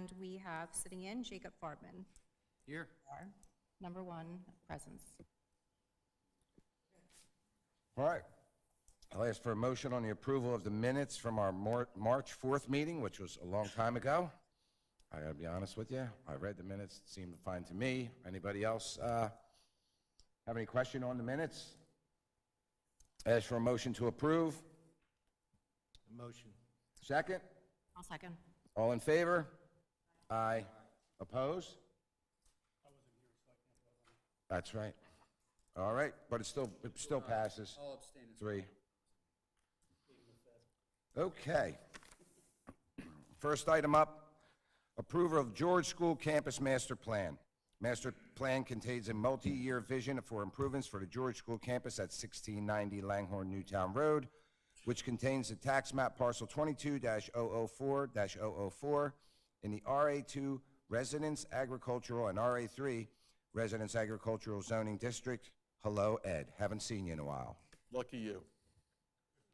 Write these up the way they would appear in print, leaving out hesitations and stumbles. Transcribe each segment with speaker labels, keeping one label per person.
Speaker 1: And we have sitting in Jacob Farbman.
Speaker 2: Here.
Speaker 1: Our number one presence.
Speaker 3: All right. I'll ask for a motion on the approval of the minutes from our March 4th meeting, which was a long time ago. I gotta be honest with you. I read the minutes, it seemed fine to me. Anybody else have any question on the minutes? Ask for a motion to approve.
Speaker 2: Motion.
Speaker 3: Second?
Speaker 1: I'll second.
Speaker 3: All in favor? Aye. Opposed? That's right. All right, but it still passes.
Speaker 2: I'll abstain.
Speaker 3: 3. Okay. First item up, approval of George School Campus Master Plan. Master Plan contains a multi-year vision for improvements for the George School Campus at 1690 Langhorne Newtown Road, which contains the tax map parcel 22-004-004 in the RA2 Residence Agricultural and RA3 Residence Agricultural Zoning District. Hello, Ed. Haven't seen you in a while.
Speaker 4: Lucky you.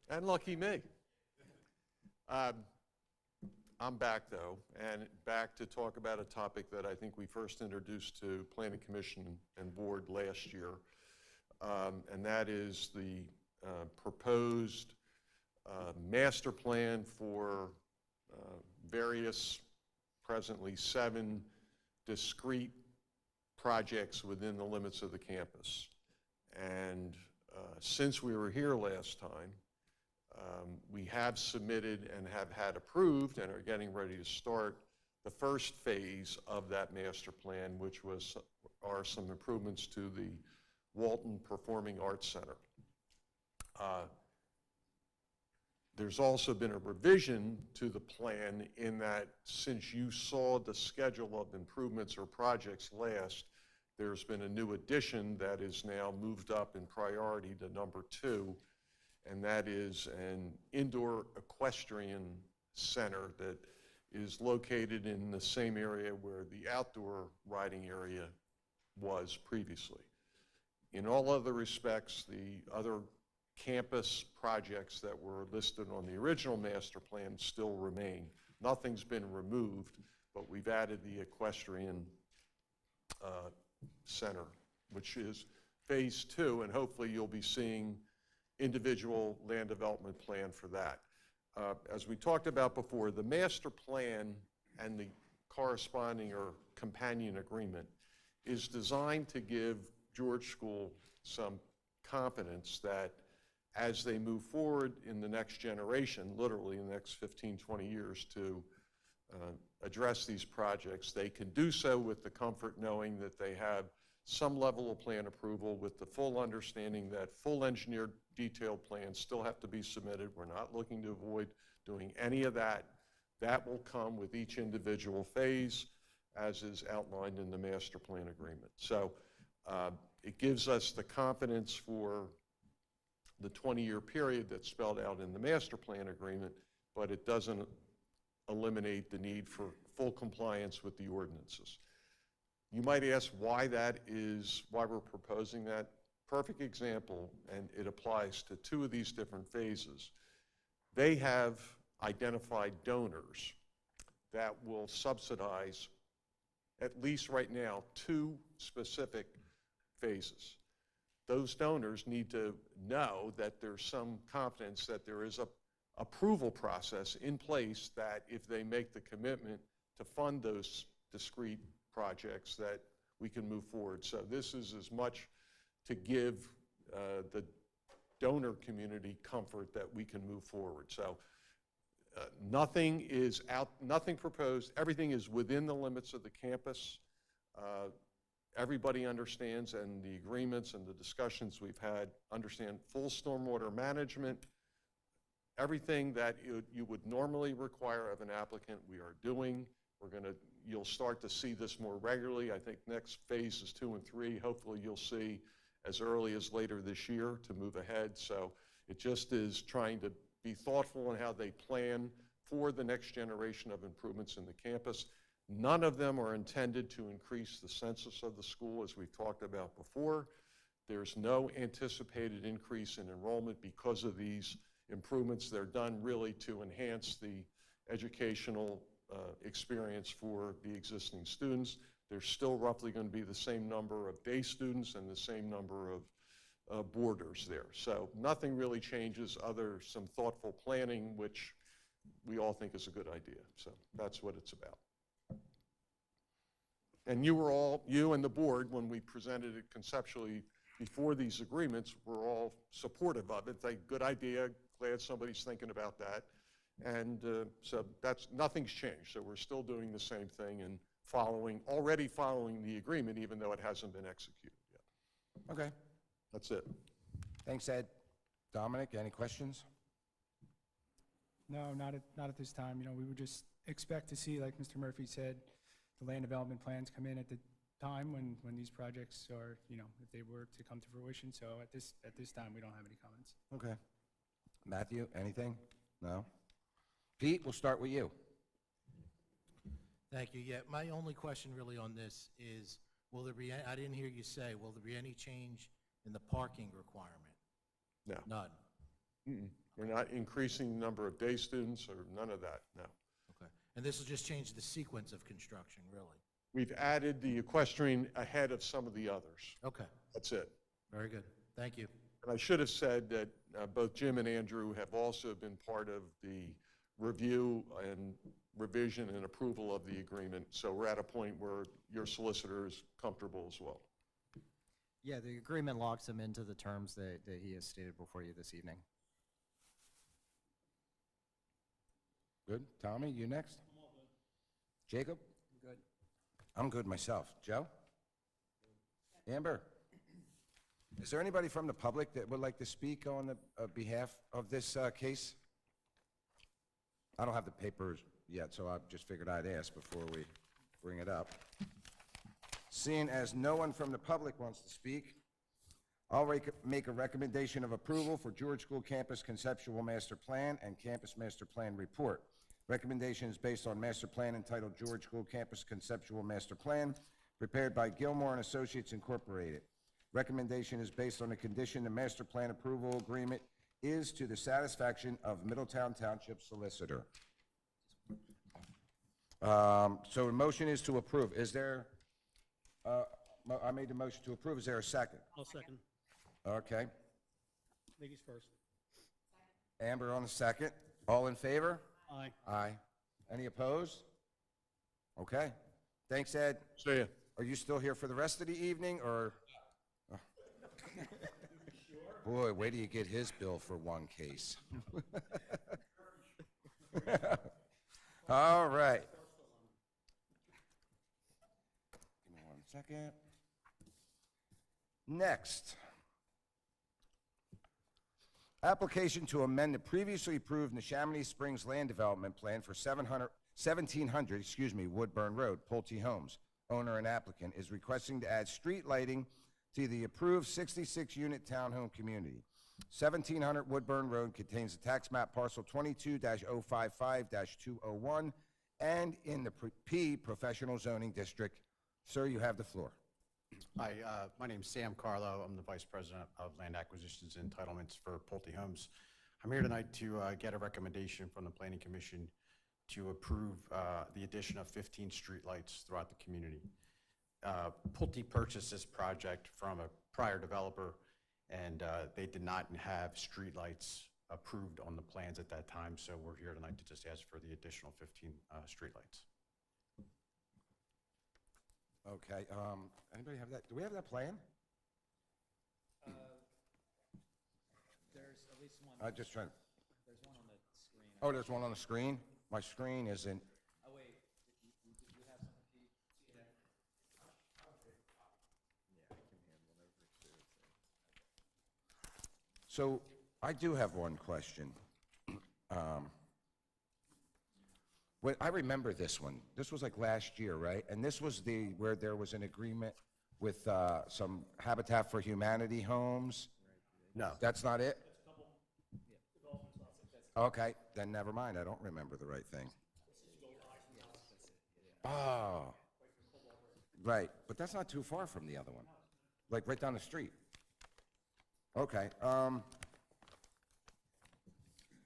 Speaker 4: And lucky me. I'm back, though, and back to talk about a topic that I think we first introduced to Planning Commission and Board last year, and that is the proposed master plan for various, presently 7 discrete projects within the limits of the campus. And since we were here last time, we have submitted and have had approved and are getting ready to start the first phase of that master plan, which are some improvements to the Walton Performing Arts Center. There's also been a revision to the plan in that since you saw the schedule of improvements or projects last, there's been a new addition that is now moved up in priority to number 2, and that is an indoor equestrian center that is located in the same area where the outdoor riding area was previously. In all other respects, the other campus projects that were listed on the original master plan still remain. Nothing's been removed, but we've added the equestrian center, which is phase 2, and hopefully you'll be seeing individual land development plan for that. As we talked about before, the master plan and the corresponding or companion agreement is designed to give George School some confidence that as they move forward in the next generation, literally in the next 15, 20 years to address these projects, they can do so with the comfort knowing that they have some level of plan approval with the full understanding that full engineered detailed plans still have to be submitted. We're not looking to avoid doing any of that. That will come with each individual phase as is outlined in the master plan agreement. So it gives us the confidence for the 20-year period that's spelled out in the master plan agreement, but it doesn't eliminate the need for full compliance with the ordinances. You might ask why we're proposing that. Perfect example, and it applies to 2 of these different phases. They have identified donors that will subsidize, at least right now, 2 specific phases. Those donors need to know that there's some confidence that there is a approval process in place that if they make the commitment to fund those discrete projects that we can move forward. So this is as much to give the donor community comfort that we can move forward. So nothing proposed, everything is within the limits of the campus. Everybody understands, and the agreements and the discussions we've had understand full stormwater management. Everything that you would normally require of an applicant, we are doing. You'll start to see this more regularly. I think next phases 2 and 3, hopefully you'll see as early as later this year to move ahead. So it just is trying to be thoughtful in how they plan for the next generation of improvements in the campus. None of them are intended to increase the census of the school, as we've talked about before. There's no anticipated increase in enrollment because of these improvements. They're done really to enhance the educational experience for the existing students. There's still roughly going to be the same number of day students and the same number of boarders there. So nothing really changes other some thoughtful planning, which we all think is a good idea. So that's what it's about. And you and the board, when we presented it conceptually before these agreements, were all supportive of it. It's a good idea, glad somebody's thinking about that. And so nothing's changed. So we're still doing the same thing and already following the agreement, even though it hasn't been executed yet.
Speaker 3: Okay.
Speaker 4: That's it.
Speaker 3: Thanks, Ed. Dominic, any questions?
Speaker 5: No, not at this time. You know, we would just expect to see, like Mr. Murphy said, the land development plans come in at the time when these projects are, you know, if they were to come to fruition. So at this time, we don't have any comments.
Speaker 3: Okay. Matthew, anything? No? Pete, we'll start with you.
Speaker 2: Thank you. Yeah, my only question really on this is, will there be, I didn't hear you say, will there be any change in the parking requirement?
Speaker 4: No.
Speaker 2: None.
Speaker 4: We're not increasing the number of day students or none of that, no.
Speaker 2: Okay. And this will just change the sequence of construction, really?
Speaker 4: We've added the equestrian ahead of some of the others.
Speaker 2: Okay.
Speaker 4: That's it.
Speaker 2: Very good. Thank you.
Speaker 4: And I should have said that both Jim and Andrew have also been part of the review and revision and approval of the agreement. So we're at a point where your solicitor is comfortable as well.
Speaker 6: Yeah, the agreement locks him into the terms that he has stated before you this evening.
Speaker 3: Good. Tommy, you next? I'm all good. Jacob? Good. I'm good myself. Joe? Amber? Is there anybody from the public that would like to speak on the behalf of this case? I don't have the papers yet, so I just figured I'd ask before we bring it up. Seeing as no one from the public wants to speak, I'll make a recommendation of approval for George School Campus Conceptual Master Plan and Campus Master Plan Report. Recommendation is based on master plan entitled George School Campus Conceptual Master Plan, prepared by Gilmore and Associates Incorporated. Recommendation is based on the condition the master plan approval agreement is to the satisfaction of Middletown Township Solicitor. So the motion is to approve. Is there, I made the motion to approve. Is there a second?
Speaker 7: I'll second.
Speaker 3: Okay.
Speaker 7: Ladies first.
Speaker 3: Amber on the second. All in favor?
Speaker 7: Aye.
Speaker 3: Aye. Any opposed? Okay. Thanks, Ed.
Speaker 4: See ya.
Speaker 3: Are you still here for the rest of the evening, or? Boy, wait till you get his bill for one case. All right. Give me 1 second. Next. Application to amend the previously approved Neshaminy Springs Land Development Plan for 1700 Woodburn Road, Pulte Homes. Owner and applicant is requesting to add street lighting to the approved 66-unit townhome community. 1700 Woodburn Road contains the tax map parcel 22-055-201 and in the P Professional Zoning District. Sir, you have the floor.
Speaker 8: Hi, my name's Sam Carlo. I'm the Vice President of Land Acquisitions and Entitlements for Pulte Homes. I'm here tonight to get a recommendation from the Planning Commission to approve the addition of 15 streetlights throughout the community. Pulte purchased this project from a prior developer, and they did not have streetlights approved on the plans at that time, so we're here tonight to just ask for the additional 15 streetlights.
Speaker 3: Okay, anybody have that? Do we have that plan?
Speaker 6: There's at least one.
Speaker 3: I'm just trying.
Speaker 6: There's one on the screen.
Speaker 3: Oh, there's one on the screen? My screen isn't.
Speaker 6: Oh, wait. You have some, Pete? Yeah. Yeah, I can hand one over too.
Speaker 3: So I do have one question. I remember this one. This was like last year, right? And this was where there was an agreement with some Habitat for Humanity homes?
Speaker 8: No.
Speaker 3: That's not it? Okay, then never mind. I don't remember the right thing. Oh. Right, but that's not too far from the other one. Like right down the street. Okay.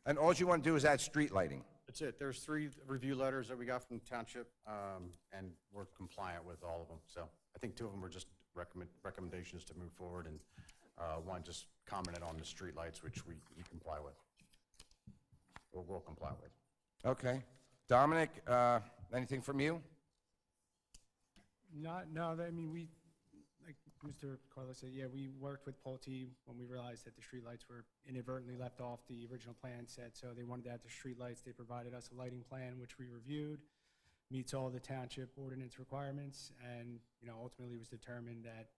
Speaker 3: And all you want to do is add street lighting?
Speaker 8: That's it. There's 3 review letters that we got from the township, and we're compliant with all of them. So I think 2 of them were just recommendations to move forward, and one just commented on the streetlights, which we comply with. Or will comply with.
Speaker 3: Okay. Dominic, anything from you?
Speaker 5: No, I mean, we, like Mr. Carlos said, yeah, we worked with Pulte when we realized that the streetlights were inadvertently left off. The original plan said, so they wanted to add the streetlights. They provided us a lighting plan, which we reviewed, meets all the township ordinance requirements, and, you know, ultimately it was determined that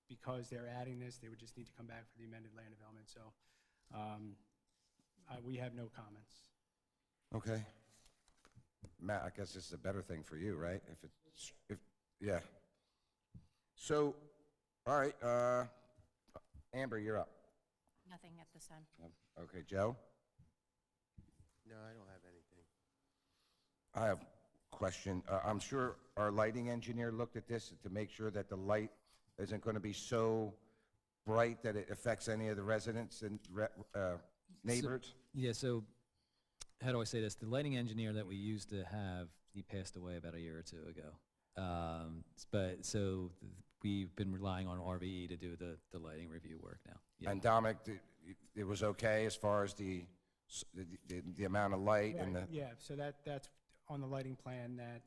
Speaker 5: because they're adding this, they would just need to come back for the amended land development. So we have no comments.
Speaker 3: Okay. Matt, I guess this is a better thing for you, right? Yeah. So, all right, Amber, you're up.
Speaker 1: Nothing at this time.
Speaker 3: Okay, Joe?
Speaker 9: No, I don't have anything.
Speaker 3: I have a question. I'm sure our lighting engineer looked at this to make sure that the light isn't going to be so bright that it affects any of the residents and neighbors?
Speaker 10: Yeah, so how do I say this? The lighting engineer that we used to have, he passed away about a year or 2 ago. We've been relying on RVE to do the lighting review work now. Yeah.
Speaker 3: And Dominic, it was okay as far as the amount of light and the...
Speaker 5: Right, yeah, so that's on the lighting plan that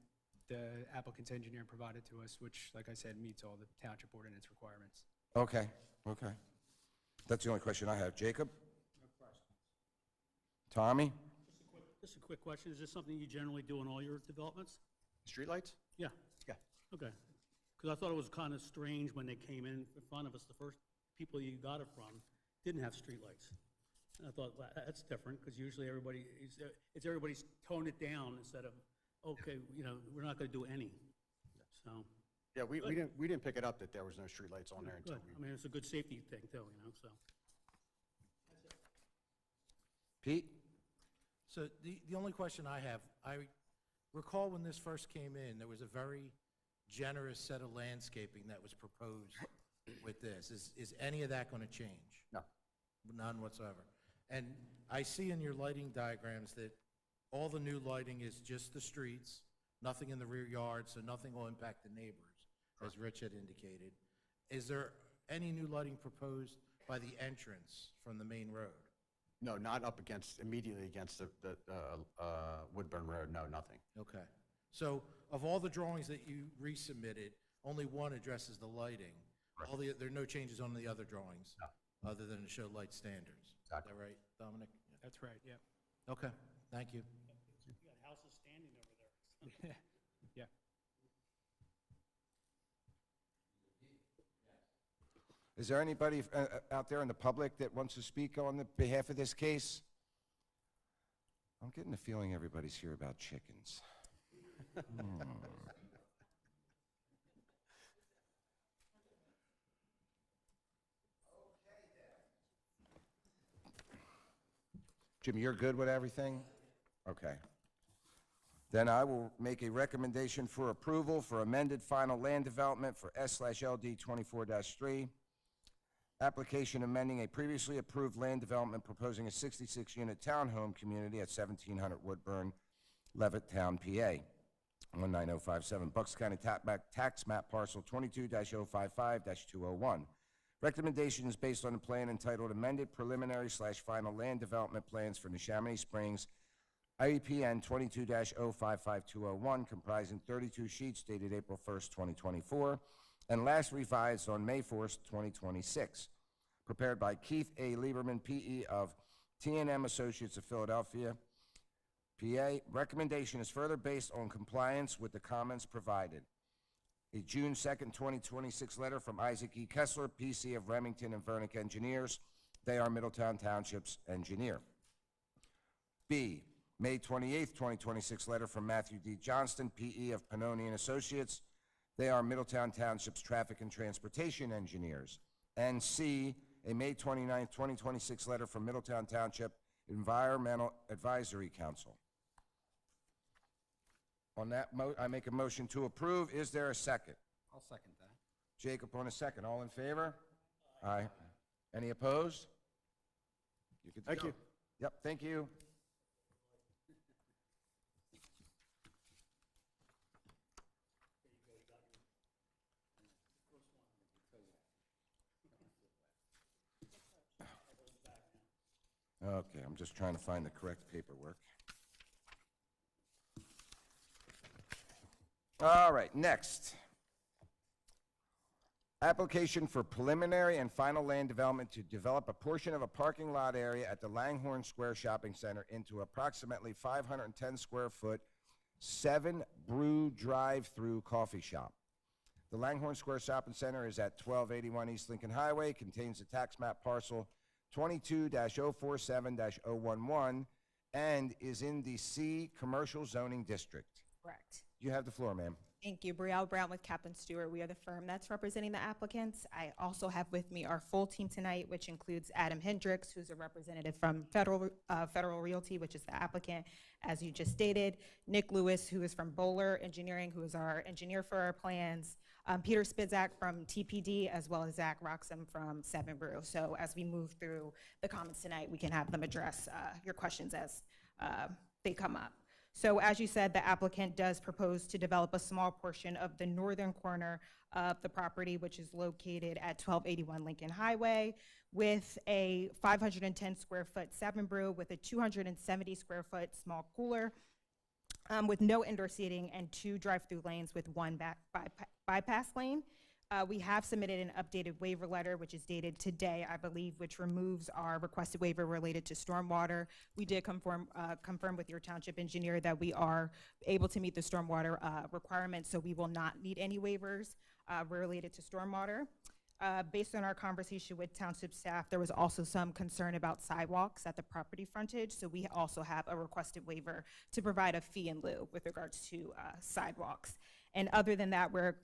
Speaker 5: the applicant's engineer provided to us, which, like I said, meets all the township ordinance requirements.
Speaker 3: Okay, okay. That's the only question I have. Jacob?
Speaker 7: No questions.
Speaker 3: Tommy?
Speaker 7: Just a quick question. Is this something you generally do in all your developments?
Speaker 8: Streetlights?
Speaker 7: Yeah.
Speaker 8: Yeah.
Speaker 7: Okay. Because I thought it was kind of strange when they came in front of us, the first people you got it from didn't have streetlights. And I thought, well, that's different, because usually everybody's toned it down instead of, okay, you know, we're not going to do any. So,
Speaker 8: Yeah, we didn't pick it up that there was no streetlights on there until
Speaker 7: good. I mean, it's a good safety thing too, you know, so.
Speaker 3: Pete?
Speaker 2: So the only question I have, I recall when this first came in, there was a very generous set of landscaping that was proposed with this. Is any of that going to change?
Speaker 8: No.
Speaker 2: None whatsoever. And I see in your lighting diagrams that all the new lighting is just the streets, nothing in the rear yard, so nothing will impact the neighbors, as Rich had indicated. Is there any new lighting proposed by the entrance from the main road?
Speaker 8: No, not up against, immediately against the Woodburn Road, no, nothing.
Speaker 2: Okay. So of all the drawings that you resubmitted, only one addresses the lighting.
Speaker 8: Right.
Speaker 2: There are no changes on the other drawings?
Speaker 8: No.
Speaker 2: Other than to show light standards?
Speaker 8: Exactly.
Speaker 2: Is that right, Dominic?
Speaker 5: That's right, yeah.
Speaker 2: Okay, thank you.
Speaker 7: You got houses standing over there.
Speaker 5: Yeah.
Speaker 3: Is there anybody out there in the public that wants to speak on the behalf of this case? I'm getting the feeling everybody's here about chickens. Jim, you're good with everything? Okay. Then I will make a recommendation for approval for amended final land development for S/LD 24-3. Application amending a previously approved land development proposing a 66-unit townhome community at 1700 Woodburn, Levittown, PA. 19057, Bucks County Tax Map Parcel 22-055-201. Recommendation is based on the plan entitled Amended Preliminary/Final Land Development Plans for Neshaminy Springs, IEPN 22-055-201, comprising 32 sheets dated April 1st, 2024, and last revised on May 4th, 2026. Prepared by Keith A. Lieberman, P.E. of T&M Associates of Philadelphia, PA. Recommendation is further based on compliance with the comments provided. A June 2nd, 2026 letter from Isaac E. Kessler, P.C. of Remington and Vernick Engineers. They are Middletown Township's engineer. B, May 28th, 2026 letter from Matthew D. Johnston, P.E. of Pannoni and Associates. They are Middletown Township's traffic and transportation engineers. And C, a May 29th, 2026 letter from Middletown Township Environmental Advisory Council. On that, I make a motion to approve. Is there a second?
Speaker 6: I'll second that.
Speaker 3: Jacob on a second. All in favor? Aye. Any opposed? You good to
Speaker 8: Thank
Speaker 3: go.
Speaker 8: you.
Speaker 3: Yep, thank you. Okay, I'm just trying to find the correct paperwork. All right, next. Application for preliminary and final land development to develop a portion of a parking lot area at the Langhorne Square Shopping Center into approximately 510 square foot, 7-brew drive-through coffee shop. The Langhorne Square Shopping Center is at 1281 East Lincoln Highway, contains the tax map parcel 22-047-011, and is in the C Commercial Zoning District.
Speaker 11: Correct.
Speaker 3: You have the floor, ma'am.
Speaker 11: Thank you. Brielle Brown with Kaplan Stewart. We are the firm that's representing the applicants. I also have with me our full team tonight, which includes Adam Hendricks, who's a representative from Federal Realty, which is the applicant, as you just stated. Nick Lewis, who is from Bowler Engineering, who is our engineer for our plans. Peter Spitzak from TPD, as well as Zach Roxham from 7-Brew. So as we move through the comments tonight, we can have them address your questions as they come up. So as you said, the applicant does propose to develop a small portion of the northern corner of the property, which is located at 1281 Lincoln Highway, with a 510 square foot 7-Brew with a 270 square foot small cooler, with no indoor seating and 2 drive-through lanes with 1 bypass lane. We have submitted an updated waiver letter, which is dated today, I believe, which removes our requested waiver related to stormwater. We did confirm with your township engineer that we are able to meet the stormwater requirements, so we will not need any waivers related to stormwater. Based on our conversation with township staff, there was also some concern about sidewalks at the property frontage, so we also have a requested waiver to provide a fee in lieu with regards to sidewalks. And other than that, we're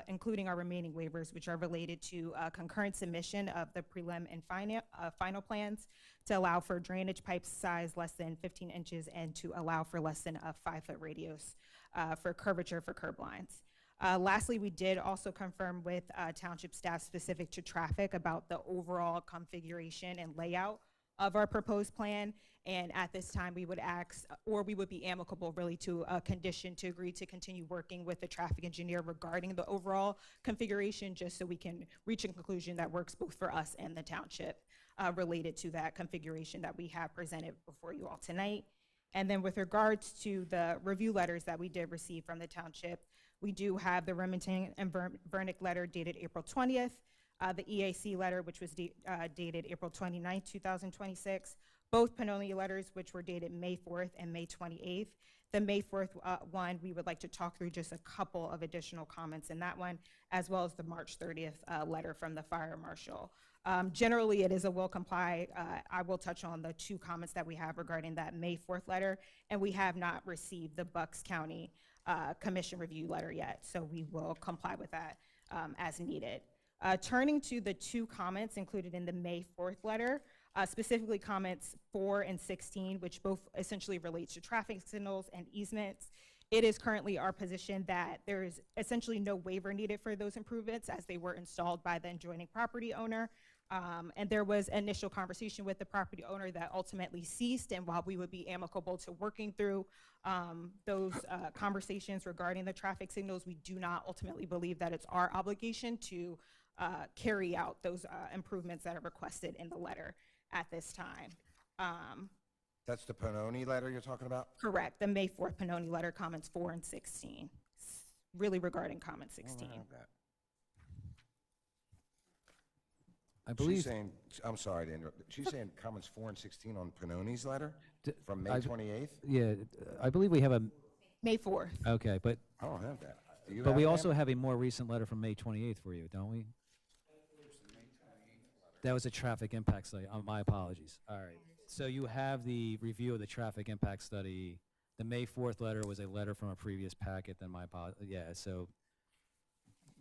Speaker 11: including our remaining waivers, which are related to concurrent submission of the prelim and final plans to allow for drainage pipe size less than 15 inches and to allow for less than a 5-foot radius for curvature for curb lines. Lastly, we did also confirm with township staff specific to traffic about the overall configuration and layout of our proposed plan. And at this time, we would ask, or we would be amicable really to a condition to agree to continue working with the traffic engineer regarding the overall configuration, just so we can reach a conclusion that works both for us and the township related to that configuration that we have presented before you all tonight. And then with regards to the review letters that we did receive from the township, we do have the Remington and Vernick letter dated April 20th, the EAC letter, which was dated April 29th, 2026, both Pannoni letters, which were dated May 4th and May 28th. The May 4th one, we would like to talk through just a couple of additional comments in that one, as well as the March 30th letter from the fire marshal. Generally, it is a will comply. I will touch on the 2 comments that we have regarding that May 4th letter, and we have not received the Bucks County Commission review letter yet, so we will comply with that as needed. Turning to the 2 comments included in the May 4th letter, specifically comments 4 and 16, which both essentially relates to traffic signals and easements. It is currently our position that there is essentially no waiver needed for those improvements as they were installed by the adjoining property owner. And there was initial conversation with the property owner that ultimately ceased, and while we would be amicable to working through those conversations regarding the traffic signals, we do not ultimately believe that it's our obligation to carry out those improvements that are requested in the letter at this time.
Speaker 3: That's the Pannoni letter you're talking about?
Speaker 11: Correct, the May 4th Pannoni letter, comments 4 and 16, really regarding comment 16.
Speaker 10: I believe.
Speaker 3: She's saying, I'm sorry to interrupt. She's saying comments 4 and 16 on Pannoni's letter from May 28th?
Speaker 10: Yeah, I believe we have a,
Speaker 11: May 4th.
Speaker 10: okay, but,
Speaker 3: I don't have that. Do you
Speaker 10: but
Speaker 3: have
Speaker 10: we
Speaker 3: it,
Speaker 10: also
Speaker 3: ma'am?
Speaker 10: have a more recent letter from May 28th for you, don't we? That was a traffic impact study. My apologies. All right. So you have the review of the traffic impact study. The May 4th letter was a letter from a previous packet, then my apologies. Yeah, so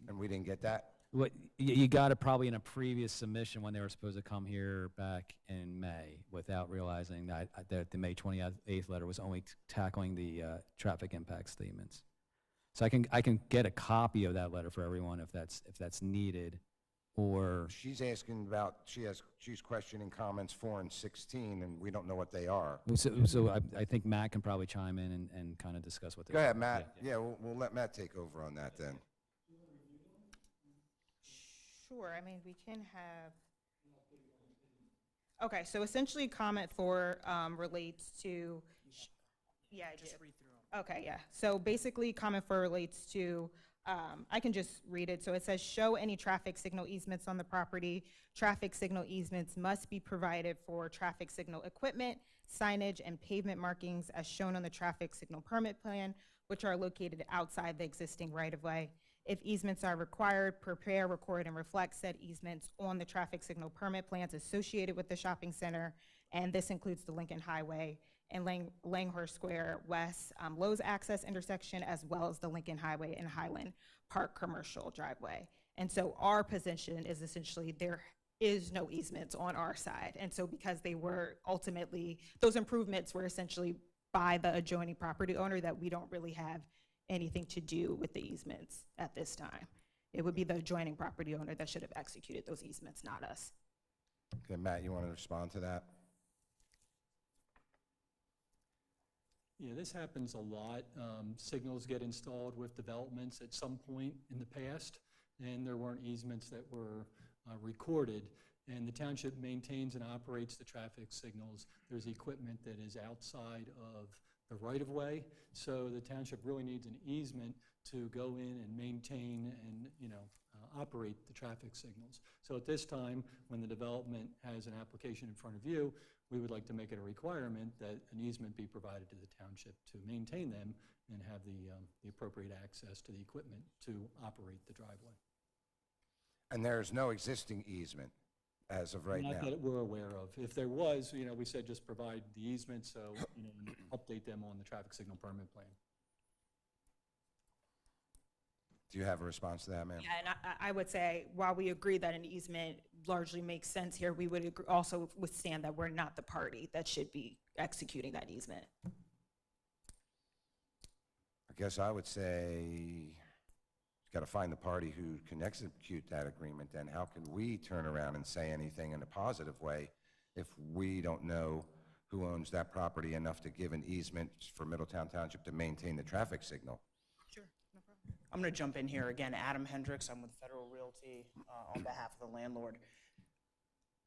Speaker 3: And we didn't get that?
Speaker 10: what, you got it probably in a previous submission when they were supposed to come here back in May without realizing that the May 28th letter was only tackling the traffic impact statements. So I can get a copy of that letter for everyone if that's needed, or
Speaker 3: She's asking about, she's questioning comments 4 and 16, and we don't know what they are.
Speaker 10: so I think Matt can probably chime in and kind of discuss what.
Speaker 3: Go ahead, Matt. Yeah, we'll let Matt take over on that then.
Speaker 11: Sure, I mean, we can have, Okay, so essentially comment 4 relates to, yeah, I do.
Speaker 6: Just read through them.
Speaker 11: Okay, yeah. So basically, comment 4 relates to, I can just read it. So it says, show any traffic signal easements on the property. Traffic signal easements must be provided for traffic signal equipment, signage, and pavement markings as shown on the traffic signal permit plan, which are located outside the existing right-of-way. If easements are required, prepare, record, and reflect said easements on the traffic signal permit plans associated with the shopping center, and this includes the Lincoln Highway and Langhorse Square West Lowe's Access intersection, as well as the Lincoln Highway and Highland Park commercial driveway. And so our position is essentially there is no easements on our side. And so because they were ultimately, those improvements were essentially by the adjoining property owner, that we don't really have anything to do with the easements at this time. It would be the adjoining property owner that should have executed those easements, not us.
Speaker 3: Okay, Matt, you want to respond to that?
Speaker 12: Yeah, this happens a lot. Signals get installed with developments at some point in the past, and there weren't easements that were recorded. And the township maintains and operates the traffic signals. There's equipment that is outside of the right-of-way, so the township really needs an easement to go in and maintain and, operate the traffic signals. So at this time, when the development has an application in front of you, we would like to make it a requirement that an easement be provided to the township to maintain them and have the appropriate access to the equipment to operate the driveway.
Speaker 3: And there's no existing easement as of right now?
Speaker 12: Not that we're aware of. If there was, we said just provide the easement, so, and update them on the traffic signal permit plan.
Speaker 3: Do you have a response to that, ma'am?
Speaker 11: Yeah, and I would say, while we agree that an easement largely makes sense here, we would also withstand that we're not the party that should be executing that easement.
Speaker 3: I guess I would say, you got to find the party who can execute that agreement. Then how can we turn around and say anything in a positive way if we don't know who owns that property enough to give an easement for Middletown Township to maintain the traffic signal?
Speaker 11: Sure, no problem.
Speaker 6: I'm going to jump in here again. Adam Hendricks, I'm with Federal Realty on behalf of the landlord.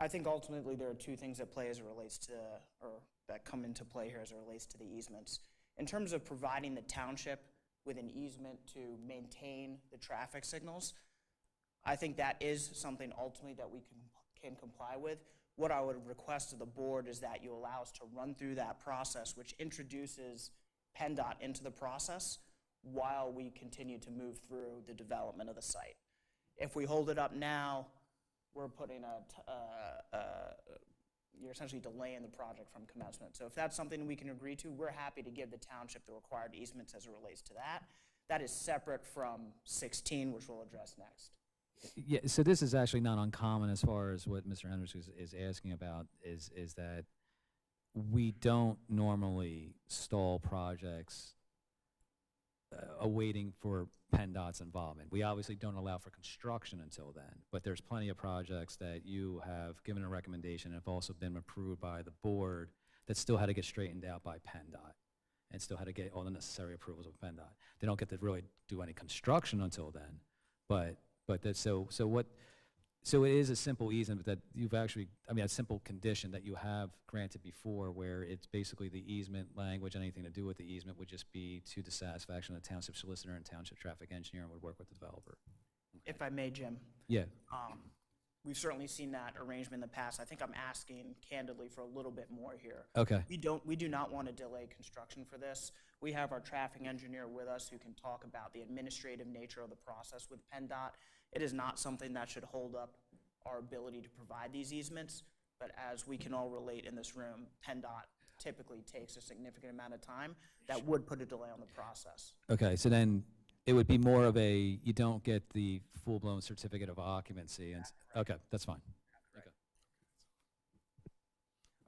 Speaker 6: I think ultimately there are two things at play as it relates to, or that come into play here as it relates to the easements. In terms of providing the township with an easement to maintain the traffic signals, I think that is something ultimately that we can comply with. What I would request of the board is that you allow us to run through that process, which introduces PennDOT into the process while we continue to move through the development of the site. If we hold it up now, we're putting you're essentially delaying the project from commencement. So if that's something we can agree to, we're happy to give the township the required easements as it relates to that. That is separate from 16, which we'll address next.
Speaker 10: Yeah, so this is actually not uncommon as far as what Mr. Hendricks is asking about, is that we don't normally stall projects awaiting for PennDOT's involvement. We obviously don't allow for construction until then, but there's plenty of projects that you have given a recommendation and have also been approved by the board that still had to get straightened out by PennDOT and still had to get all the necessary approvals of PennDOT. They don't get to really do any construction until then, but that, so it is a simple easement that you've actually, a simple condition that you have granted before, where it's basically the easement language, anything to do with the easement would just be to the satisfaction of the township solicitor and township traffic engineer, and would work with the developer.
Speaker 6: If I may, Jim.
Speaker 10: Yeah.
Speaker 6: We've certainly seen that arrangement in the past. I think I'm asking candidly for a little bit more here.
Speaker 10: Okay.
Speaker 6: We do not want to delay construction for this. We have our traffic engineer with us who can talk about the administrative nature of the process with PennDOT. It is not something that should hold up our ability to provide these easements, but as we can all relate in this room, PennDOT typically takes a significant amount of time. That would put a delay on the process.
Speaker 10: Okay, so then it would be more of a, you don't get the full-blown certificate of occupancy. And okay, that's fine. Okay.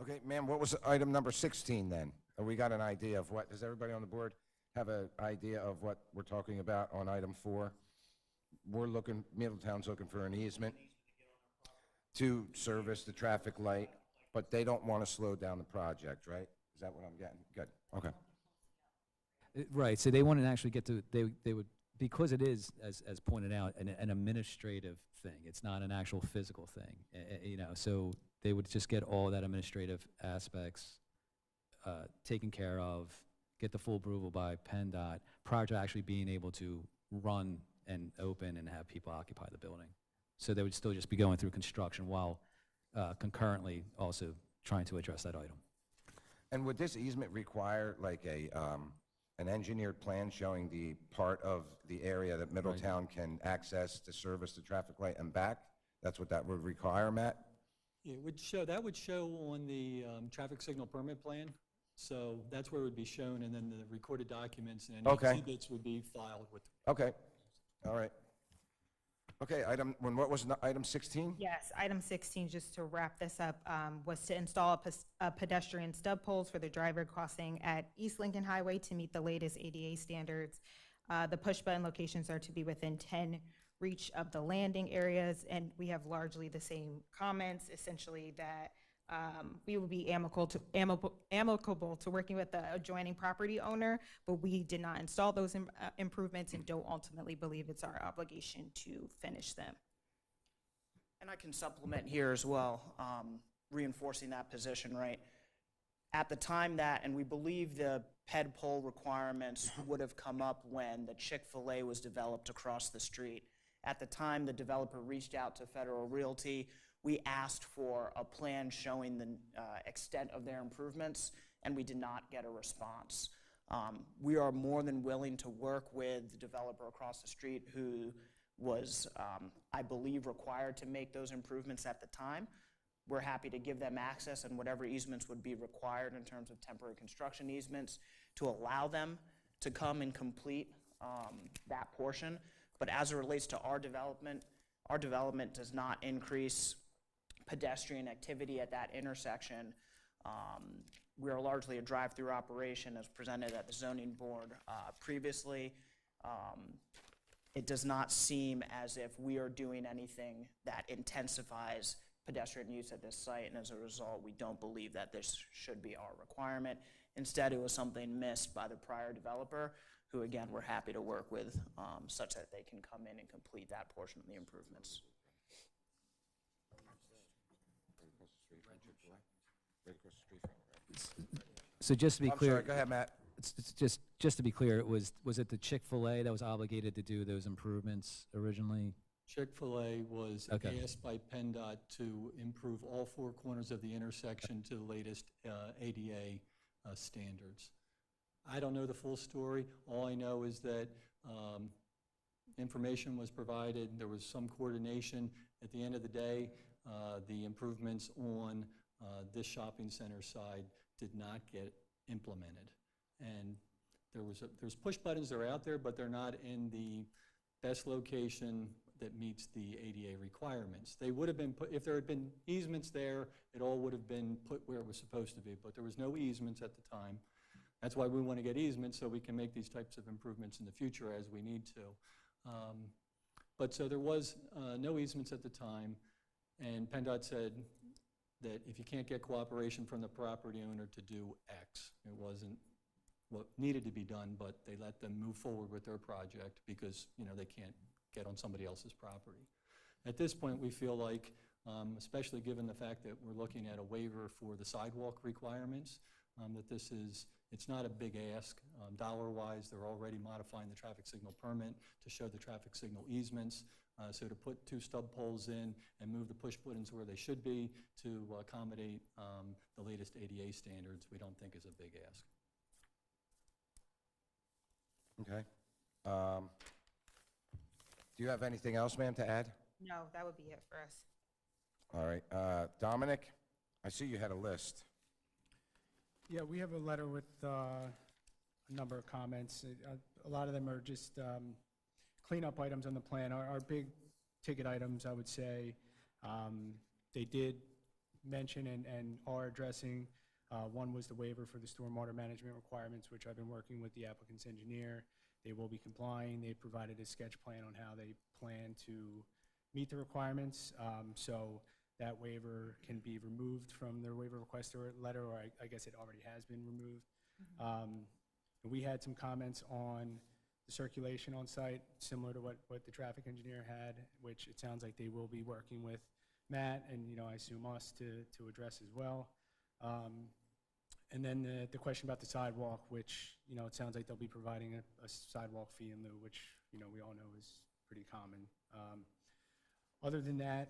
Speaker 3: Okay, ma'am, what was item number 16 then? We got an idea of what, does everybody on the board have an idea of what we're talking about on item 4? Middletown's looking for an easement to service the traffic light, but they don't want to slow down the project, right? Is that what I'm getting? Good, okay.
Speaker 10: Right, so they wouldn't actually get to, they would, because it is, as pointed out, an administrative thing. It's not an actual physical thing, so they would just get all that administrative aspects taken care of, get the full approval by PennDOT prior to actually being able to run and open and have people occupy the building. So they would still just be going through construction while concurrently also trying to address that item.
Speaker 3: And would this easement require like an engineered plan showing the part of the area that Middletown can access to service the traffic light and back? That's what that would require, Matt?
Speaker 12: Yeah, it would show, that would show on the traffic signal permit plan. So that's where it would be shown, and then the recorded documents and any
Speaker 3: Okay.
Speaker 12: exhibits would be filed with.
Speaker 3: Okay, all right. Okay, what was item 16?
Speaker 11: Yes, item 16, just to wrap this up, was to install a pedestrian stub poles for the driver crossing at East Lincoln Highway to meet the latest ADA standards. The push button locations are to be within 10 reach of the landing areas, and we have largely the same comments, essentially that we would be amicable to working with the adjoining property owner, but we did not install those improvements and don't ultimately believe it's our obligation to finish them.
Speaker 6: And I can supplement here as well, reinforcing that position, right? At the time that, and we believe the ped pole requirements would have come up when the Chick-fil-A was developed across the street. At the time, the developer reached out to Federal Realty. We asked for a plan showing the extent of their improvements, and we did not get a response. We are more than willing to work with the developer across the street who was, I believe, required to make those improvements at the time. We're happy to give them access and whatever easements would be required in terms of temporary construction easements to allow them to come and complete that portion. But as it relates to our development does not increase pedestrian activity at that intersection. We are largely a drive-through operation as presented at the zoning board previously. It does not seem as if we are doing anything that intensifies pedestrian use at this site, and as a result, we don't believe that this should be our requirement. Instead, it was something missed by the prior developer, who again, we're happy to work with such that they can come in and complete that portion of the improvements.
Speaker 10: So just to be
Speaker 3: I'm
Speaker 10: clear.
Speaker 3: sorry, go ahead, Matt.
Speaker 10: It's just to be clear, was it the Chick-fil-A that was obligated to do those improvements originally?
Speaker 12: Chick-fil-A was
Speaker 10: Okay.
Speaker 12: asked by PennDOT to improve all four corners of the intersection to the latest ADA standards. I don't know the full story. All I know is that information was provided, there was some coordination. At the end of the day, the improvements on this shopping center side did not get implemented. And there's push buttons that are out there, but they're not in the best location that meets the ADA requirements. They would have been put, if there had been easements there, it all would have been put where it was supposed to be, but there was no easements at the time. That's why we want to get easements so we can make these types of improvements in the future as we need to. But so there was no easements at the time, and PennDOT said that if you can't get cooperation from the property owner to do X, it wasn't what needed to be done, but they let them move forward with their project because, you know, they can't get on somebody else's property. At this point, we feel like, especially given the fact that we're looking at a waiver for the sidewalk requirements, that it's not a big ask. Dollar-wise, they're already modifying the traffic signal permit to show the traffic signal easements. So to put 2 stub poles in and move the push buttons where they should be to accommodate the latest ADA standards, we don't think is a big ask.
Speaker 3: Okay. Do you have anything else, ma'am, to add?
Speaker 11: No, that would be it for us.
Speaker 3: All right. Dominic, I see you had a list.
Speaker 5: Yeah, we have a letter with a number of comments. A lot of them are just cleanup items on the plan. Our big ticket items, I would say, they did mention and are addressing. One was the waiver for the stormwater management requirements, which I've been working with the applicant's engineer. They will be complying. They provided a sketch plan on how they plan to meet the requirements. So that waiver can be removed from their waiver request or letter, or I guess it already has been removed. We had some comments on the circulation on site, similar to what the traffic engineer had, which it sounds like they will be working with Matt and, I assume us to address as well. And then the question about the sidewalk, which, it sounds like they'll be providing a sidewalk fee in lieu, which, we all know is pretty common. Other than that,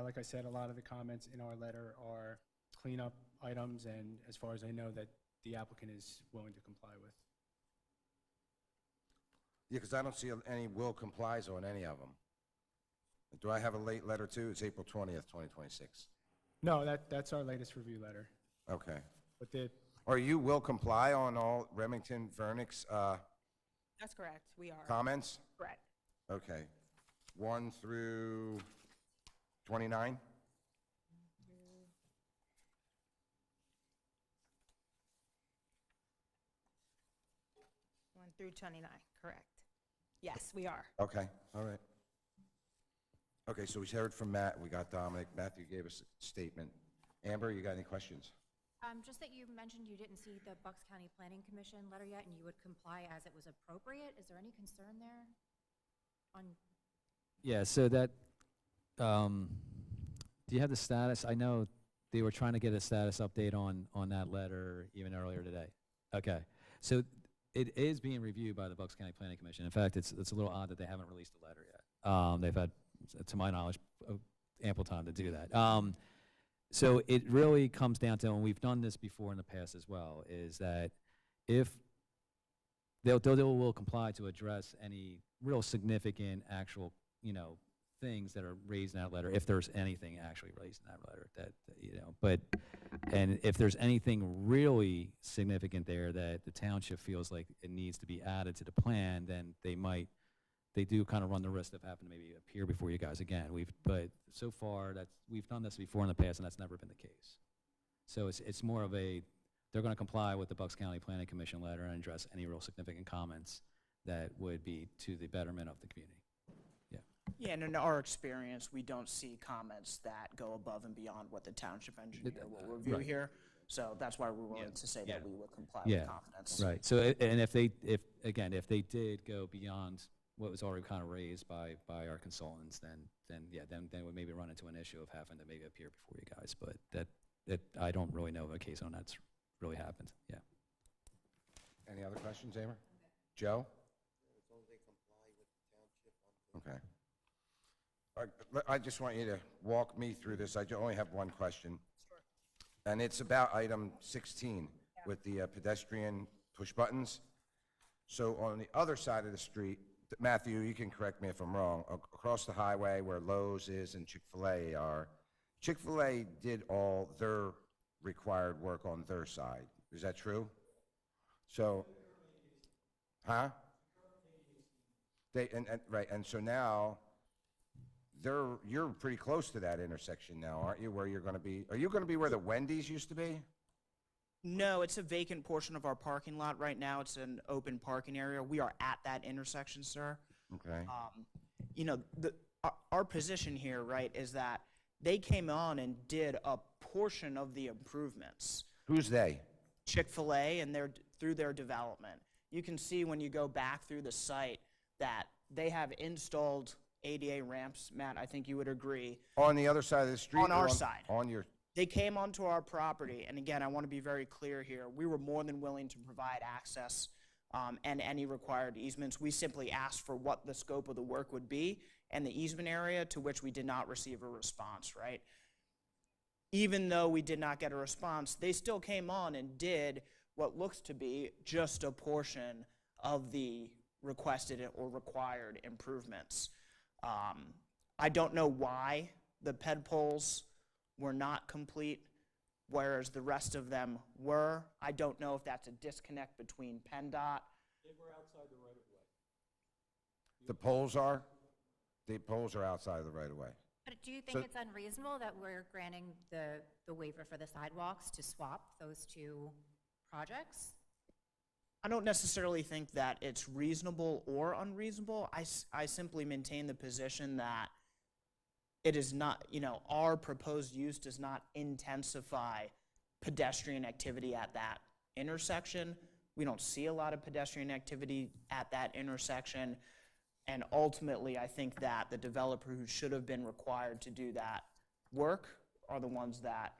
Speaker 5: like I said, a lot of the comments in our letter are cleanup items, and as far as I know, that the applicant is willing to comply with.
Speaker 3: Yeah, because I don't see any will complies on any of them. Do I have a late letter too? It's April 20th, 2026.
Speaker 5: No, that's our latest review letter.
Speaker 3: Okay.
Speaker 5: But the,
Speaker 3: Are you will comply on all Remington Vernick's
Speaker 11: That's correct, we are.
Speaker 3: comments?
Speaker 11: Correct.
Speaker 3: Okay. 1 through 29?
Speaker 11: 1 through 29, correct. Yes, we are.
Speaker 3: Okay, all right. Okay, so we heard from Matt, we got Dominic, Matthew gave us a statement. Amber, you got any questions?
Speaker 1: Just that you mentioned you didn't see the Bucks County Planning Commission letter yet, and you would comply as it was appropriate. Is there any concern there?
Speaker 10: Yeah, so that, do you have the status? I know they were trying to get a status update on that letter even earlier today. Okay, so it is being reviewed by the Bucks County Planning Commission. In fact, it's a little odd that they haven't released a letter yet. They've had, to my knowledge, ample time to do that. So it really comes down to, and we've done this before in the past as well, is that if they will comply to address any real significant actual, things that are raised in that letter, if there's anything actually raised in that letter but, and if there's anything really significant there that the township feels like it needs to be added to the plan, then they do kind of run the risk of having to maybe appear before you guys again. But so far, we've done this before in the past, and that's never been the case. So it's more of they're going to comply with the Bucks County Planning Commission letter and address any real significant comments that would be to the betterment of the community. Yeah.
Speaker 6: Yeah, and in our experience, we don't see comments that go above and beyond what the township engineer will review
Speaker 10: Right.
Speaker 6: here. So that's why we're willing to say that we will comply
Speaker 10: Yeah.
Speaker 6: with confidence.
Speaker 10: Right. So and if they did go beyond what was already kind of raised by our consultants, then we maybe run into an issue of having to maybe appear before you guys. But that I don't really know of a case on that's really happened. Yeah.
Speaker 3: Any other questions, Amber? Joe? Okay. I just want you to walk me through this. I only have one question.
Speaker 11: Sure.
Speaker 3: And it's about item 16 with the pedestrian push buttons. So on the other side of the street, Matthew, you can correct me if I'm wrong, across the highway where Lowe's is and Chick-fil-A are, Chick-fil-A did all their required work on their side. Is that true? So, huh? Right, and so now, you're pretty close to that intersection now, aren't you, where you're going to be? Are you going to be where the Wendy's used to be?
Speaker 6: No, it's a vacant portion of our parking lot right now. It's an open parking area. We are at that intersection, sir.
Speaker 3: Okay.
Speaker 6: Our position here, right, is that they came on and did a portion of the improvements.
Speaker 3: Who's they?
Speaker 6: Chick-fil-A and through their development. You can see when you go back through the site that they have installed ADA ramps. Matt, I think you would agree.
Speaker 3: On the other side of the street?
Speaker 6: On our side.
Speaker 3: On your...
Speaker 6: They came onto our property, and again, I want to be very clear here. We were more than willing to provide access and any required easements. We simply asked for what the scope of the work would be and the easement area, to which we did not receive a response, right? Even though we did not get a response, they still came on and did what looks to be just a portion of the requested or required improvements. I don't know why the ped poles were not complete, whereas the rest of them were. I don't know if that's a disconnect between PennDOT.
Speaker 12: They were outside the right-of-way.
Speaker 3: The poles are? The poles are outside of the right-of-way.
Speaker 1: But do you think it's unreasonable that we're granting the waiver for the sidewalks to swap those two projects?
Speaker 6: I don't necessarily think that it's reasonable or unreasonable. I simply maintain the position that it is not, our proposed use does not intensify pedestrian activity at that intersection. We don't see a lot of pedestrian activity at that intersection. And ultimately, I think that the developer who should have been required to do that work are the ones that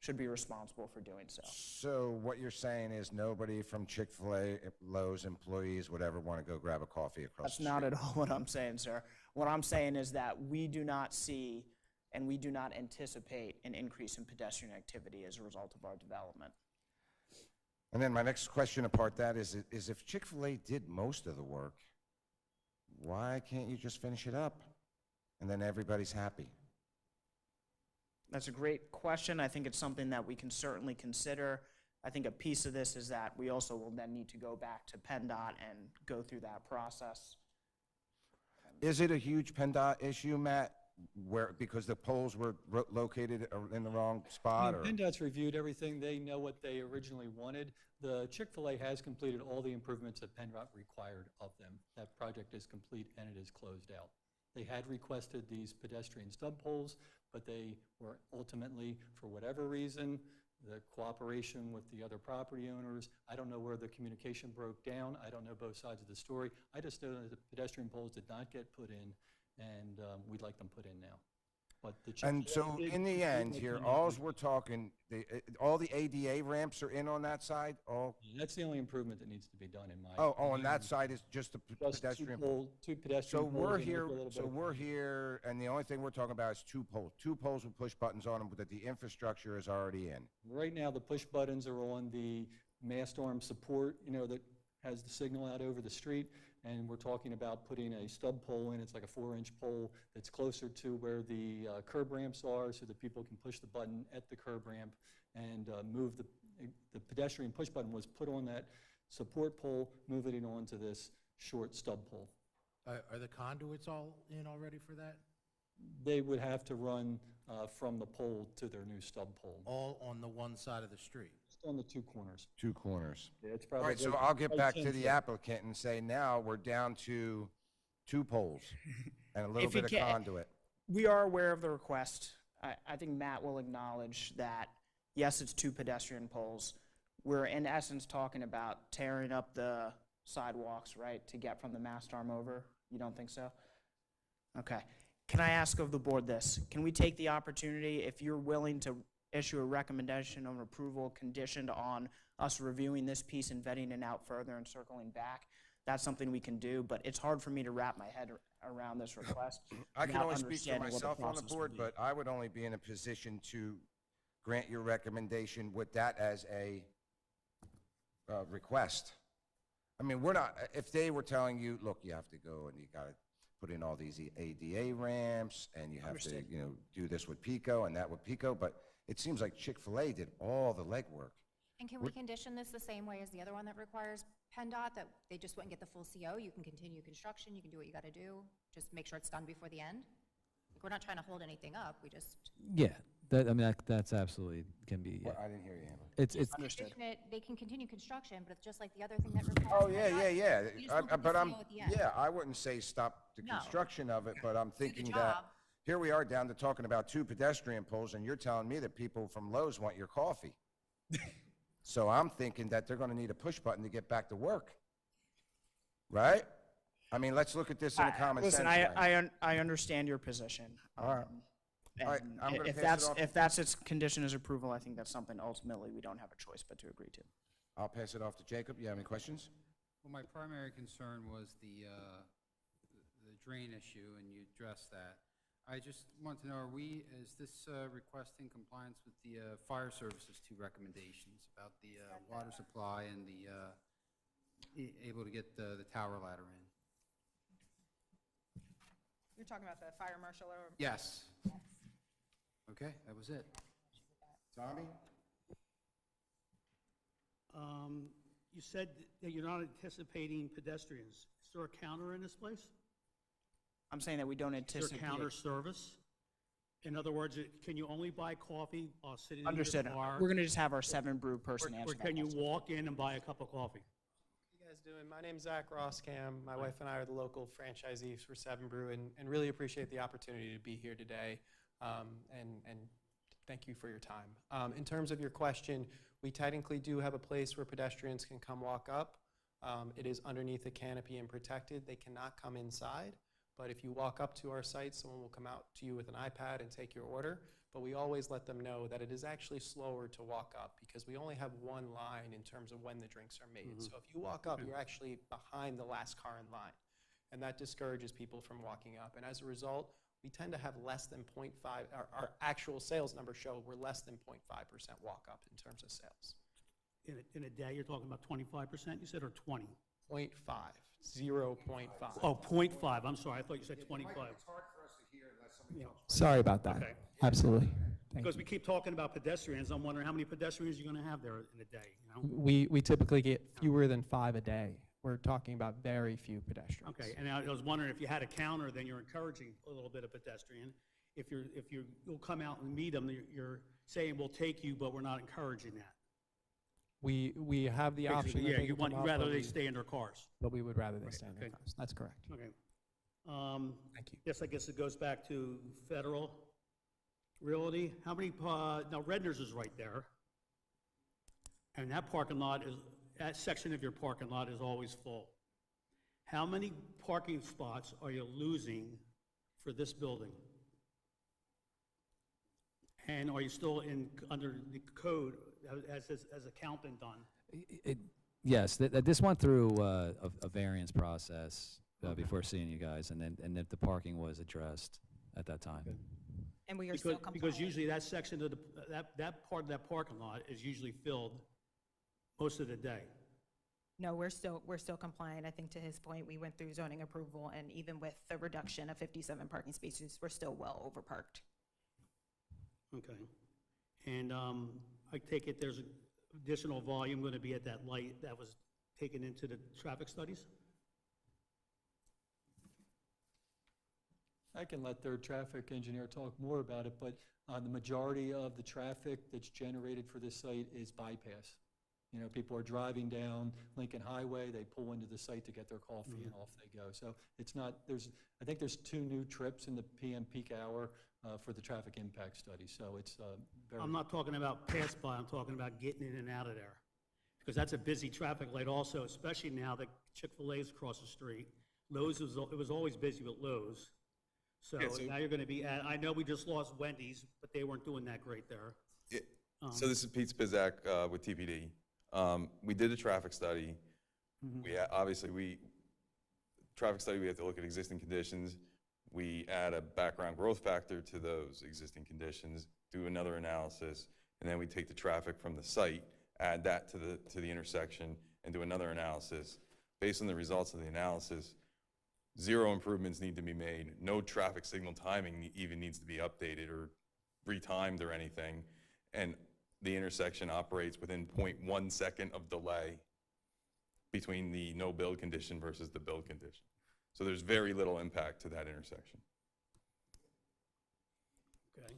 Speaker 6: should be responsible for doing so.
Speaker 3: So what you're saying is nobody from Chick-fil-A, Lowe's employees would ever want to go grab a coffee across
Speaker 6: That's
Speaker 3: the street?
Speaker 6: not at all what I'm saying, sir. What I'm saying is that we do not see and we do not anticipate an increase in pedestrian activity as a result of our development.
Speaker 3: And then my next question apart that is if Chick-fil-A did most of the work, why can't you just finish it up? And then everybody's happy.
Speaker 6: That's a great question. I think it's something that we can certainly consider. I think a piece of this is that we also will then need to go back to PennDOT and go through that process.
Speaker 3: Is it a huge PennDOT issue, Matt, because the poles were located in the wrong spot? Or?
Speaker 12: PennDOT's reviewed everything. They know what they originally wanted. The Chick-fil-A has completed all the improvements that PennDOT required of them. That project is complete and it is closed out. They had requested these pedestrian stub poles, but they were ultimately, for whatever reason, the cooperation with the other property owners, I don't know where the communication broke down. I don't know both sides of the story. I just know that the pedestrian poles did not get put in, and we'd like them put in now. But the
Speaker 3: And so
Speaker 12: did
Speaker 3: in the
Speaker 12: complete
Speaker 3: end
Speaker 12: what
Speaker 3: here,
Speaker 12: they
Speaker 3: alls
Speaker 12: needed.
Speaker 3: we're talking, all the ADA ramps are in on that side? All?
Speaker 12: That's the only improvement that needs to be done in my.
Speaker 3: Oh, on that
Speaker 12: opinion.
Speaker 3: side is just the
Speaker 12: Just
Speaker 3: pedestrian.
Speaker 12: two
Speaker 3: So
Speaker 12: pedestrian poles.
Speaker 3: we're
Speaker 12: and
Speaker 3: here,
Speaker 12: a little bit
Speaker 3: so
Speaker 12: of-
Speaker 3: we're here, and the only thing we're talking about is two poles. Two poles with push buttons on them, but that the infrastructure is already in.
Speaker 12: Right now, the push buttons are on the mast arm support, that has the signal out over the street, and we're talking about putting a stub pole in. It's like a 4-inch pole that's closer to where the curb ramps are, so that people can push the button at the curb ramp and move the pedestrian push button was put on that support pole, moving it onto this short stub pole.
Speaker 2: Are the conduits all in already for that?
Speaker 12: They would have to run from the pole to their new stub pole,
Speaker 2: All on the one side of the street?
Speaker 12: just on the two corners.
Speaker 3: Two corners.
Speaker 12: Yeah, it's
Speaker 3: All
Speaker 12: probably.
Speaker 3: right, so I'll get
Speaker 12: right
Speaker 3: back to
Speaker 12: 10
Speaker 3: the
Speaker 12: foot.
Speaker 3: applicant and say now we're down to two poles and a little
Speaker 6: If you
Speaker 3: bit of
Speaker 6: ca-
Speaker 3: conduit.
Speaker 6: We are aware of the request. I think Matt will acknowledge that, yes, it's two pedestrian poles. We're in essence talking about tearing up the sidewalks, right, to get from the mast arm over? You don't think so? Okay. Can I ask of the board this? Can we take the opportunity, if you're willing to issue a recommendation of approval conditioned on us reviewing this piece and vetting it out further and circling back? That's something we can do, but it's hard for me to wrap my head around this request.
Speaker 3: I can
Speaker 6: without
Speaker 3: only speak for
Speaker 6: understanding what
Speaker 3: myself on the
Speaker 6: process would
Speaker 3: board,
Speaker 6: be.
Speaker 3: but I would only be in a position to grant your recommendation with that as a request. I mean, we're not, if they were telling you, look, you have to go and you got to put in all these ADA ramps and you have to,
Speaker 6: Understood.
Speaker 3: do this with Pico and that with Pico, but it seems like Chick-fil-A did all the legwork.
Speaker 1: And can we condition this the same way as the other one that requires PennDOT, that they just wouldn't get the full CO? You can continue construction, you can do what you got to do, just make sure it's done before the end? Like, we're not trying to hold anything up, we just,
Speaker 10: Yeah, that's absolutely can be, yeah.
Speaker 3: Well, I didn't hear you, Amber.
Speaker 10: It's,
Speaker 6: Understood.
Speaker 1: condition it, they can continue construction, but it's just like the other thing that requires
Speaker 3: Oh, yeah,
Speaker 1: PennDOT.
Speaker 3: yeah.
Speaker 1: You just won't get the
Speaker 3: But I'm,
Speaker 1: CO at the end.
Speaker 3: yeah, I wouldn't say stop the
Speaker 1: No.
Speaker 3: construction of it, but I'm
Speaker 1: Do the
Speaker 3: thinking that,
Speaker 1: job.
Speaker 3: here we are down to talking about two pedestrian poles, and you're telling me that people from Lowe's want your coffee. So I'm thinking that they're gonna need a push button to get back to work. Right? I mean, let's look at this in a common sense
Speaker 6: Listen,
Speaker 3: way.
Speaker 6: I understand your position.
Speaker 3: All right. All right,
Speaker 6: and
Speaker 3: I'm gonna
Speaker 6: if
Speaker 3: pass it
Speaker 6: that's,
Speaker 3: off.
Speaker 6: if that's its condition as approval, I think that's something ultimately we don't have a choice but to agree to.
Speaker 3: I'll pass it off to Jacob. You have any questions?
Speaker 13: Well, my primary concern was the drain issue, and you addressed that. I just want to know, is this requesting compliance with the fire services two recommendations about the water supply and the able to get the tower ladder in?
Speaker 11: You're talking about the fire marshal or?
Speaker 13: Yes. Okay, that was it.
Speaker 3: Tommy?
Speaker 7: You said that you're not anticipating pedestrians. Is there a counter in this place?
Speaker 6: I'm saying that we don't
Speaker 7: Is there
Speaker 6: anticipate.
Speaker 7: counter service? In other words, can you only buy coffee while sitting
Speaker 6: Understood.
Speaker 7: in your car?
Speaker 6: We're gonna just have our 7 brew person answer
Speaker 7: Or
Speaker 6: that
Speaker 7: can you
Speaker 6: question.
Speaker 7: walk in and buy a cup of coffee?
Speaker 14: How you guys doing? My name's Zach Rosscam. My wife and I are the local franchisees for 7 Brew and really appreciate the opportunity to be here today. And thank you for your time. In terms of your question, we technically do have a place where pedestrians can come walk up. It is underneath a canopy and protected. They cannot come inside, But if you walk up to our site, someone will come out to you with an iPad and take your order. But we always let them know that it is actually slower to walk up because we only have one line in terms of when the drinks are made. So if you walk up, you're actually behind the last car in line. And that discourages people from walking up. And as a result, we tend to have less than 0.5, our actual sales numbers show we're less than 0.5% walk up in terms of sales.
Speaker 7: In a day, you're talking about 25%, you said, or 20?
Speaker 14: 0.5, 0.5.
Speaker 7: Oh, 0.5, I'm sorry, I thought you said 25.
Speaker 3: It's hard for us to hear unless somebody talks.
Speaker 5: Sorry about that.
Speaker 7: Okay.
Speaker 5: Absolutely. Thank
Speaker 7: Because
Speaker 5: you.
Speaker 7: we keep talking about pedestrians, I'm wondering how many pedestrians you're gonna have there in a day, you know?
Speaker 5: We typically get fewer than 5 a day. We're talking about very few pedestrians.
Speaker 7: Okay, and I was wondering if you had a counter, then you're encouraging a little bit of pedestrian. If you'll come out and meet them, you're saying we'll take you, but we're not encouraging that.
Speaker 5: We have the option.
Speaker 7: Yeah, you want, rather they stay in their cars.
Speaker 5: But we would rather they stay in their
Speaker 7: okay.
Speaker 5: cars. That's correct.
Speaker 7: Okay.
Speaker 5: Thank you.
Speaker 7: Yes, I guess it goes back to Federal Realty. How many, now Redner's is right there. And that parking lot is, that section of your parking lot is always full. How many parking spots are you losing for this building? And are you still under the code as accountant done?
Speaker 10: Yes, this went through a variance process before seeing you guys, and then the parking was addressed at that time.
Speaker 11: And we are still compliant.
Speaker 7: Because usually that section of that part of that parking lot is usually filled most of the day.
Speaker 11: No, we're still compliant. I think to his point, we went through zoning approval, and even with the reduction of 57 parking spaces, we're still well over parked.
Speaker 7: Okay. And I take it there's additional volume going to be at that light that was taken into the traffic studies?
Speaker 12: I can let their traffic engineer talk more about it, but the majority of the traffic that's generated for this site is bypass. You know, people are driving down Lincoln Highway, they pull into the site to get their coffee and off they go. So it's not, I think there's 2 new trips in the PM peak hour for the traffic impact study. So it's very.
Speaker 7: I'm not talking about pass by, I'm talking about getting in and out of there. Because that's a busy traffic light also, especially now that Chick-fil-A's across the street. Lowe's, it was always busy with Lowe's. So now you're going to be at, I know we just lost Wendy's, but they weren't doing that great there.
Speaker 15: So this is Pete Spizak with TPD. We did a traffic study. We traffic study, we have to look at existing conditions. We add a background growth factor to those existing conditions, do another analysis, and then we take the traffic from the site, add that to the intersection, and do another analysis. Based on the results of the analysis, 0 improvements need to be made. No traffic signal timing even needs to be updated or retimed or anything. And the intersection operates within 0.1 second of delay between the no build condition versus the build condition. So there's very little impact to that intersection.
Speaker 7: Okay.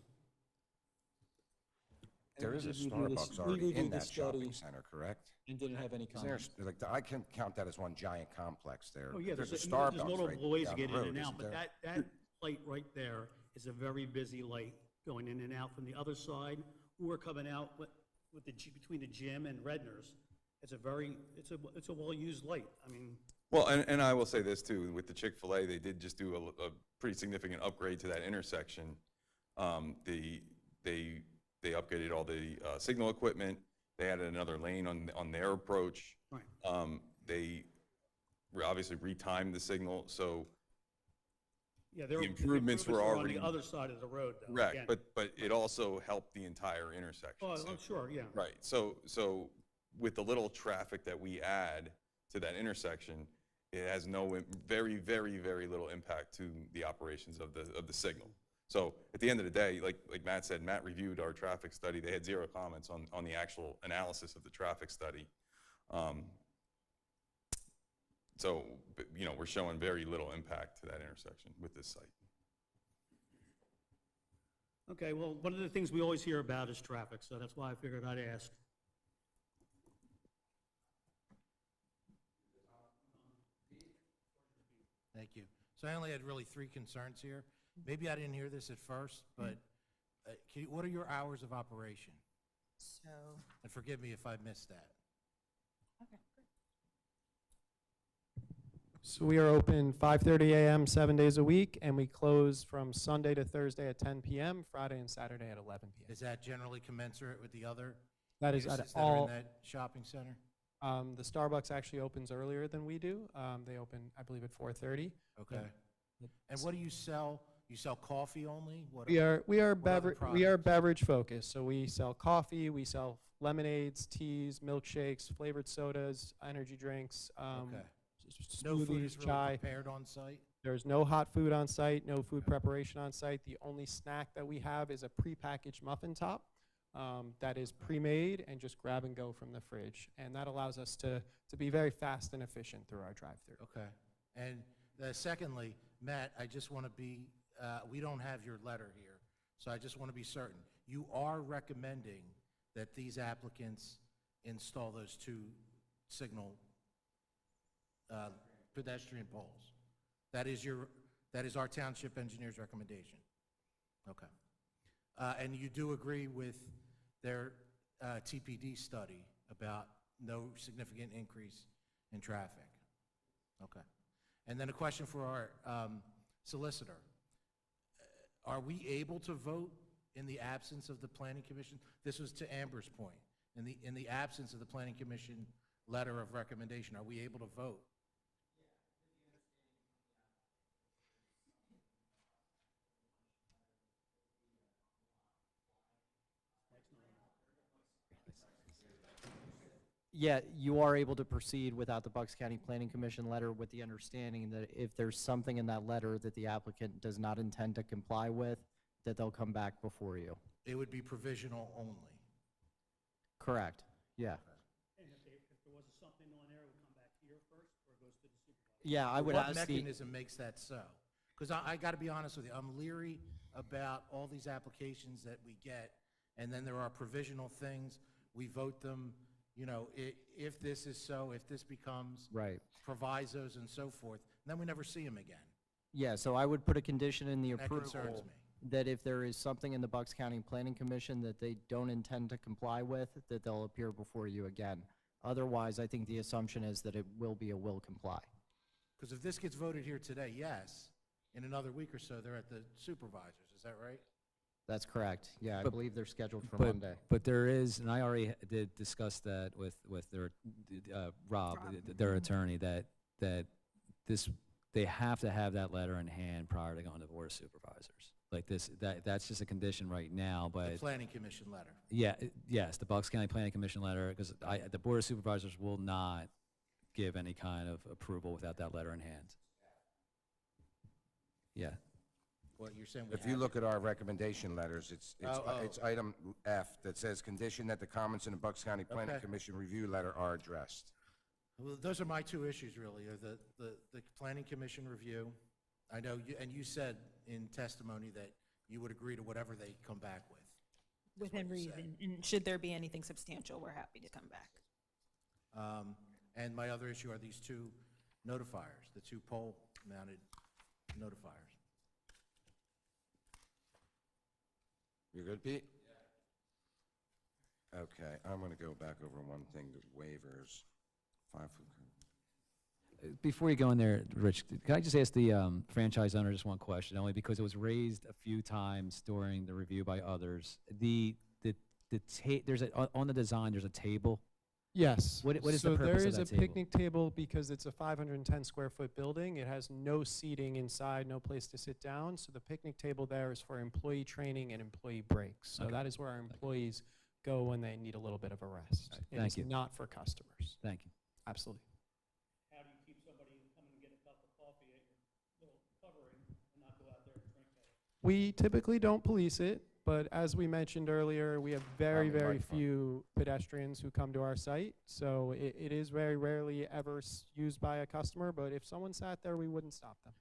Speaker 3: There is a
Speaker 12: We reviewed
Speaker 3: Starbucks
Speaker 12: this-
Speaker 3: already
Speaker 12: we
Speaker 3: in
Speaker 12: reviewed
Speaker 3: that
Speaker 12: the study
Speaker 3: shopping center, correct?
Speaker 12: And didn't have any
Speaker 3: Is there,
Speaker 12: comments.
Speaker 3: like, I can count that as one giant complex there.
Speaker 7: Oh, yeah,
Speaker 3: There's a
Speaker 7: there's
Speaker 3: Starbucks
Speaker 7: multiple
Speaker 3: right
Speaker 7: ways to
Speaker 3: down
Speaker 7: get
Speaker 3: the
Speaker 7: in
Speaker 3: road,
Speaker 7: and out,
Speaker 3: isn't
Speaker 7: but
Speaker 3: there?
Speaker 7: that light right there is a very busy light going in and out from the other side, or coming out with between the gym and Redner's. It's a well-used light. I mean,
Speaker 15: Well, and I will say this too, with the Chick-fil-A, they did just do a pretty significant upgrade to that intersection. They upgraded all the signal equipment. They added another lane on their approach.
Speaker 7: right.
Speaker 15: They obviously retimed the signal, so
Speaker 7: Yeah,
Speaker 15: the improvements were already.
Speaker 7: on the other side of the road, though.
Speaker 15: Correct,
Speaker 7: again.
Speaker 15: but it also helped the entire intersection.
Speaker 7: Oh,
Speaker 15: So-
Speaker 7: I'm sure, yeah.
Speaker 15: Right, so with the little traffic that we add to that intersection, it has very, very, very little impact to the operations of the signal. So at the end of the day, like Matt said, Matt reviewed our traffic study. They had 0 comments on the actual analysis of the traffic study. So, you know, we're showing very little impact to that intersection with this site.
Speaker 7: Okay, well, one of the things we always hear about is traffic, so that's why I figured I'd ask.
Speaker 2: Thank you. So I only had really 3 concerns here. Maybe I didn't hear this at first, but what are your hours of operation?
Speaker 11: So,
Speaker 2: And forgive me if I missed that.
Speaker 11: okay,
Speaker 14: So we are open 5:30 a.m. 7 days a week, and we close from Sunday to Thursday at 10 p.m., Friday and Saturday at 11 p.m.
Speaker 2: Is that generally commensurate with the other
Speaker 14: That is
Speaker 2: uses
Speaker 14: at
Speaker 2: that are in
Speaker 14: all.
Speaker 2: that shopping center?
Speaker 14: The Starbucks actually opens earlier than we do. They open, I believe, at 4:30.
Speaker 2: Okay. And what do you sell? You sell coffee only? What
Speaker 14: We are
Speaker 2: what other products?
Speaker 14: beverage focused. So we sell coffee, we sell lemonades, teas, milkshakes, flavored sodas, energy drinks,
Speaker 2: Okay. No food
Speaker 14: smoothies,
Speaker 2: is really
Speaker 14: chai.
Speaker 2: prepared on site?
Speaker 14: There's no hot food on site, no food preparation on site. The only snack that we have is a prepackaged muffin top that is pre-made and just grab and go from the fridge. And that allows us to be very fast and efficient through our drive-through.
Speaker 2: Okay. And secondly, Matt, I just want to be, we don't have your letter here, so I just want to be certain. You are recommending that these applicants install those two signal pedestrian poles? That is our township engineer's recommendation? Okay. And you do agree with their TPD study about no significant increase in traffic? Okay. And then a question for our solicitor. Are we able to vote in the absence of the Planning Commission? This was to Amber's point. In the absence of the Planning Commission letter of recommendation, are we able to vote?
Speaker 16: Yeah, you are able to proceed without the Bucks County Planning Commission letter with the understanding that if there's something in that letter that the applicant does not intend to comply with, that they'll come back before you.
Speaker 2: It would be provisional only.
Speaker 16: Correct, yeah.
Speaker 7: And if there was something on there, it would come back here first, or it goes to the supervisor?
Speaker 16: Yeah, I would
Speaker 2: What
Speaker 16: ask the,
Speaker 2: mechanism makes that so? Because I got to be honest with you, I'm leery about all these applications that we get, and then there are provisional things, we vote them, you know, if this is so, if this becomes
Speaker 16: right.
Speaker 2: provisos and so forth, and then we never see them again.
Speaker 16: Yeah, so I would put a condition in the
Speaker 2: That concerns
Speaker 16: approval
Speaker 2: me.
Speaker 16: that if there is something in the Bucks County Planning Commission that they don't intend to comply with, that they'll appear before you again. Otherwise, I think the assumption is that it will be a will comply.
Speaker 2: Because if this gets voted here today, yes, in another week or so, they're at the supervisors, is that right?
Speaker 16: That's correct. Yeah, I
Speaker 10: But-
Speaker 16: believe they're scheduled for
Speaker 10: But-
Speaker 16: Monday.
Speaker 10: But there is, and I already did discuss that with their, Rob, their attorney, that this, they have to have that letter in hand prior to going to Board of Supervisors. Like this, that's just a condition right now,
Speaker 2: The
Speaker 10: but,
Speaker 2: Planning Commission letter.
Speaker 10: yeah, yes, the Bucks County Planning Commission letter, because the Board of Supervisors will not give any kind of approval without that letter in hand. Yeah.
Speaker 2: What you're saying? we
Speaker 3: If you
Speaker 2: have
Speaker 3: look
Speaker 2: it.
Speaker 3: at our recommendation letters, it's item F that says, condition that the comments in the Bucks County Planning
Speaker 2: Okay.
Speaker 3: Commission review letter are addressed.
Speaker 2: Well, those are my two issues, really, are the Planning Commission review. I know, and you said in testimony that you would agree to whatever they come back with.
Speaker 11: Within
Speaker 2: you said.
Speaker 11: reason, and should there be anything substantial, we're happy to come back.
Speaker 2: And my other issue are these two notifiers, the two pole-mounted notifiers.
Speaker 3: You good, Pete? Okay, I'm going to go back over one thing, the waivers. 5 foot.
Speaker 10: Before you go in there, Rich, can I just ask the franchise owner just one question, only because it was raised a few times during the review by others. There's on the design, there's a table.
Speaker 14: Yes.
Speaker 10: What is the
Speaker 14: So
Speaker 10: purpose
Speaker 14: there
Speaker 10: of
Speaker 14: is
Speaker 10: that
Speaker 14: a
Speaker 10: table?
Speaker 14: picnic table because it's a 510 square foot building. It has no seating inside, no place to sit down. So the picnic table there is for employee training and employee breaks. So
Speaker 10: Okay.
Speaker 14: that is where our employees go when they need a little bit of a rest. It
Speaker 10: Thank
Speaker 14: is
Speaker 10: you.
Speaker 14: not for customers.
Speaker 10: Thank you.
Speaker 14: Absolutely.
Speaker 7: How do you keep somebody from coming and get a cup of coffee at your little covering and not go out there and drink that?
Speaker 14: We typically don't police it, but as we mentioned earlier, we have very,
Speaker 3: On the
Speaker 14: very
Speaker 3: microphone.
Speaker 14: few pedestrians who come to our site. So it is very rarely ever used by a customer, but if someone sat there, we wouldn't stop them.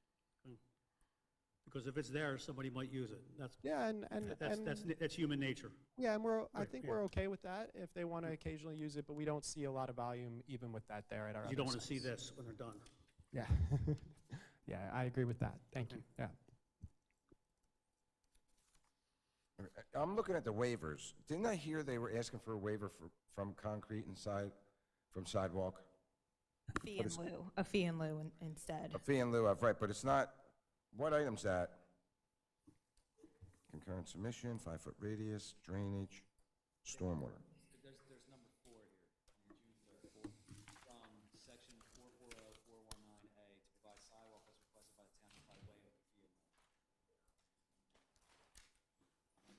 Speaker 7: Because if it's there, somebody might use it.
Speaker 14: Yeah, and
Speaker 7: That's human nature.
Speaker 14: yeah, and I
Speaker 7: Right,
Speaker 14: think
Speaker 7: yeah.
Speaker 14: we're okay with that if they want to occasionally use it, but we don't see a lot of volume even with that there at our
Speaker 7: You don't
Speaker 14: other
Speaker 7: want to see
Speaker 14: sites.
Speaker 7: this when they're done.
Speaker 14: Yeah. Yeah, I agree with that. Thank you. Yeah.
Speaker 3: I'm looking at the waivers. Didn't I hear they were asking for a waiver from concrete inside, from sidewalk?
Speaker 11: A fee in lieu instead.
Speaker 3: A fee in lieu of, right, but it's not, what item's that? Concurrent submission, 5-foot radius, drainage, stormwater.
Speaker 10: There's number 4 here, on June 3rd, from section 440419A to provide sidewalk as requested by the township by way of a fee.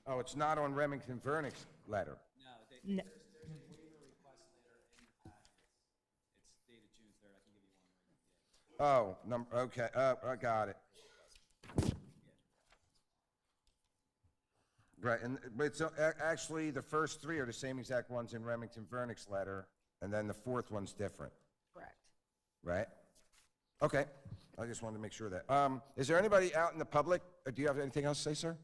Speaker 3: Oh, it's not on Remington Vernick's letter.
Speaker 10: No,
Speaker 11: No.
Speaker 10: there's a waiver request letter in your packets. It's dated June 3rd, I can give you one right now.
Speaker 3: Oh, okay, I got it. Right, and, but it's, actually, the first 3 are the same exact ones in Remington Vernick's letter, and then the 4th one's different,
Speaker 11: Correct.
Speaker 3: right? Okay, I just wanted to make sure that. Is there anybody out in the public, or do you have anything else to say, sir?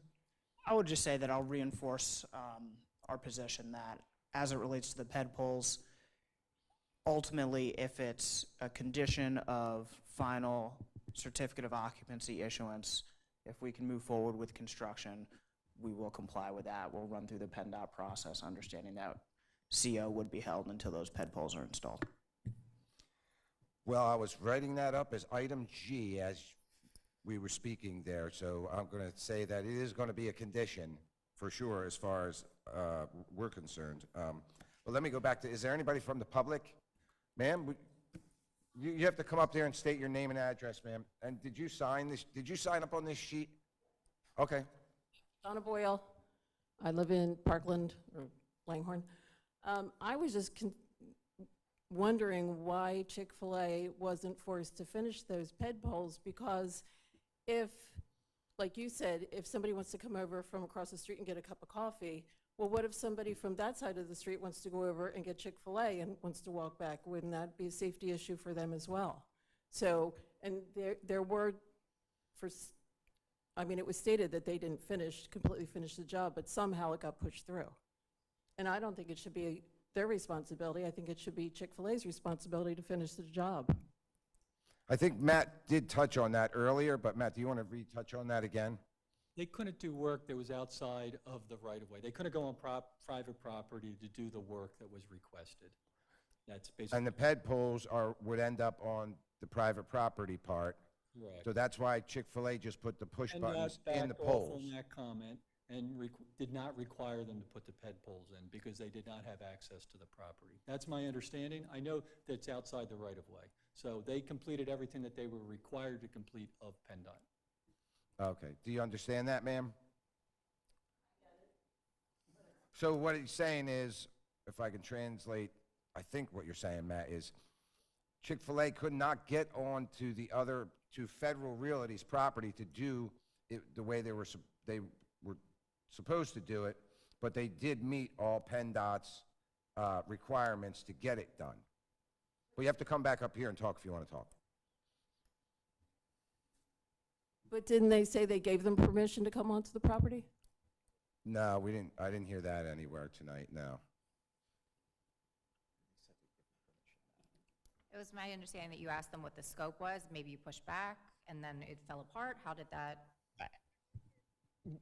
Speaker 6: I would just say that I'll reinforce our position that as it relates to the ped poles, ultimately, if it's a condition of final certificate of occupancy issuance, if we can move forward with construction, we will comply with that. We'll run through the PennDOT process, understanding that CO would be held until those ped poles are installed.
Speaker 3: Well, I was writing that up as item G as we were speaking there, so I'm going to say that it is going to be a condition for sure as far as we're concerned. But let me go back to, is there anybody from the public? Ma'am, you have to come up there and state your name and address, ma'am. And did you sign this? Did you sign up on this sheet? Okay.
Speaker 17: Donna Boyle. I live in Parkland, or Langhorne. I was just wondering why Chick-fil-A wasn't forced to finish those ped poles, because if, like you said, if somebody wants to come over from across the street and get a cup of coffee, well, what if somebody from that side of the street wants to go over and get Chick-fil-A and wants to walk back? Wouldn't that be a safety issue for them as well? So, and there were, I mean, it was stated that they didn't completely finish the job, but somehow it got pushed through. And I don't think it should be their responsibility. I think it should be Chick-fil-A's responsibility to finish the job.
Speaker 3: I think Matt did touch on that earlier, but Matt, do you want to retouch on that again?
Speaker 12: They couldn't do work that was outside of the right-of-way. They couldn't go on private property to do the work that was requested. That's basically.
Speaker 3: And the ped poles would end up on the private property part.
Speaker 12: Correct.
Speaker 3: So that's why Chick-fil-A just put the push
Speaker 12: And
Speaker 3: buttons
Speaker 12: backed
Speaker 3: in the
Speaker 12: off
Speaker 3: poles.
Speaker 12: on that comment and did not require them to put the ped poles in because they did not have access to the property. That's my understanding. I know that's outside the right-of-way. So they completed everything that they were required to complete of PennDOT.
Speaker 3: Okay. Do you understand that, ma'am? So what he's saying is, if I can translate, I think what you're saying, Matt, is Chick-fil-A could not get on to to Federal Realty's property to do it the way they were supposed to do it, but they did meet all PennDOT's requirements to get it done. But you have to come back up here and talk if you want to talk.
Speaker 17: But didn't they say they gave them permission to come onto the property?
Speaker 3: No, we didn't. I didn't hear that anywhere tonight, no.
Speaker 1: It was my understanding that you asked them what the scope was, maybe you pushed back, and then it fell apart. How did that?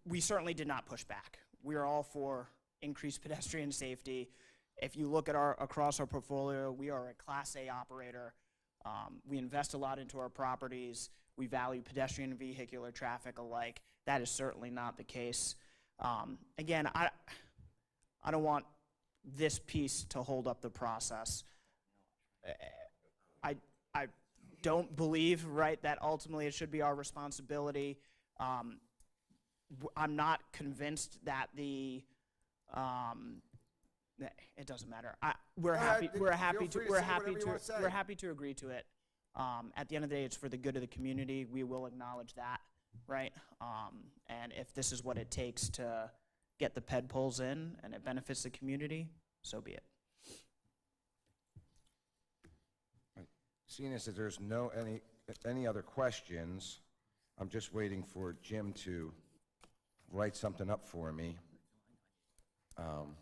Speaker 6: We certainly did not push back. We are all for increased pedestrian safety. If you look at across our portfolio, we are a Class A operator. We invest a lot into our properties. We value pedestrian and vehicular traffic alike. That is certainly not the case. Again, I don't want this piece to hold up the process. I don't believe, right, that ultimately it should be our responsibility. I'm not convinced that it doesn't matter. We're happy to agree to it. At the end of the day, it's for the good of the community. We will acknowledge that, right? And if this is what it takes to get the ped poles in and it benefits the community, so be it.
Speaker 3: Seeing as that there's any other questions, I'm just waiting for Jim to write something up for me. And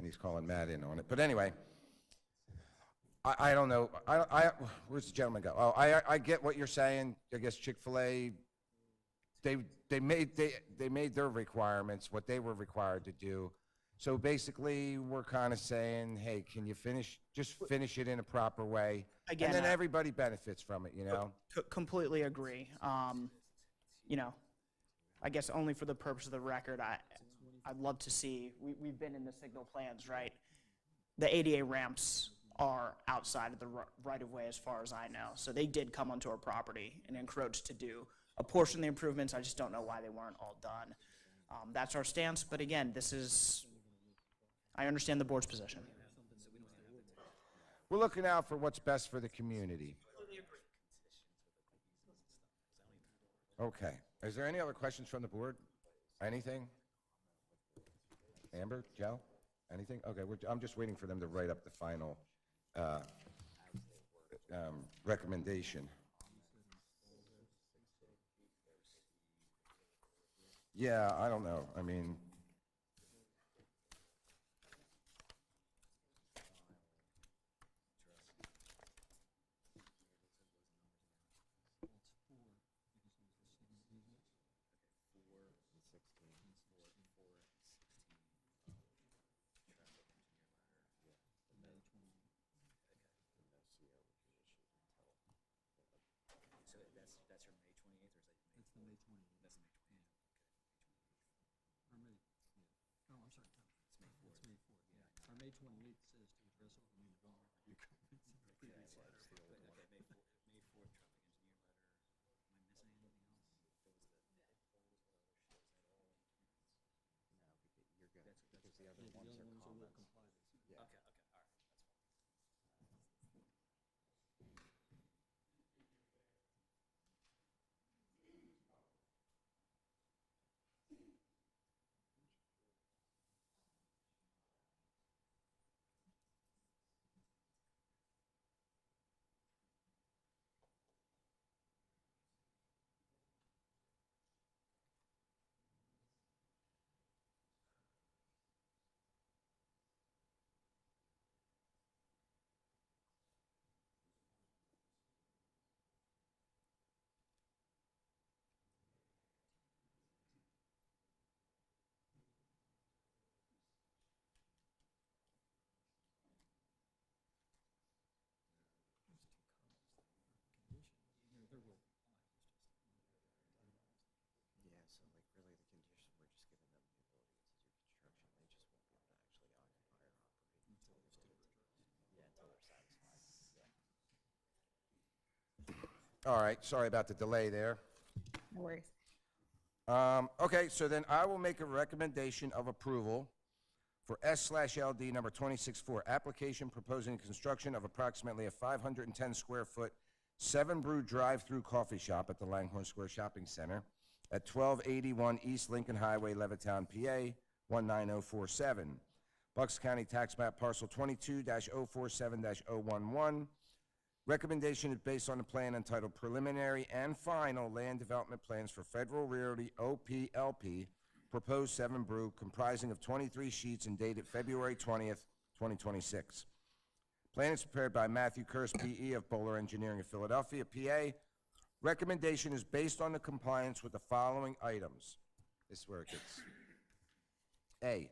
Speaker 3: he's calling Matt in on it. But anyway, I don't know. Where's the gentleman go? Oh, I get what you're saying. I guess Chick-fil-A, they made their requirements, what they were required to do. So basically, we're kind of saying, hey, can you just finish it in a proper way?
Speaker 6: Again,
Speaker 3: And then everybody benefits from it, you know?
Speaker 6: Completely agree. You know, I guess only for the purpose of the record, I'd love to see, we've been in the signal plans, right? The ADA ramps are outside of the right-of-way as far as I know. So they did come onto our property and encroach to do a portion of the improvements. I just don't know why they weren't all done. That's our stance, but again, I understand the board's position.
Speaker 3: We're looking out for what's best for the community. Okay. Is there any other questions from the board? Anything? Amber, Joe? Anything? Okay, I'm just waiting for them to write up the final recommendation. Yeah, I don't know. I mean, all right, sorry about the delay there.
Speaker 11: No worries.
Speaker 3: Okay, so then I will make a recommendation of approval for S/LD number 264, application proposing construction of approximately a 510 square foot 7-brew drive-through coffee shop at the Langhorne Square Shopping Center at 1281 East Lincoln Highway, Levittown, PA 19047. Bucks County Tax Map Parcel 22-047-011. Recommendation is based on the plan entitled Preliminary and Final Land Development Plans for Federal Realty OPLP, proposed 7-brew, comprising of 23 sheets and dated February 20th, 2026. Plan is prepared by Matthew Kurst, PE of Bowler Engineering of Philadelphia, PA. Recommendation is based on the compliance with the following items. This is where it gets. A,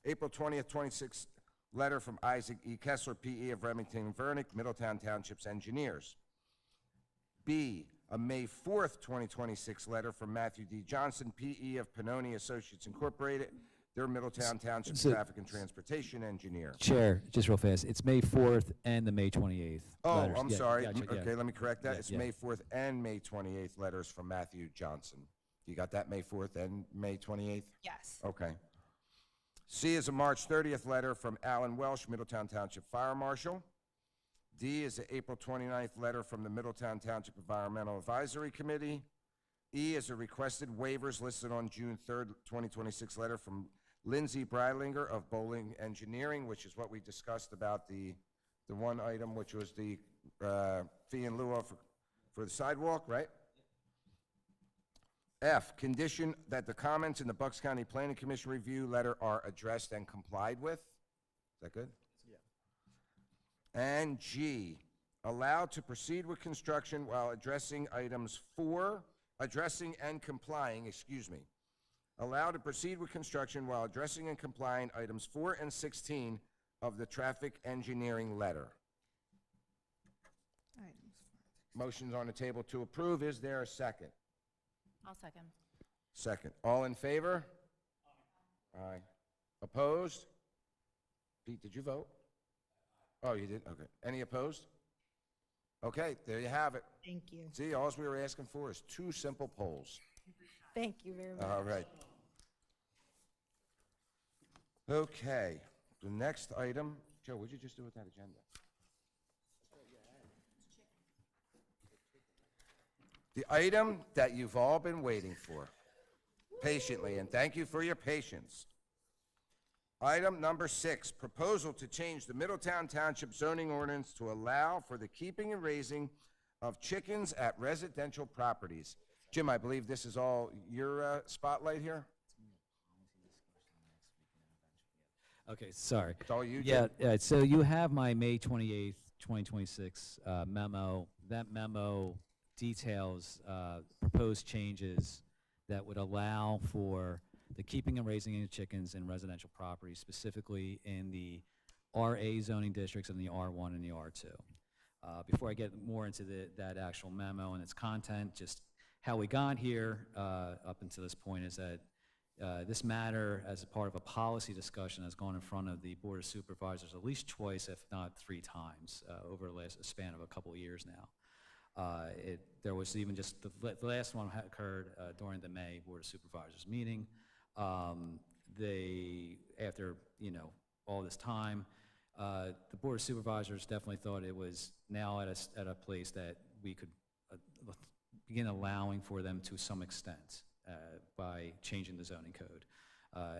Speaker 3: April 20th, 26th, letter from Isaac E. Kessler, PE of Remington and Vernick, Middletown Township's engineers. B, a May 4th, 2026 letter from Matthew D. Johnson, PE of Pannoni Associates Incorporated, their Middletown Township Traffic and Transportation engineer.
Speaker 10: Chair, just real fast, it's May 4th and the May 28th.
Speaker 3: Oh,
Speaker 10: letters.
Speaker 3: I'm
Speaker 10: Yeah,
Speaker 3: sorry.
Speaker 10: gotcha, yeah.
Speaker 3: Okay, let me correct that.
Speaker 10: Yeah,
Speaker 3: It's
Speaker 10: yeah.
Speaker 3: May 4th and May 28th letters from Matthew Johnson. You got that, May 4th and May 28th?
Speaker 11: Yes.
Speaker 3: Okay. C is a March 30th letter from Alan Welsh, Middletown Township Fire Marshal. D is an April 29th letter from the Middletown Township Environmental Advisory Committee. E is a requested waivers listed on June 3rd, 2026 letter from Lindsay Breilinger of Bowling Engineering, which is what we discussed about the one item, which was the fee in lieu of for the sidewalk, right? F, condition that the comments in the Bucks County Planning Commission review letter are addressed and complied with. Is that good?
Speaker 8: Yeah.
Speaker 3: And G, allowed to proceed with construction while addressing and complying, allow to proceed with construction while addressing and complying items 4 and 16 of the traffic engineering letter. Motion's on the table to approve. Is there a second?
Speaker 1: I'll second.
Speaker 3: Second. All in favor? Aye. Opposed? Pete, did you vote? Oh, you did? Okay. Any opposed? Okay, there you have it.
Speaker 11: Thank you.
Speaker 3: See, all we were asking for is 2 simple polls.
Speaker 11: Thank you very much.
Speaker 3: All right. Okay, the next item, Joe, what'd you just do with that agenda? The item that you've all been waiting for patiently, and thank you for your patience. Item number 6, proposal to change the Middletown Township zoning ordinance to allow for the keeping and raising of chickens at residential properties. Jim, I believe this is all your spotlight here?
Speaker 10: Okay, sorry.
Speaker 3: It's all you,
Speaker 10: Yeah,
Speaker 3: Jim?
Speaker 10: so you have my May 28th, 2026 memo. That memo details proposed changes that would allow for the keeping and raising of chickens in residential properties, specifically in the RA zoning districts and the R1 and the R2. Before I get more into that actual memo and its content, just how we got here up until this point is that this matter, as a part of a policy discussion, has gone in front of the Board of Supervisors at least twice, if not 3 times, over a span of a couple of years now. There was even just, the last one occurred during the May Board of Supervisors meeting. After, all this time, the Board of Supervisors definitely thought it was now at a place that we could begin allowing for them to some extent by changing the zoning code.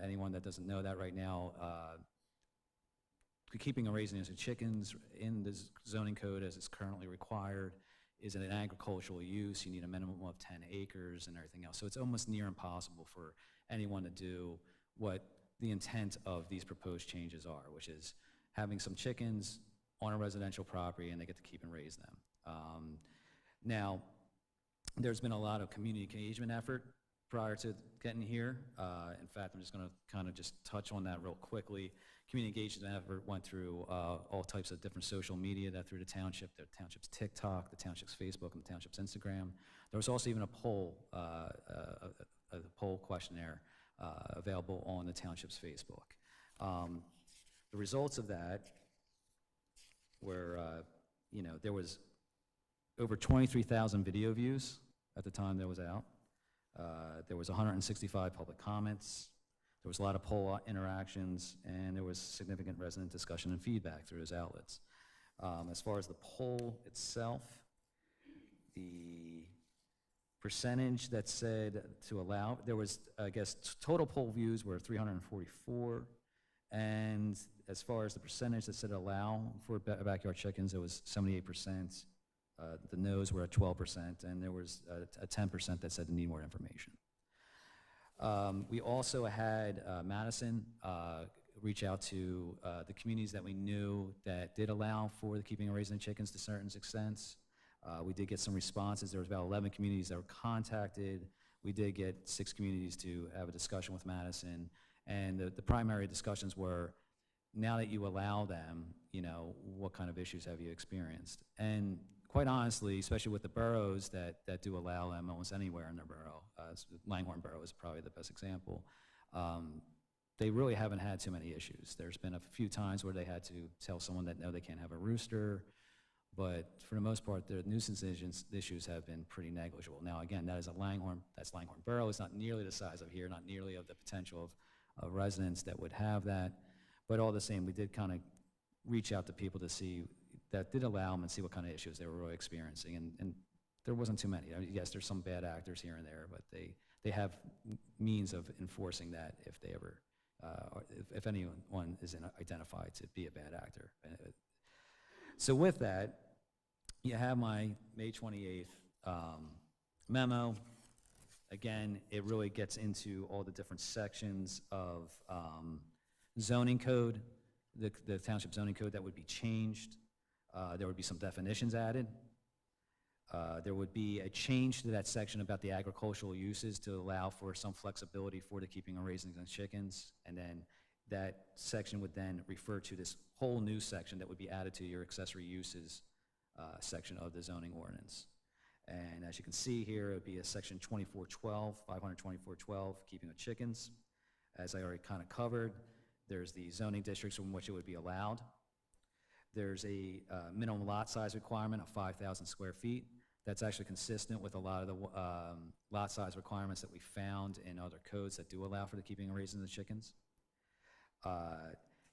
Speaker 10: Anyone that doesn't know that right now, keeping and raising of chickens in the zoning code as it's currently required is an agricultural use. You need a minimum of 10 acres and everything else. So it's almost near impossible for anyone to do what the intent of these proposed changes are, which is having some chickens on a residential property and they get to keep and raise them. Now, there's been a lot of community engagement effort prior to getting here. In fact, I'm just going to kind of just touch on that real quickly. Community engagement effort went through all types of different social media that through the township's TikTok, the township's Facebook, and the township's Instagram. There was also even a poll, a poll questionnaire available on the township's Facebook. The results of that were, there was over 23,000 video views at the time that was out. There was 165 public comments. There was a lot of poll interactions, and there was significant resident discussion and feedback through those outlets. As far as the poll itself, the percentage that said to allow, there was, I guess, total poll views were 344, and as far as the percentage that said allow for backyard chickens, it was 78%. The no's were at 12%, and there was a 10% that said to need more information. We also had Madison reach out to the communities that we knew that did allow for the keeping and raising of chickens to certain extents. We did get some responses. There was about 11 communities that were contacted. We did get 6 communities to have a discussion with Madison, and the primary discussions were, now that you allow them, what kind of issues have you experienced? And quite honestly, especially with the boroughs that do allow them almost anywhere in their borough, Langhorne Borough is probably the best example, they really haven't had too many issues. There's been a few times where they had to tell someone that no, they can't have a rooster, but for the most part, the nuisance issues have been pretty negligible. Now, again, that's Langhorne Borough. It's not nearly the size of here, not nearly of the potential of residents that would have that, but all the same, we did kind of reach out to people to see that did allow them and see what kind of issues they were really experiencing, and there wasn't too many. I mean, yes, there's some bad actors here and there, but they have means of enforcing that if they ever, if anyone is identified to be a bad actor. So with that, you have my May 28th memo. Again, it really gets into all the different sections of zoning code, the township zoning code that would be changed. There would be some definitions added. There would be a change to that section about the agricultural uses to allow for some flexibility for the keeping of raisins and chickens, and then that section would then refer to this whole new section that would be added to your accessory uses section of the zoning ordinance. And as you can see here, it would be a section 2412, 52412, keeping of chickens. As I already kind of covered, there's the zoning districts in which it would be allowed. There's a minimum lot size requirement of 5,000 square feet. That's actually consistent with a lot of the lot size requirements that we found in other codes that do allow for the keeping and raising of the chickens.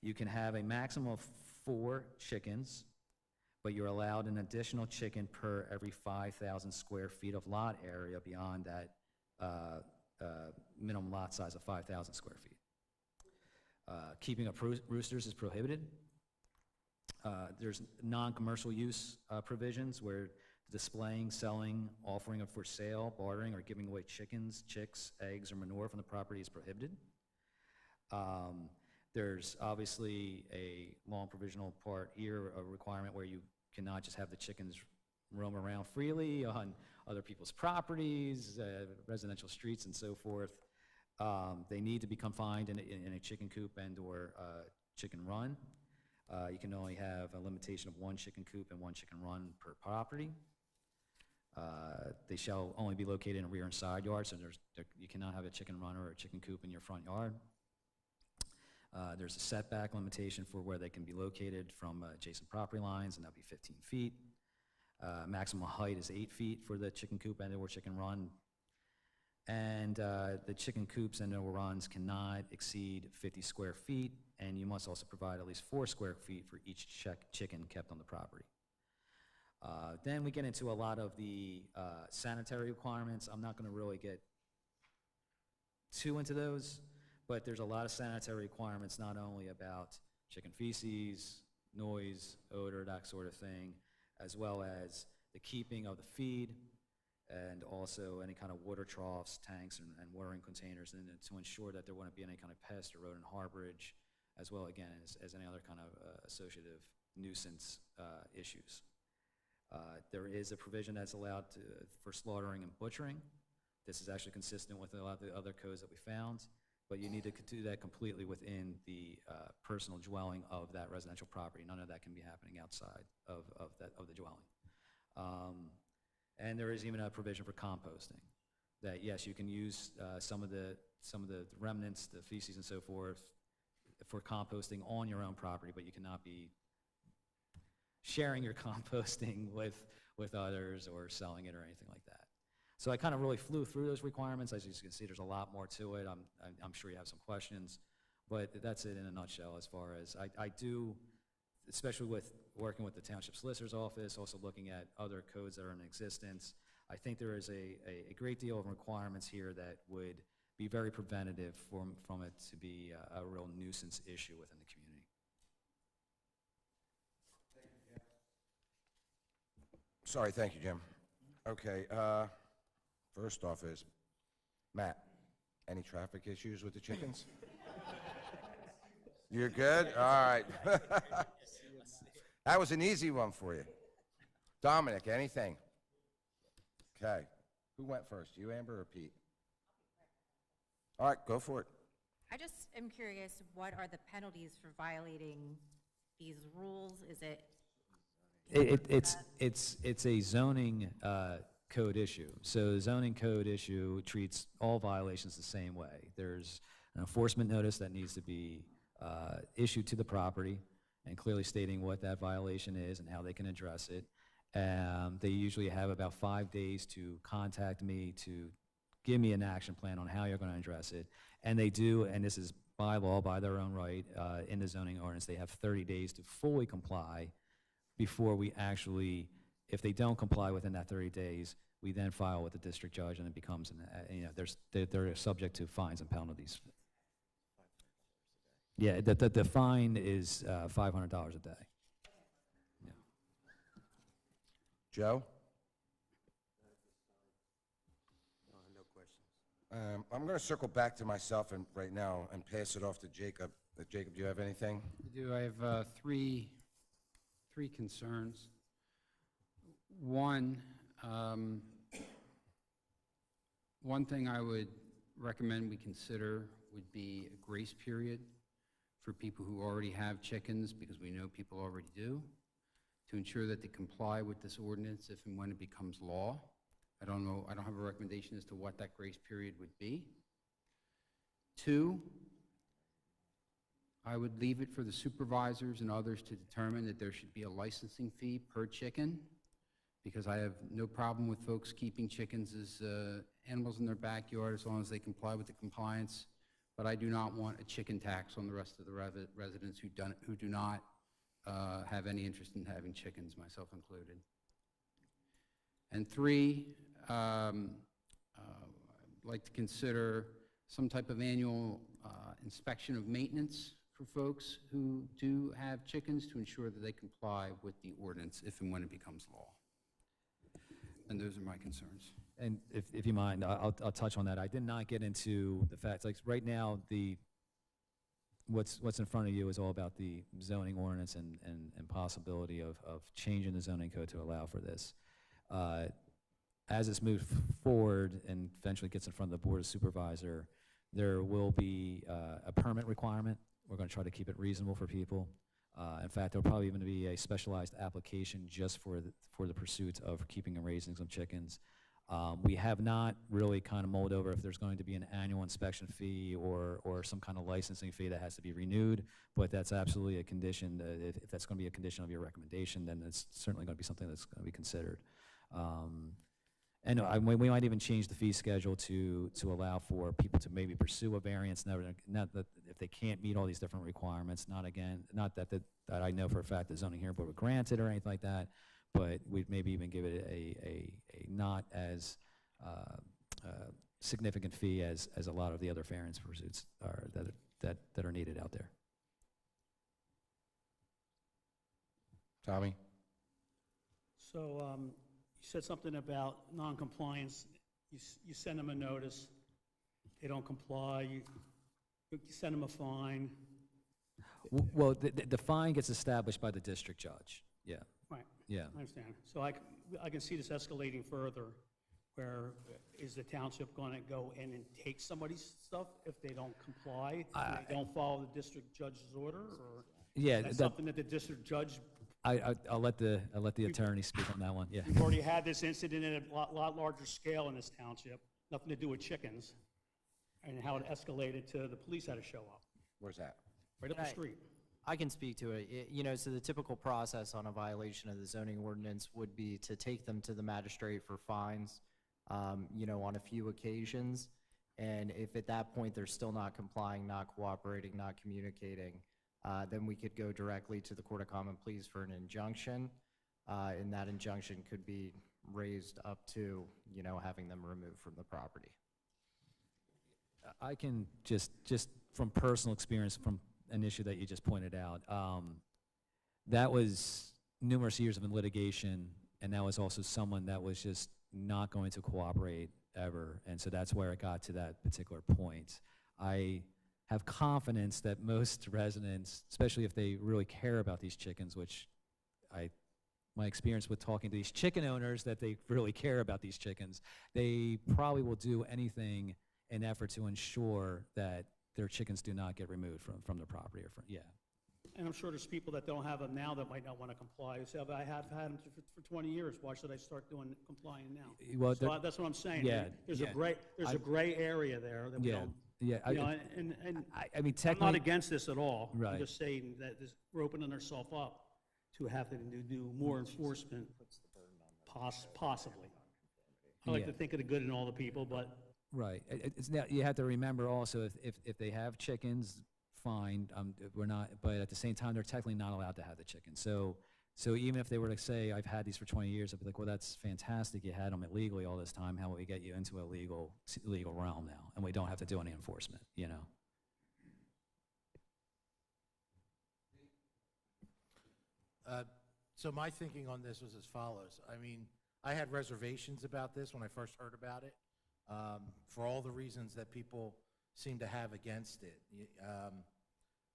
Speaker 10: You can have a maximum of 4 chickens, but you're allowed an additional chicken per every 5,000 square feet of lot area beyond that minimum lot size of 5,000 square feet. Keeping of roosters is prohibited. There's non-commercial use provisions where displaying, selling, offering of for sale, bartering, or giving away chickens, chicks, eggs, or manure from the property is prohibited. There's obviously a long provisional part here, a requirement where you cannot just have the chickens roam around freely on other people's properties, residential streets, and so forth. They need to be confined in a chicken coop and or chicken run. You can only have a limitation of 1 chicken coop and 1 chicken run per property. They shall only be located in rear and side yards, so you cannot have a chicken run or a chicken coop in your front yard. There's a setback limitation for where they can be located from adjacent property lines, and that'll be 15 feet. Maximum height is 8 feet for the chicken coop and or chicken run. And the chicken coops and or runs cannot exceed 50 square feet, and you must also provide at least 4 square feet for each chicken kept on the property. Then we get into a lot of the sanitary requirements. I'm not going to really get too into those, but there's a lot of sanitary requirements, not only about chicken feces, noise, odor, that sort of thing, as well as the keeping of the feed, and also any kind of water troughs, tanks, and watering containers, and to ensure that there wouldn't be any kind of pest or rodent harborage, as well, again, as any other kind of associative nuisance issues. There is a provision that's allowed for slaughtering and butchering. This is actually consistent with a lot of the other codes that we found, but you need to do that completely within the personal dwelling of that residential property. None of that can be happening outside of the dwelling. And there is even a provision for composting, that yes, you can use some of the remnants, the feces and so forth, for composting on your own property, but you cannot be sharing your composting with others or selling it or anything like that. So I kind of really flew through those requirements. As you can see, there's a lot more to it. I'm sure you have some questions, but that's it in a nutshell. As far as I do, especially with working with the Township Solicitor's Office, also looking at other codes that are in existence, I think there is a great deal of requirements here that would be very preventative from it to be a real nuisance issue within the community.
Speaker 3: Sorry, thank you, Jim. Okay, first off is, Matt, any traffic issues with the chickens? You're good? All right. That was an easy one for you. Dominic, anything? Okay. Who went first, you, Amber, or Pete? All right, go for it.
Speaker 1: I just am curious, what are the penalties for violating these rules? Is it?
Speaker 10: It's a zoning code issue. So the zoning code issue treats all violations the same way. There's an enforcement notice that needs to be issued to the property and clearly stating what that violation is and how they can address it. They usually have about 5 days to contact me to give me an action plan on how you're going to address it. And they do, and this is by law, by their own right, in the zoning ordinance, they have 30 days to fully comply before we actually, if they don't comply within that 30 days, we then file with the district judge, and it becomes, they're subject to fines and penalties. Yeah, the fine is $500 a day. Yeah.
Speaker 3: Joe?
Speaker 9: No questions.
Speaker 3: I'm going to circle back to myself and right now and pass it off to Jacob. Jacob, do you have anything?
Speaker 13: I do. I have three concerns. One, One thing I would recommend we consider would be a grace period for people who already have chickens, because we know people already do, to ensure that they comply with this ordinance if and when it becomes law. I don't know, I don't have a recommendation as to what that grace period would be. 2, I would leave it for the supervisors and others to determine that there should be a licensing fee per chicken, because I have no problem with folks keeping chickens as animals in their backyard as long as they comply with the compliance. But I do not want a chicken tax on the rest of the residents who do not have any interest in having chickens, myself included. And 3, I'd like to consider some type of annual inspection of maintenance for folks who do have chickens to ensure that they comply with the ordinance if and when it becomes law. And those are my concerns.
Speaker 10: And if you mind, I'll touch on that. I did not get into the facts. Like right now, what's in front of you is all about the zoning ordinance and possibility of changing the zoning code to allow for this. As it's moved forward and eventually gets in front of the Board of Supervisor, there will be a permit requirement. We're going to try to keep it reasonable for people. In fact, there'll probably even be a specialized application just for the pursuit of keeping and raising some chickens. We have not really kind of mulled over if there's going to be an annual inspection fee or some kind of licensing fee that has to be renewed, but that's absolutely a condition. If that's going to be a condition of your recommendation, then it's certainly going to be something that's going to be considered. And we might even change the fee schedule to allow for people to maybe pursue a variance, not that if they can't meet all these different requirements, not that I know for a fact the zoning hearing board would grant it or anything like that, but we'd maybe even give it a not as significant fee as a lot of the other variance pursuits that are needed out there.
Speaker 3: Tommy?
Speaker 7: So you said something about non-compliance. You send them a notice. They don't comply. You send them a fine.
Speaker 10: Well, the fine gets established by the district judge. Yeah.
Speaker 7: Right.
Speaker 10: Yeah.
Speaker 7: I understand. So I can see this escalating further, where is the township going to go in and take somebody's stuff if they don't comply, and they don't follow the district judge's order, or
Speaker 10: yeah,
Speaker 7: is that something that the district judge?
Speaker 10: I'll let the attorney speak on that one. Yeah.
Speaker 7: We've already had this incident at a lot larger scale in this township. Nothing to do with chickens, and how it escalated to the police had to show up.
Speaker 3: Where's that?
Speaker 7: Right up the street.
Speaker 16: I can speak to it. So the typical process on a violation of the zoning ordinance would be to take them to the magistrate for fines, on a few occasions. And if at that point they're still not complying, not cooperating, not communicating, then we could go directly to the Court of Common Pleas for an injunction. And that injunction could be raised up to, having them removed from the property.
Speaker 10: I can just from personal experience, from an issue that you just pointed out, that was numerous years of litigation, and that was also someone that was just not going to cooperate ever, and so that's where it got to that particular point. I have confidence that most residents, especially if they really care about these chickens, which my experience with talking to these chicken owners, that they really care about these chickens, they probably will do anything in effort to ensure that their chickens do not get removed from the property yeah.
Speaker 7: And I'm sure there's people that don't have them now that might not want to comply. They say, I have had them for 20 years. Why should I start complying now?
Speaker 10: Well,
Speaker 7: so that's what I'm saying.
Speaker 10: Yeah,
Speaker 7: there's a gray area there that we don't.
Speaker 10: Yeah,
Speaker 7: I mean,
Speaker 10: technically,
Speaker 7: I'm not against this at all.
Speaker 10: Right.
Speaker 7: I'm just saying that we're opening ourselves up to having to do more enforcement, possibly. I like to think of the good in all the people, but.
Speaker 10: Right. It's now, you have to remember also, if they have chickens, fine. We're not, but at the same time, they're technically not allowed to have the chickens. So even if they were to say, I've had these for 20 years, I'd be like, well, that's fantastic. You had them illegally all this time. How will we get you into a legal realm now? And we don't have to do any enforcement,
Speaker 2: So my thinking on this was as follows. I mean, I had reservations about this when I first heard about it, for all the reasons that people seem to have against it.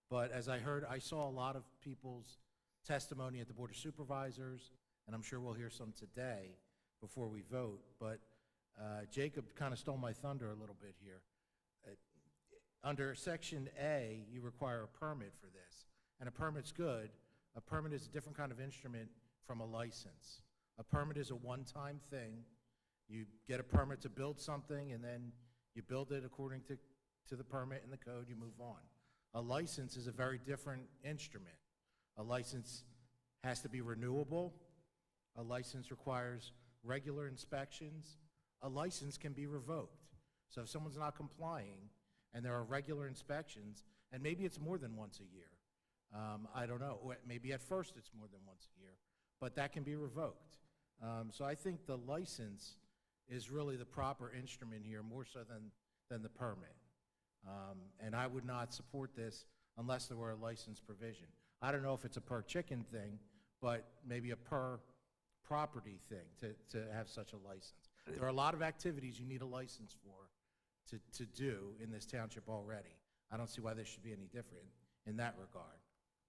Speaker 2: But as I saw a lot of people's testimony at the Board of Supervisors, and I'm sure we'll hear some today, before we vote, but Jacob kind of stole my thunder a little bit here. Under Section A, you require a permit for this, and a permit's good. A permit is a different kind of instrument from a license. A permit is a one-time thing. You get a permit to build something, and then you build it according to the permit and the code, you move on. A license is a very different instrument. A license has to be renewable. A license requires regular inspections. A license can be revoked. So if someone's not complying and there are regular inspections, and maybe it's more than once a year, I don't know, or maybe at first it's more than once a year, but that can be revoked. So I think the license is really the proper instrument here, more so than the permit. And I would not support this unless there were a license provision. I don't know if it's a per chicken thing, but maybe a per property thing to have such a license. There are a lot of activities you need a license for to do in this township already. I don't see why this should be any different in that regard.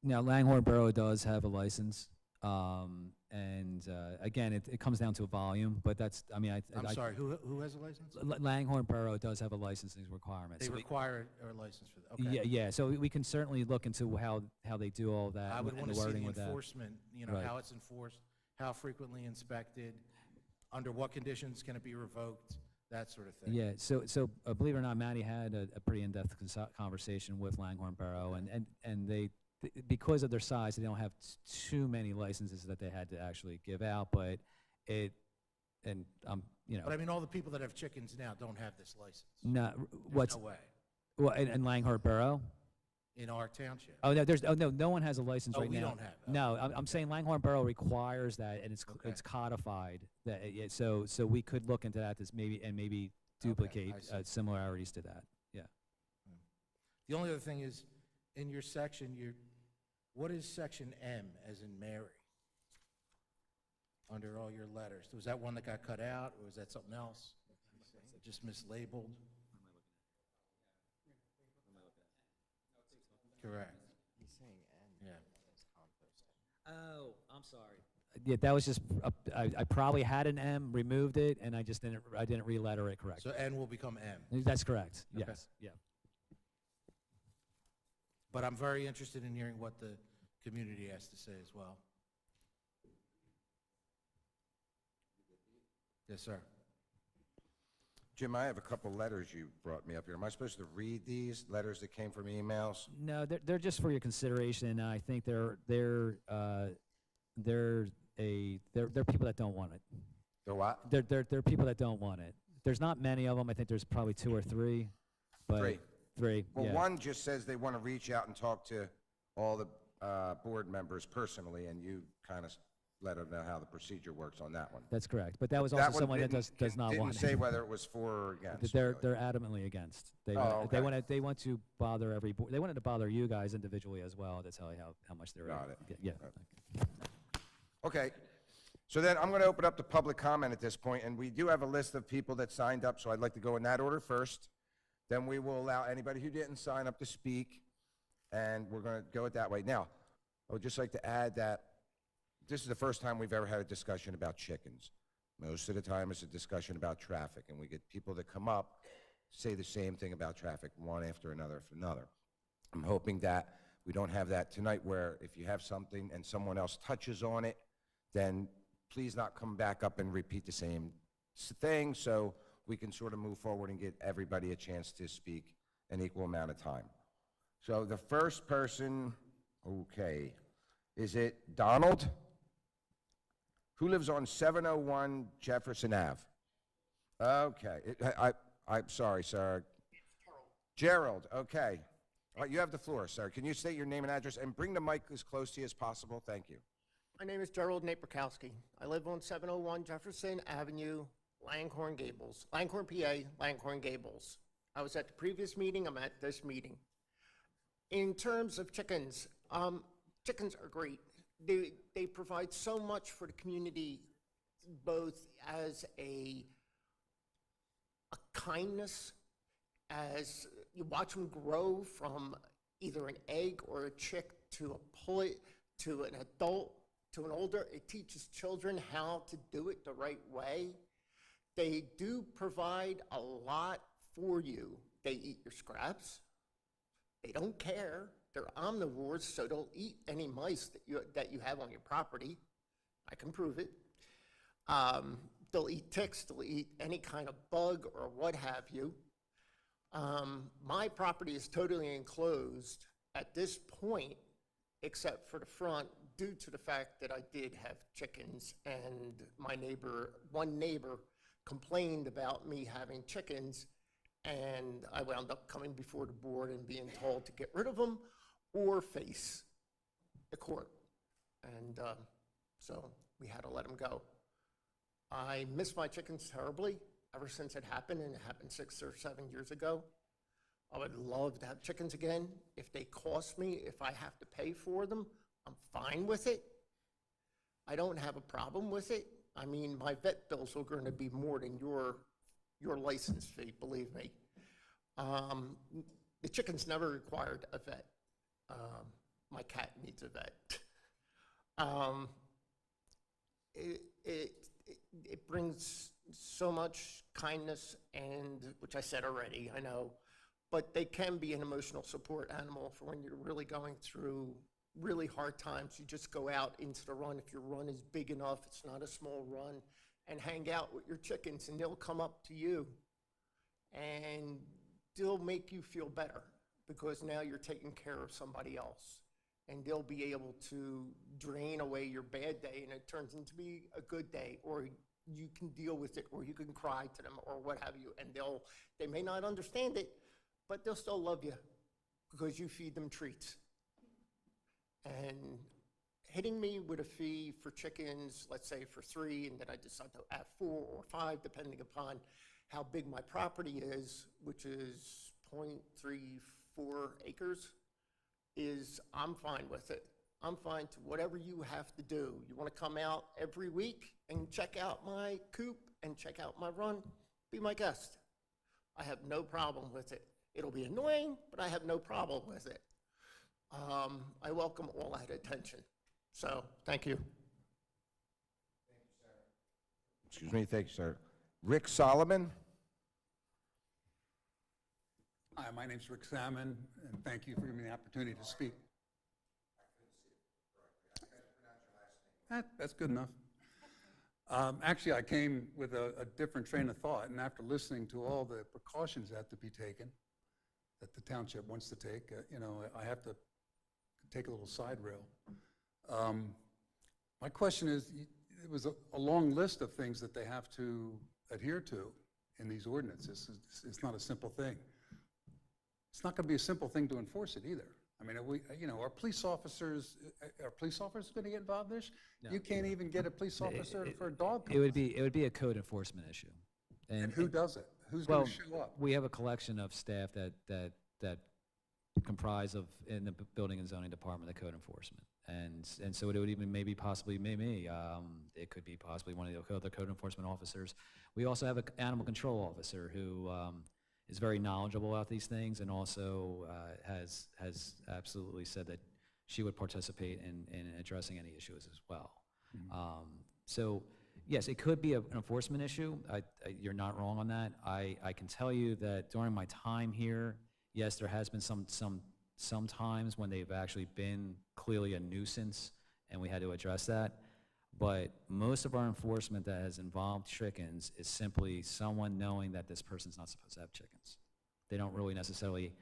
Speaker 10: Now, Langhorne Borough does have a license, and again, it comes down to volume, but that's, I mean,
Speaker 2: I'm sorry, who has a license?
Speaker 10: Langhorne Borough does have a licensing requirement.
Speaker 2: They
Speaker 10: so
Speaker 2: require a license for that, okay.
Speaker 10: Yeah, so we can certainly look into how they do all that
Speaker 2: I would
Speaker 10: and
Speaker 2: want
Speaker 10: the
Speaker 2: to see
Speaker 10: wording
Speaker 2: the
Speaker 10: with that.
Speaker 2: enforcement,
Speaker 10: Right.
Speaker 2: how it's enforced, how frequently inspected, under what conditions can it be revoked, that sort of thing.
Speaker 10: Yeah, so believe it or not, Maddie had a pretty in-depth conversation with Langhorne Borough, and they, because of their size, they don't have too many licenses that they had to actually give out, but you know.
Speaker 2: But I mean, all the people that have chickens now don't have this license.
Speaker 10: No,
Speaker 2: There's no way,
Speaker 10: well, in Langhorne Borough?
Speaker 2: in our township.
Speaker 10: Oh, no, no one has a license right now.
Speaker 2: we don't have it.
Speaker 10: No, I'm saying Langhorne Borough requires that, and it's codified, that, so we could look into that, maybe duplicate
Speaker 2: I see.
Speaker 10: similarities to that, yeah.
Speaker 2: The only other thing is, in your section, what is section M, as in Mary? Under all your letters, was that one that got cut out, or was that something else? Just mislabeled? Correct.
Speaker 16: He's saying N.
Speaker 2: Yeah.
Speaker 10: Oh, I'm sorry. Yeah, that was just, I probably had an M, removed it, and I didn't re-letter it correctly.
Speaker 2: So N will become M.
Speaker 10: That's correct,
Speaker 2: Okay.
Speaker 10: yes, yeah.
Speaker 2: But I'm very interested in hearing what the community has to say as well. Yes, sir.
Speaker 3: Jim, I have a couple letters you brought me up here. Am I supposed to read these letters that came from emails?
Speaker 10: No, they're just for your consideration, and I think they're people that don't want it.
Speaker 3: They're what?
Speaker 10: They're people that don't want it. There's not many of them. I think there's probably 2 or 3. But
Speaker 3: Three.
Speaker 10: 3.
Speaker 3: Well,
Speaker 10: yeah.
Speaker 3: one just says they want to reach out and talk to all the board members personally, and you kind of let them know how the procedure works on that one.
Speaker 10: That's correct. But that was also
Speaker 3: That one
Speaker 10: someone that
Speaker 3: didn't-
Speaker 10: does not want
Speaker 3: Didn't say
Speaker 10: it.
Speaker 3: whether it was for or against.
Speaker 10: They're
Speaker 3: really.
Speaker 10: adamantly against. They
Speaker 3: Oh,
Speaker 10: they want to bother every board. They wanted to bother you guys individually as well to tell you how much they're.
Speaker 3: Got it.
Speaker 10: Yeah.
Speaker 3: Okay, so then I'm going to open up the public comment at this point, and we do have a list of people that signed up, so I'd like to go in that order first. Then we will allow anybody who didn't sign up to speak, and we're going to go it that way. Now, I would just like to add that this is the first time we've ever had a discussion about chickens. Most of the time it's a discussion about traffic, and we get people that come up, say the same thing about traffic, one after another after another. I'm hoping that we don't have that tonight, where if you have something and someone else touches on it, then please not come back up and repeat the same thing, so we can sort of move forward and get everybody a chance to speak an equal amount of time. So the first person, okay, is it Donald? Who lives on 701 Jefferson Ave? Okay, I'm sorry, sir. Gerald, okay. All right, you have the floor, sir. Can you state your name and address, and bring the mic as close to you as possible? Thank you.
Speaker 18: My name is Gerald Naprokowski. I live on 701 Jefferson Avenue, Langhorne Gables. Langhorne, PA, Langhorne Gables. I was at the previous meeting, I'm at this meeting. In terms of chickens, chickens are great. They provide so much for the community, both as a kindness, as you watch them grow from either an egg or a chick to a pullet to an adult to an older, it teaches children how to do it the right way. They do provide a lot for you. They eat your scraps. They don't care. They're omnivores, so they'll eat any mice that you have on your property. I can prove it. They'll eat ticks, they'll eat any kind of bug or what have you. My property is totally enclosed at this point, except for the front, due to the fact that I did have chickens, and one neighbor complained about me having chickens, and I wound up coming before the board and being told to get rid of them or face the court. And so we had to let them go. I miss my chickens terribly ever since it happened, and it happened 6 or 7 years ago. I would love to have chickens again. If they cost me, if I have to pay for them, I'm fine with it. I don't have a problem with it. I mean, my vet bills are going to be more than your license fee, believe me. The chickens never required a vet. My cat needs a vet. It brings so much kindness, and which I said already, I know, but they can be an emotional support animal for when you're really going through really hard times. You just go out into the run. If your run is big enough, it's not a small run, and hang out with your chickens, and they'll come up to you and they'll make you feel better because now you're taking care of somebody else, and they'll be able to drain away your bad day, and it turns into be a good day, or you can deal with it, or you can cry to them, or what have you, and they may not understand it, but they'll still love you because you feed them treats. And hitting me with a fee for chickens, let's say for 3, and then I decide to add 4 or 5, depending upon how big my property is, which is 0.34 acres, I'm fine with it. I'm fine to whatever you have to do. You want to come out every week and check out my coop and check out my run, be my guest. I have no problem with it. It'll be annoying, but I have no problem with it. I welcome all that attention. So, thank you.
Speaker 3: Excuse me, thank you, sir. Rick Solomon?
Speaker 19: Hi, my name's Rick Salmon, and thank you for giving me the opportunity to speak. That's good enough. Actually, I came with a different train of thought, and after listening to all the precautions that have to be taken, that the township wants to take, I have to take a little side rail. My question is, it was a long list of things that they have to adhere to in these ordinances. It's not a simple thing. It's not going to be a simple thing to enforce it either. I mean, are police officers going to get involved in this?
Speaker 10: No.
Speaker 19: You can't even get a police officer for a dog.
Speaker 10: It would be a code enforcement issue.
Speaker 19: And who does it? Who's
Speaker 10: well,
Speaker 19: going to show up?
Speaker 10: we have a collection of staff that comprise of, in the building and zoning department, the code enforcement. And so it would even maybe possibly me. It could be possibly one of the other code enforcement officers. We also have an animal control officer who is very knowledgeable about these things, and also has absolutely said that she would participate in addressing any issues as well.
Speaker 19: Mm-hmm.
Speaker 10: So yes, it could be an enforcement issue. You're not wrong on that. I can tell you that during my time here, yes, there has been some times when they've actually been clearly a nuisance, and we had to address that. But most of our enforcement that has involved chickens is simply someone knowing that this person's not supposed to have chickens. They don't really necessarily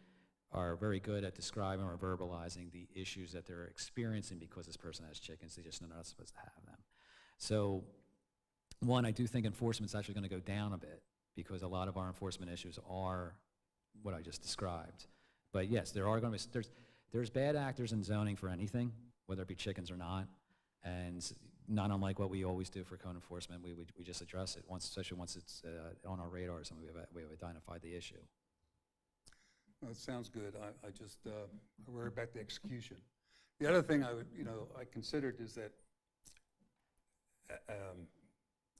Speaker 10: are very good at describing or verbalizing the issues that they're experiencing because this person has chickens. They just know they're not supposed to have them. So, one, I do think enforcement's actually going to go down a bit because a lot of our enforcement issues are what I just described. But yes, there are going to be, there's bad actors in zoning for anything, whether it be chickens or not. And not unlike what we always do for code enforcement, we just address it, especially once it's on our radars and we have identified the issue.
Speaker 19: Well, it sounds good. I just worry about the execution. The other thing I considered is that,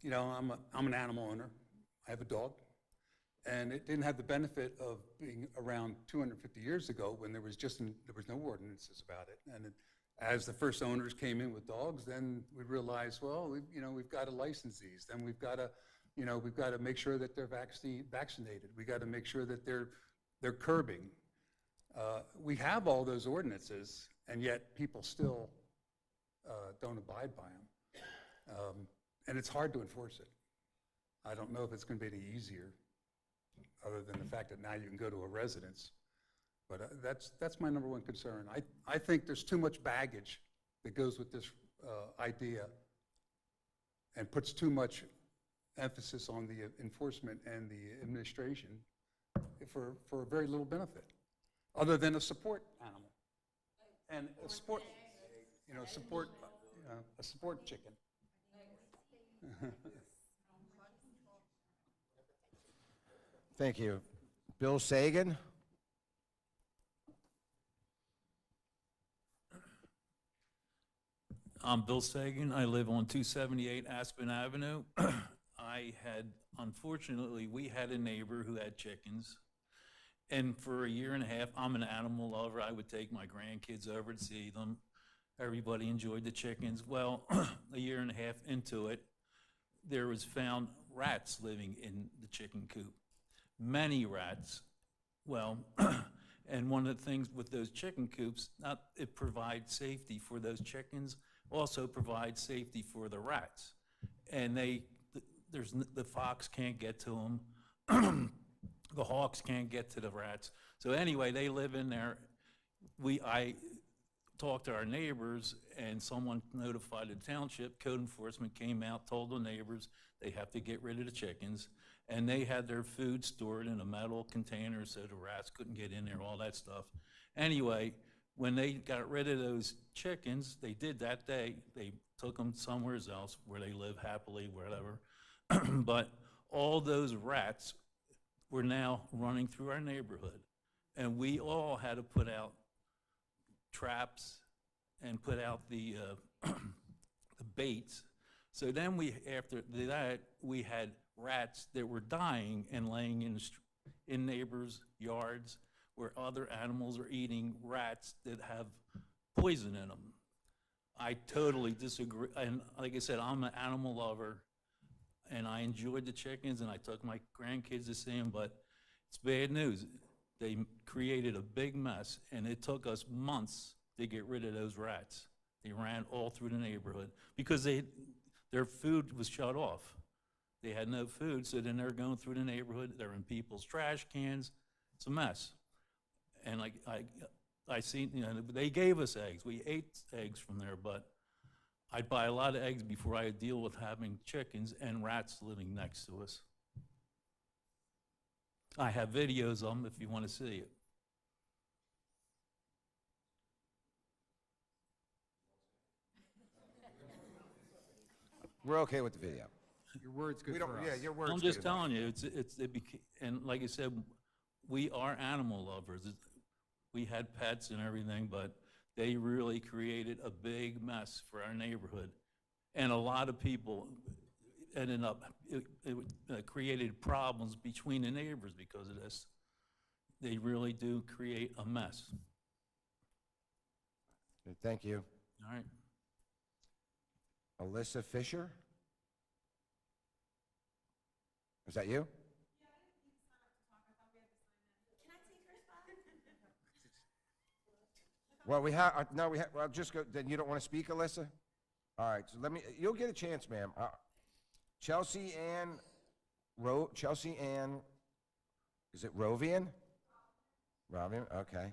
Speaker 19: I'm an animal owner. I have a dog, and it didn't have the benefit of being around 250 years ago when there was no ordinances about it. And As the first owners came in with dogs, then we realized, well, we've got to license these. Then we've got to make sure that they're vaccinated. We got to make sure that they're curbing. We have all those ordinances, and yet people still don't abide by them. And it's hard to enforce it. I don't know if it's going to be any easier, other than the fact that now you can go to a residence. But that's my number one concern. I think there's too much baggage that goes with this idea and puts too much emphasis on the enforcement and the administration for very little benefit, other than a support animal. And a support chicken.
Speaker 3: Thank you. Bill Sagan?
Speaker 20: I'm Bill Sagan. I live on 278 Aspen Avenue. Unfortunately, we had a neighbor who had chickens. And for a year and a half, I'm an animal lover. I would take my grandkids over to see them. Everybody enjoyed the chickens. Well, a year and a half into it, there was found rats living in the chicken coop. Many rats. Well, and one of the things with those chicken coops, it provides safety for those chickens, also provides safety for the rats. And the fox can't get to them. The hawks can't get to the rats. So anyway, they live in there. I talked to our neighbors, and someone notified the township. Code enforcement came out, told the neighbors they have to get rid of the chickens. And they had their food stored in a metal container so the rats couldn't get in there, all that stuff. Anyway, when they got rid of those chickens, they did that day. They took them somewhere else where they live happily, wherever. But all those rats were now running through our neighborhood. And we all had to put out traps and put out the baits. So then after that, we had rats that were dying and laying in neighbors' yards where other animals are eating rats that have poison in them. I totally disagree. And like I said, I'm an animal lover, and I enjoyed the chickens, and I took my grandkids to see them, but it's bad news. They created a big mess, and it took us months to get rid of those rats. They ran all through the neighborhood because their food was shut off. They had no food, so then they're going through the neighborhood. They're in people's trash cans. It's a mess. And I seen, they gave us eggs. We ate eggs from there, but I'd buy a lot of eggs before I would deal with having chickens and rats living next to us. I have videos of them if you want to see it.
Speaker 3: We're okay with the video.
Speaker 13: Your word's good
Speaker 3: We
Speaker 13: for
Speaker 3: don't,
Speaker 13: us.
Speaker 3: yeah, your word's
Speaker 20: I'm
Speaker 3: good
Speaker 20: just
Speaker 3: enough.
Speaker 20: telling you, and like I said, we are animal lovers. We had pets and everything, but they really created a big mess for our neighborhood. And a lot of people ended up, it created problems between the neighbors because of this. They really do create a mess.
Speaker 3: Thank you.
Speaker 20: All right.
Speaker 3: Alyssa Fisher? Is that you? Well, well, just go, then you don't want to speak, Alyssa? All right, so you'll get a chance, ma'am. Chelsea Ann, is it Rovian? Rovian, okay.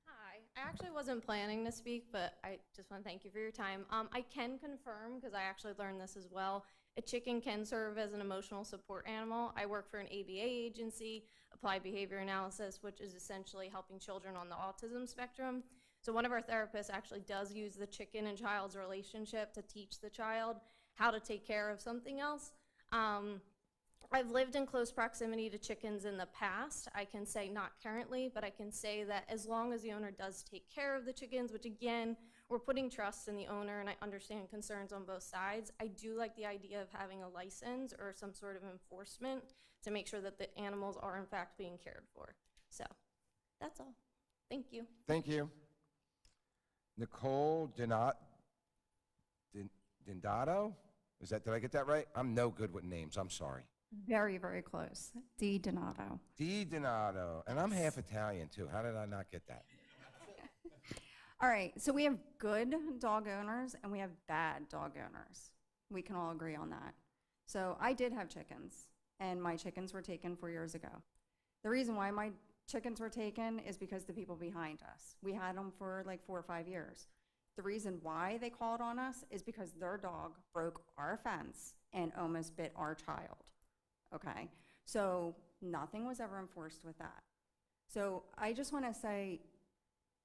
Speaker 21: Hi, I actually wasn't planning to speak, but I just want to thank you for your time. I can confirm, because I actually learned this as well, a chicken can serve as an emotional support animal. I work for an ABA agency, Applied Behavior Analysis, which is essentially helping children on the autism spectrum. So one of our therapists actually does use the chicken and child's relationship to teach the child how to take care of something else. I've lived in close proximity to chickens in the past. I can say not currently, but I can say that as long as the owner does take care of the chickens, which again, we're putting trust in the owner, and I understand concerns on both sides. I do like the idea of having a license or some sort of enforcement to make sure that the animals are in fact being cared for. So that's all. Thank you.
Speaker 3: Thank you. Nicole Dindato? Did I get that right? I'm no good with names, I'm sorry.
Speaker 4: Very, very close. D. Donato.
Speaker 3: D. Donato, and I'm half Italian too. How did I not get that?
Speaker 4: All right, so we have good dog owners and we have bad dog owners. We can all agree on that. So I did have chickens, and my chickens were taken 4 years ago. The reason why my chickens were taken is because the people behind us. We had them for like 4 or 5 years. The reason why they called on us is because their dog broke our fence and almost bit our child. Okay, so nothing was ever enforced with that. So I just want to say,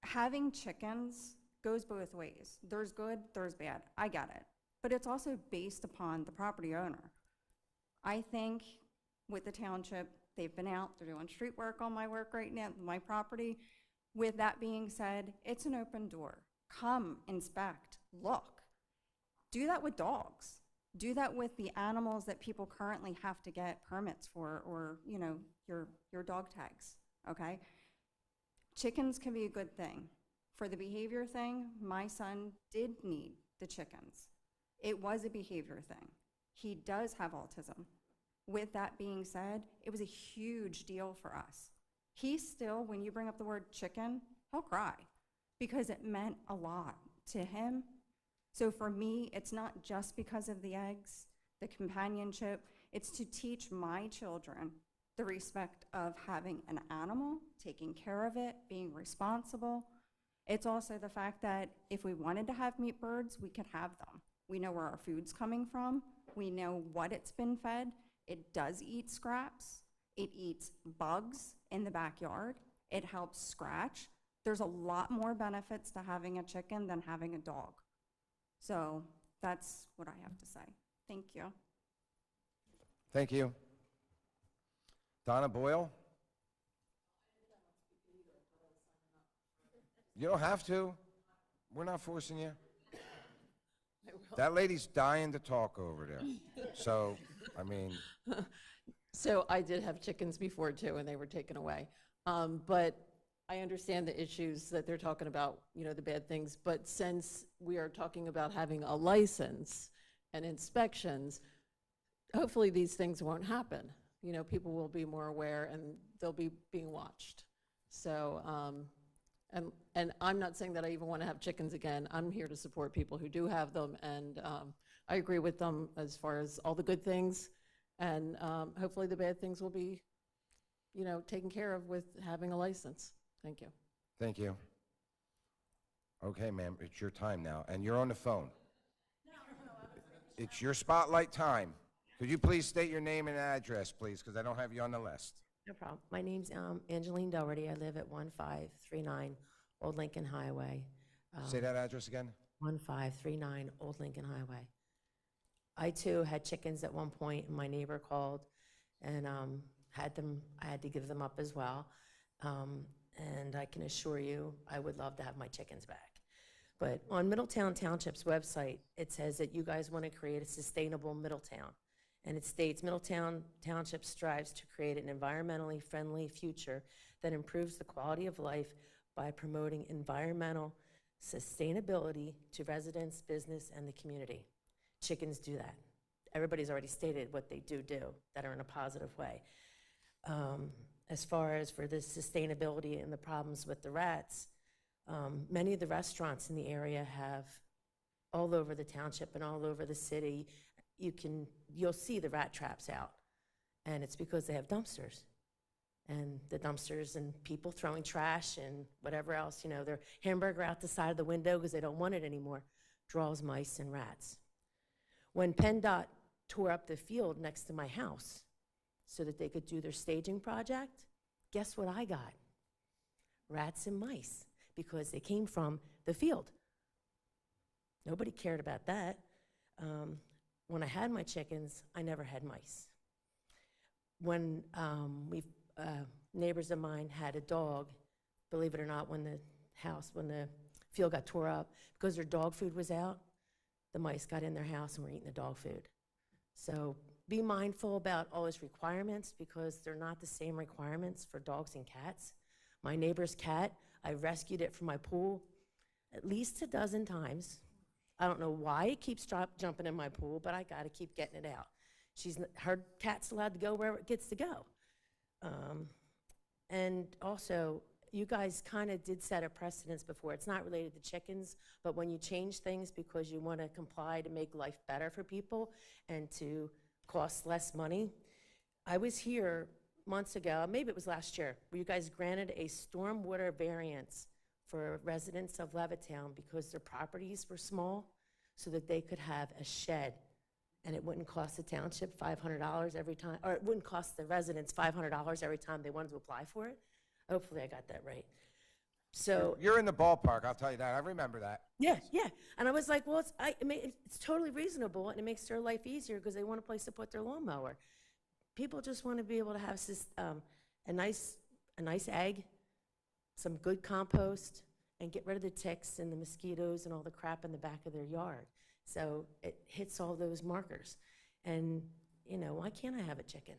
Speaker 4: having chickens goes both ways. There's good, there's bad. I get it. But it's also based upon the property owner. I think with the township, they've been out, they're doing street work on my work right now, my property. With that being said, it's an open door. Come, inspect, look. Do that with dogs. Do that with the animals that people currently have to get permits for, or, you know, your dog tags, okay? Chickens can be a good thing. For the behavior thing, my son did need the chickens. It was a behavior thing. He does have autism. With that being said, it was a huge deal for us. He still, when you bring up the word chicken, he'll cry because it meant a lot to him. So for me, it's not just because of the eggs, the companionship, it's to teach my children the respect of having an animal, taking care of it, being responsible. It's also the fact that if we wanted to have meat birds, we could have them. We know where our food's coming from. We know what it's been fed. It does eat scraps. It eats bugs in the backyard. It helps scratch. There's a lot more benefits to having a chicken than having a dog. So that's what I have to say. Thank you.
Speaker 3: Thank you. Donna Boyle? You don't have to. We're not forcing you. That lady's dying to talk over there. So, I mean.
Speaker 17: So I did have chickens before too, and they were taken away. But I understand the issues that they're talking about, you know, the bad things. But since we are talking about having a license and inspections, hopefully these things won't happen. You know, people will be more aware and they'll be being watched. So, and I'm not saying that I even want to have chickens again. I'm here to support people who do have them, and I agree with them as far as all the good things, and hopefully the bad things will be, you know, taken care of with having a license. Thank you.
Speaker 3: Thank you. Okay, ma'am, it's your time now, and you're on the phone. It's your spotlight time. Could you please state your name and address, please, because I don't have you on the list.
Speaker 22: No problem. My name's Angeline Doherty. I live at 1539 Old Lincoln Highway.
Speaker 3: Say that address again.
Speaker 22: 1539 Old Lincoln Highway. I too had chickens at one point, and my neighbor called and I had to give them up as well. And I can assure you, I would love to have my chickens back. But on Middletown Township's website, it says that you guys want to create a sustainable Middletown. And it states, Middletown Township strives to create an environmentally friendly future that improves the quality of life by promoting environmental sustainability to residents, business, and the community. Chickens do that. Everybody's already stated what they do that are in a positive way. As far as for this sustainability and the problems with the rats, many of the restaurants in the area have, all over the township and all over the city, you'll see the rat traps out. And it's because they have dumpsters. And the dumpsters and people throwing trash and whatever else, you know, their hamburger out the side of the window because they don't want it anymore, draws mice and rats. When PennDOT tore up the field next to my house so that they could do their staging project, guess what I got? Rats and mice, because they came from the field. Nobody cared about that. When I had my chickens, I never had mice. When neighbors of mine had a dog, believe it or not, when the field got tore up, because their dog food was out, the mice got in their house and were eating the dog food. So be mindful about all those requirements, because they're not the same requirements for dogs and cats. My neighbor's cat, I rescued it from my pool. at least a dozen times. I don't know why it keeps jumping in my pool, but I gotta keep getting it out. Her cat's allowed to go wherever it gets to go. And also, you guys kind of did set a precedence before. It's not related to chickens, but when you change things because you want to comply to make life better for people and to cost less money. I was here months ago, maybe it was last year, where you guys granted a stormwater variance for residents of Levittown because their properties were small so that they could have a shed. And it wouldn't cost the township $500 every time, or it wouldn't cost the residents $500 every time they wanted to apply for it. Hopefully I got that right. So
Speaker 3: You're in the ballpark, I'll tell you that. I remember that.
Speaker 22: yeah, yeah. And I was like, well, it's totally reasonable, and it makes their life easier because they want a place to put their lawnmower. People just want to be able to have a nice egg, some good compost, and get rid of the ticks and the mosquitoes and all the crap in the back of their yard. So it hits all those markers. And, you know, why can't I have a chicken?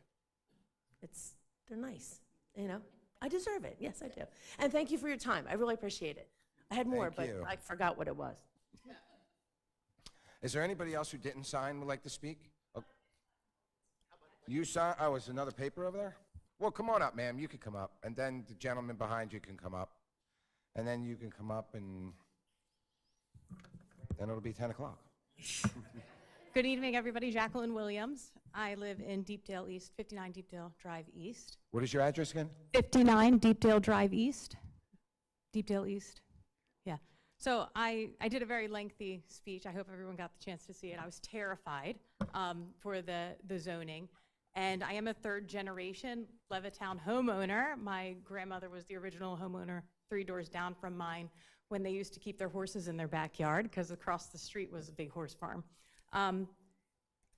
Speaker 22: They're nice, you know? I deserve it. Yes, I do. And thank you for your time. I really appreciate it. I had more,
Speaker 3: Thank
Speaker 22: but
Speaker 3: you.
Speaker 22: I forgot what it was.
Speaker 3: Is there anybody else who didn't sign would like to speak? Oh. You signed, oh, is another paper over there? Well, come on up, ma'am, you can come up. And then the gentleman behind you can come up. And then you can come up and then it'll be 10 o'clock.
Speaker 5: Good evening, everybody. Jacqueline Williams. I live in Deepdale East, 59 Deepdale Drive East.
Speaker 3: What is your address again?
Speaker 5: 59 Deepdale Drive East. Deepdale East. Yeah. So I did a very lengthy speech. I hope everyone got the chance to see it. I was terrified for the zoning. And I am a third generation Levittown homeowner. My grandmother was the original homeowner 3 doors down from mine when they used to keep their horses in their backyard because across the street was a big horse farm.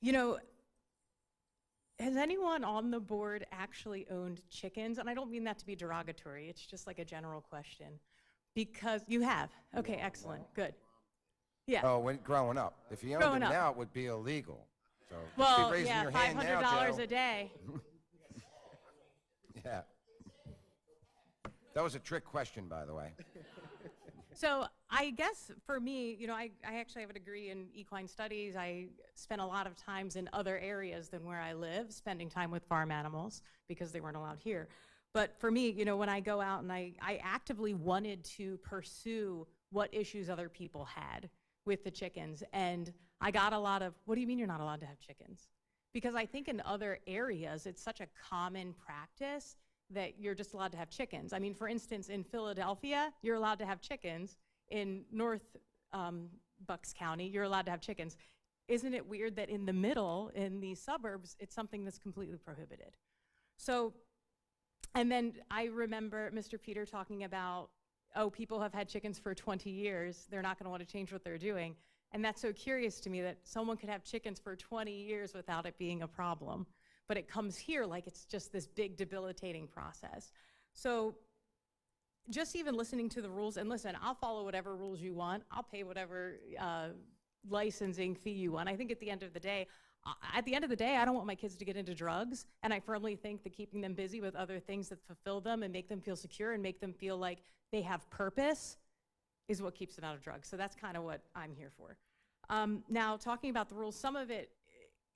Speaker 5: You know, has anyone on the board actually owned chickens? And I don't mean that to be derogatory. It's just like a general question. Because you have. Okay, excellent. Good. Yeah.
Speaker 3: Oh, when growing up. If you owned
Speaker 5: Growing
Speaker 3: them
Speaker 5: up.
Speaker 3: now, it would be illegal. So
Speaker 5: Well,
Speaker 3: be raising
Speaker 5: yeah,
Speaker 3: your hand now,
Speaker 5: $500
Speaker 3: Joe.
Speaker 5: a day.
Speaker 3: Yeah. That was a trick question, by the way.
Speaker 5: So I guess for me, you know, I actually have a degree in equine studies. I spent a lot of times in other areas than where I live, spending time with farm animals because they weren't allowed here. But for me, you know, when I go out and I actively wanted to pursue what issues other people had with the chickens. And I got a lot of, what do you mean you're not allowed to have chickens? Because I think in other areas, it's such a common practice that you're just allowed to have chickens. I mean, for instance, in Philadelphia, you're allowed to have chickens. In North Bucks County, you're allowed to have chickens. Isn't it weird that in the middle, in the suburbs, it's something that's completely prohibited? So, and then I remember Mr. Peter talking about, oh, people have had chickens for 20 years. They're not going to want to change what they're doing. And that's so curious to me that someone could have chickens for 20 years without it being a problem. But it comes here like it's just this big debilitating process. So just even listening to the rules, and listen, I'll follow whatever rules you want. I'll pay whatever licensing fee you want. I think at the end of the day, I don't want my kids to get into drugs, and I firmly think that keeping them busy with other things that fulfill them and make them feel secure and make them feel like they have purpose is what keeps them out of drugs. So that's kind of what I'm here for. Now, talking about the rules, some of it,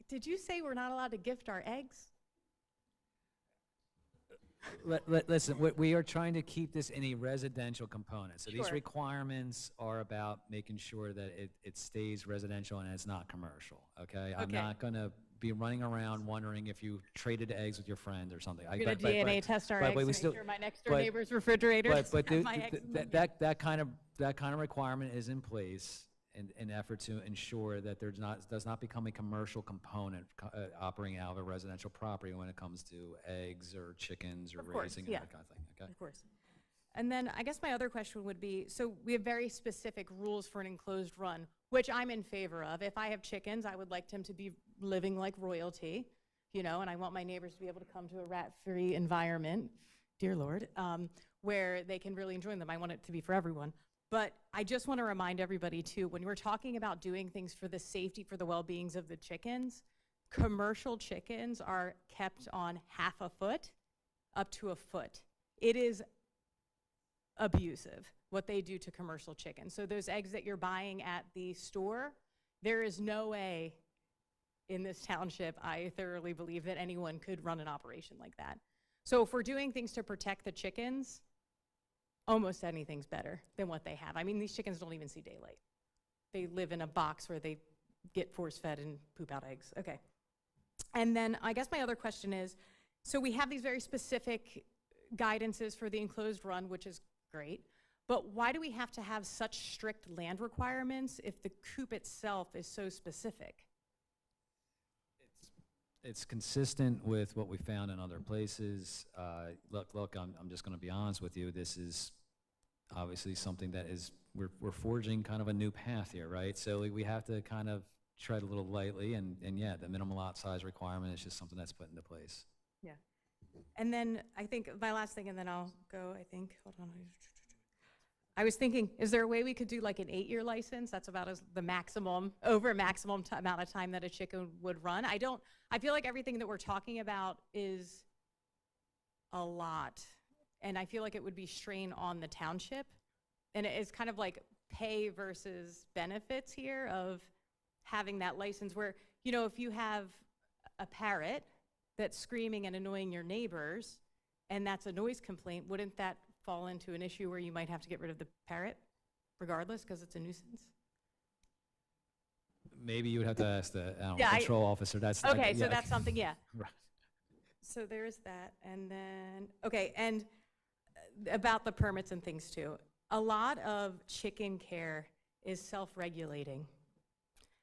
Speaker 5: did you say we're not allowed to gift our eggs?
Speaker 10: Listen, we are trying to keep this in a residential component. So these
Speaker 5: Sure.
Speaker 10: requirements are about making sure that it stays residential and it's not commercial, okay? I'm
Speaker 5: Okay.
Speaker 10: not going to be running around wondering if you traded eggs with your friend or something.
Speaker 5: We're going to DNA test our eggs to make sure my next door
Speaker 10: but-
Speaker 5: neighbor's refrigerators
Speaker 10: but
Speaker 5: have my eggs in them.
Speaker 10: that kind of requirement is in place in effort to ensure that does not become a commercial component operating out of a residential property when it comes to eggs or chickens or
Speaker 5: Of course,
Speaker 10: raising
Speaker 5: yeah.
Speaker 10: and that kind of thing, okay?
Speaker 5: Of course. And then I guess my other question would be, so we have very specific rules for an enclosed run, which I'm in favor of. If I have chickens, I would like them to be living like royalty, you know, and I want my neighbors to be able to come to a rat-free environment, dear Lord, where they can really enjoy them. I want it to be for everyone. But I just want to remind everybody too, when we're talking about doing things for the safety, for the well-beings of the chickens, commercial chickens are kept on half a foot up to a foot. It is abusive what they do to commercial chickens. So those eggs that you're buying at the store, there is no way in this township, I thoroughly believe, that anyone could run an operation like that. So if we're doing things to protect the chickens, almost anything's better than what they have. I mean, these chickens don't even see daylight. They live in a box where they get force-fed and poop out eggs. Okay. And then I guess my other question is, so we have these very specific guidances for the enclosed run, which is great, but why do we have to have such strict land requirements if the coop itself is so specific?
Speaker 10: It's consistent with what we found in other places. Look, I'm just going to be honest with you. This is obviously something that is, we're forging kind of a new path here, right? So we have to kind of tread a little lightly, and yeah, the minimum lot size requirement is just something that's put into place.
Speaker 5: Yeah. And then I think my last thing, and then I'll go, I think, hold on. I was thinking, is there a way we could do like an 8-year license? That's about the maximum, over maximum amount of time that a chicken would run. I feel like everything that we're talking about is a lot. And I feel like it would be strain on the township. And it's kind of like pay versus benefits here of having that license where, you know, if you have a parrot that's screaming and annoying your neighbors, and that's a noise complaint, wouldn't that fall into an issue where you might have to get rid of the parrot regardless because it's a nuisance?
Speaker 10: Maybe you would have to ask the animal
Speaker 5: Yeah,
Speaker 10: control officer. That's
Speaker 5: okay,
Speaker 10: yeah.
Speaker 5: so that's something, yeah.
Speaker 10: Right.
Speaker 5: So there's that, and then, okay, and about the permits and things too. A lot of chicken care is self-regulating.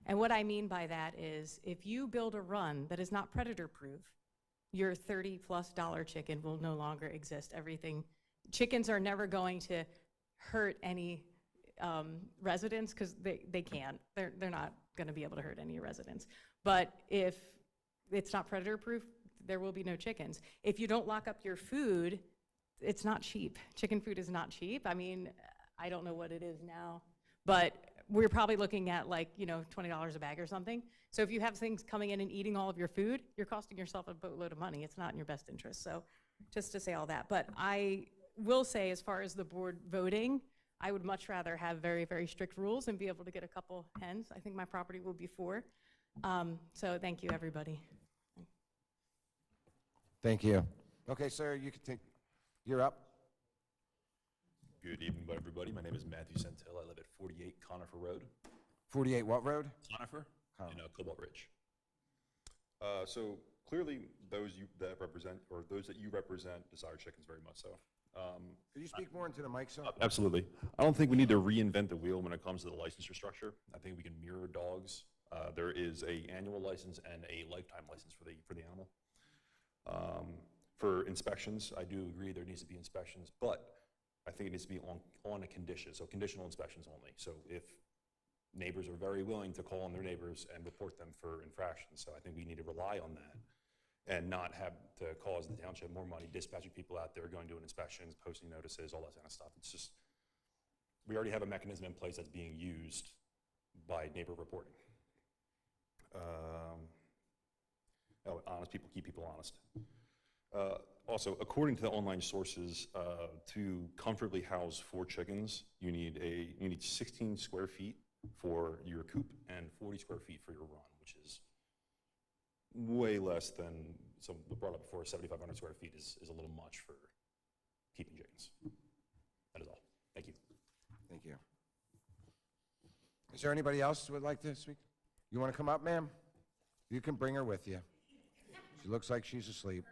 Speaker 5: And what I mean by that is if you build a run that is not predator-proof, your $30+ chicken will no longer exist. Chickens are never going to hurt any residents because they can't. They're not going to be able to hurt any residents. But if it's not predator-proof, there will be no chickens. If you don't lock up your food, it's not cheap. Chicken food is not cheap. I mean, I don't know what it is now, but we're probably looking at like, you know, $20 a bag or something. So if you have things coming in and eating all of your food, you're costing yourself a boatload of money. It's not in your best interest. So just to say all that. But I will say, as far as the board voting, I would much rather have very, very strict rules and be able to get a couple hens. I think my property will be 4. So thank you, everybody.
Speaker 3: Thank you. Okay, sir, you can take, you're up.
Speaker 14: Good evening, everybody. My name is Matthew Santel. I live at 48 Conifer Road.
Speaker 3: 48 what road?
Speaker 14: Conifer in Cobalt Ridge. So clearly, those that you represent desire chickens very much so.
Speaker 3: Could you speak more into the mic, sir?
Speaker 14: Absolutely. I don't think we need to reinvent the wheel when it comes to the licensure structure. I think we can mirror dogs. There is an annual license and a lifetime license for the animal. For inspections, I do agree there needs to be inspections, but I think it needs to be on a condition, so conditional inspections only. So if neighbors are very willing to call on their neighbors and report them for infractions, so I think we need to rely on that and not have to cause the township more money dispatching people out there, going doing inspections, posting notices, all that kind of stuff. It's just, we already have a mechanism in place that's being used by neighbor reporting. Honest people keep people honest. Also, according to the online sources, to comfortably house 4 chickens, you need 16 square feet for your coop and 40 square feet for your run, which is way less than, so we brought up before, 7,500 square feet is a little much for keeping chickens. That is all. Thank you.
Speaker 3: Thank you. Is there anybody else who would like to speak? You want to come up, ma'am? You can bring her with you. She looks like she's asleep.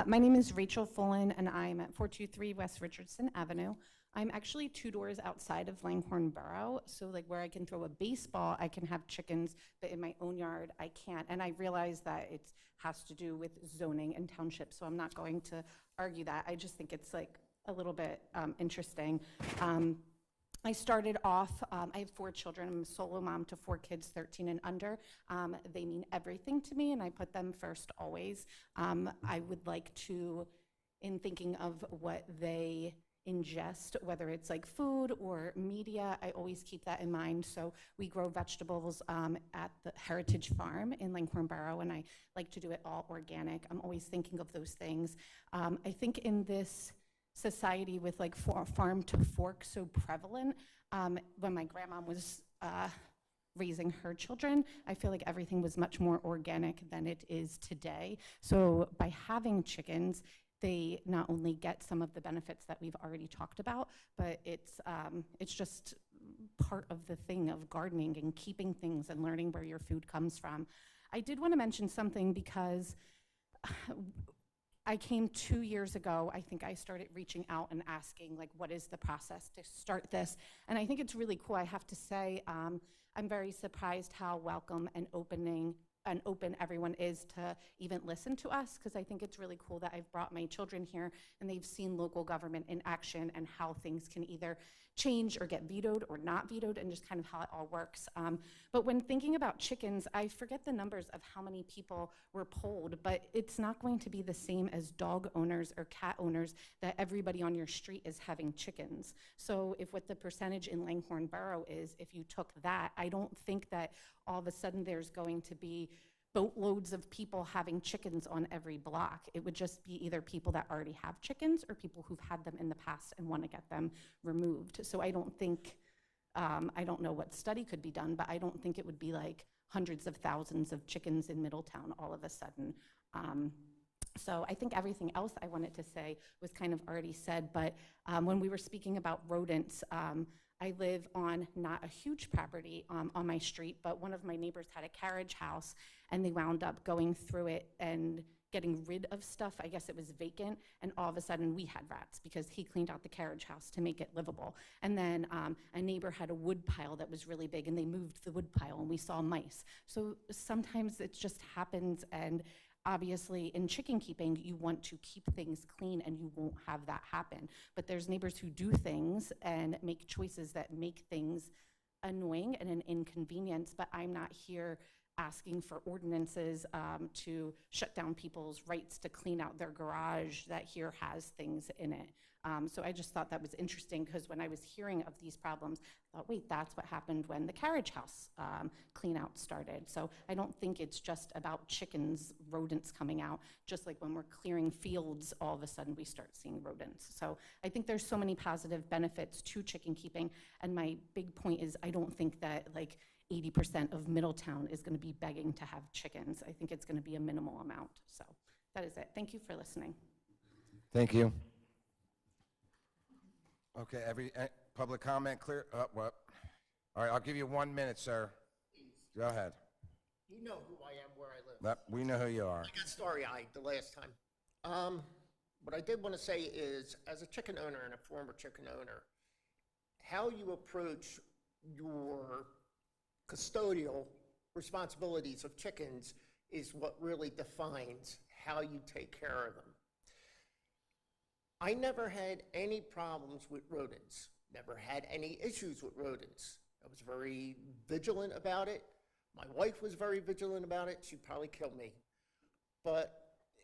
Speaker 15: My name is Rachel Fullen, and I'm at 423 West Richardson Avenue. I'm actually 2 doors outside of Langhorne Borough, so like where I can throw a baseball, I can have chickens, but in my own yard, I can't. And I realize that it has to do with zoning and township, so I'm not going to argue that. I just think it's like a little bit interesting. I started off, I have 4 children. I'm a solo mom to 4 kids, 13 and under. They mean everything to me, and I put them first always. I would like to, in thinking of what they ingest, whether it's like food or media. I always keep that in mind. So we grow vegetables at the Heritage Farm in Langhorne Borough, and I like to do it all organic. I'm always thinking of those things. I think in this society with like farm to fork so prevalent, when my grandma was raising her children, I feel like everything was much more organic than it is today. So by having chickens, they not only get some of the benefits that we've already talked about, but it's just part of the thing of gardening and keeping things and learning where your food comes from. I did want to mention something because I came 2 years ago. I think I started reaching out and asking, like, what is the process to start this? And I think it's really cool. I have to say, I'm very surprised how welcome and open everyone is to even listen to us, because I think it's really cool that I've brought my children here and they've seen local government in action and how things can either change or get vetoed or not vetoed, and just kind of how it all works. But when thinking about chickens, I forget the numbers of how many people were polled, but it's not going to be the same as dog owners or cat owners that everybody on your street is having chickens. So if what the percentage in Langhorne Borough is, if you took that, I don't think that all of a sudden there's going to be boatloads of people having chickens on every block. It would just be either people that already have chickens or people who've had them in the past and want to get them removed. So I don't think, I don't know what study could be done, but I don't think it would be like hundreds of thousands of chickens in Middletown all of a sudden. So I think everything else I wanted to say was kind of already said, but when we were speaking about rodents, I live on not a huge property on my street, but one of my neighbors had a carriage house, and they wound up going through it and getting rid of stuff. I guess it was vacant, and all of a sudden we had rats because he cleaned out the carriage house to make it livable. And then a neighbor had a wood pile that was really big, and they moved the wood pile, and we saw mice. So sometimes it just happens, and obviously in chicken keeping, you want to keep things clean and you won't have that happen. But there's neighbors who do things and make choices that make things annoying and an inconvenience, but I'm not here asking for ordinances to shut down people's rights to clean out their garage that here has things in it. So I just thought that was interesting, because when I was hearing of these problems, I thought, wait, that's what happened when the carriage house clean out started. So I don't think it's just about chickens, rodents coming out, just like when we're clearing fields, all of a sudden we start seeing rodents. So I think there's so many positive benefits to chicken keeping, and my big point is I don't think that like 80% of Middletown is going to be begging to have chickens. I think it's going to be a minimal amount. So that is it. Thank you for listening.
Speaker 3: Thank you. Okay, public comment clear? What? All right, I'll give you 1 minute, sir. Go ahead.
Speaker 18: You know who I am, where I live.
Speaker 3: We know who you are.
Speaker 18: I got starry-eyed the last time. What I did want to say is, as a chicken owner and a former chicken owner, how you approach your custodial responsibilities of chickens is what really defines how you take care of them. I never had any problems with rodents, never had any issues with rodents. I was very vigilant about it. My wife was very vigilant about it. She'd probably kill me. But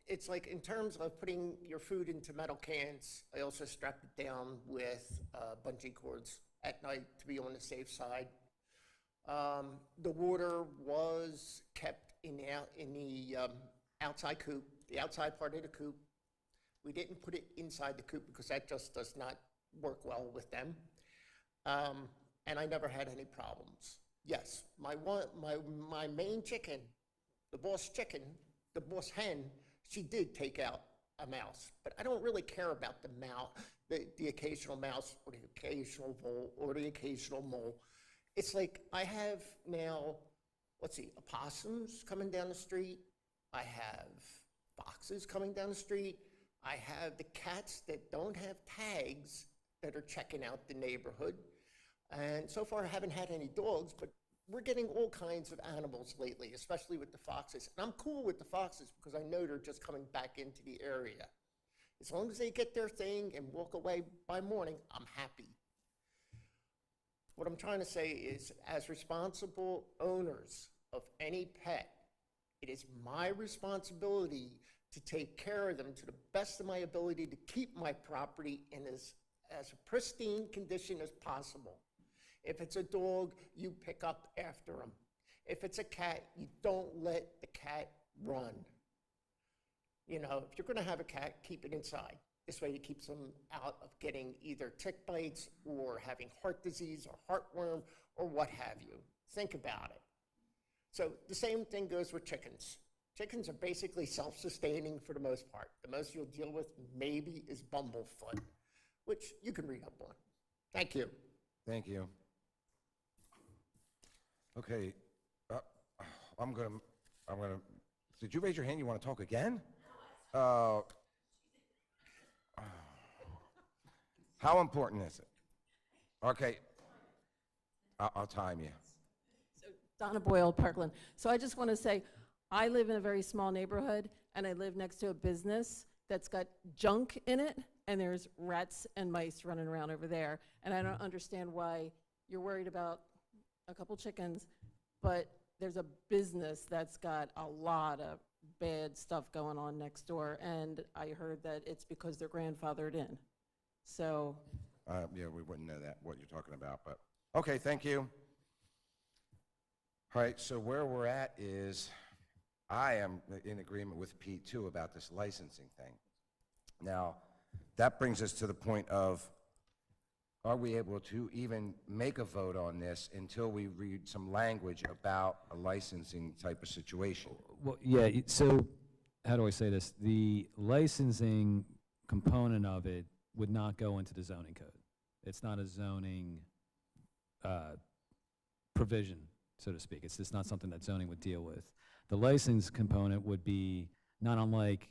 Speaker 18: it's like, in terms of putting your food into metal cans, I also strapped it down with bungee cords at night to be on the safe side. The water was kept in the outside coop, the outside part of the coop. We didn't put it inside the coop because that just does not work well with them. And I never had any problems. Yes, my main chicken, the boss hen, she did take out a mouse. But I don't really care about the mouse, the occasional mouse or the occasional vole or the occasional mole. It's like I have now, let's see, opossums coming down the street. I have foxes coming down the street. I have the cats that don't have tags that are checking out the neighborhood. And so far I haven't had any dogs, but we're getting all kinds of animals lately, especially with the foxes. And I'm cool with the foxes because I know they're just coming back into the area. As long as they get their thing and walk away by morning, I'm happy. What I'm trying to say is, as responsible owners of any pet, it is my responsibility to take care of them to the best of my ability to keep my property in as as pristine condition as possible. If it's a dog, you pick up after him. If it's a cat, you don't let the cat run. You know, if you're going to have a cat, keep it inside. This way it keeps them out of getting either tick bites or having heart disease or heartworm or what have you. Think about it. So the same thing goes with chickens. Chickens are basically self-sustaining for the most part. The most you'll deal with maybe is bumblefoot, which you can read up on. Thank you.
Speaker 3: Thank you. Okay, I'm gonna, did you raise your hand? You want to talk again? How important is it? Okay, I'll time you.
Speaker 17: Donna Boyle, Parkland. So I just want to say, I live in a very small neighborhood, and I live next to a business that's got junk in it, and there's rats and mice running around over there. And I don't understand why you're worried about a couple chickens, but there's a business that's got a lot of bad stuff going on next door, and I heard that it's because they're grandfathered in. So.
Speaker 3: Yeah, we wouldn't know that, what you're talking about, but, okay, thank you. All right, so where we're at is, I am in agreement with Pete, too, about this licensing thing. Now, that brings us to the point of, are we able to even make a vote on this until we read some language about a licensing type of situation?
Speaker 10: Well, yeah, so, how do I say this? The licensing component of it would not go into the zoning code. It's not a zoning provision, so to speak. It's just not something that zoning would deal with. The license component would be not unlike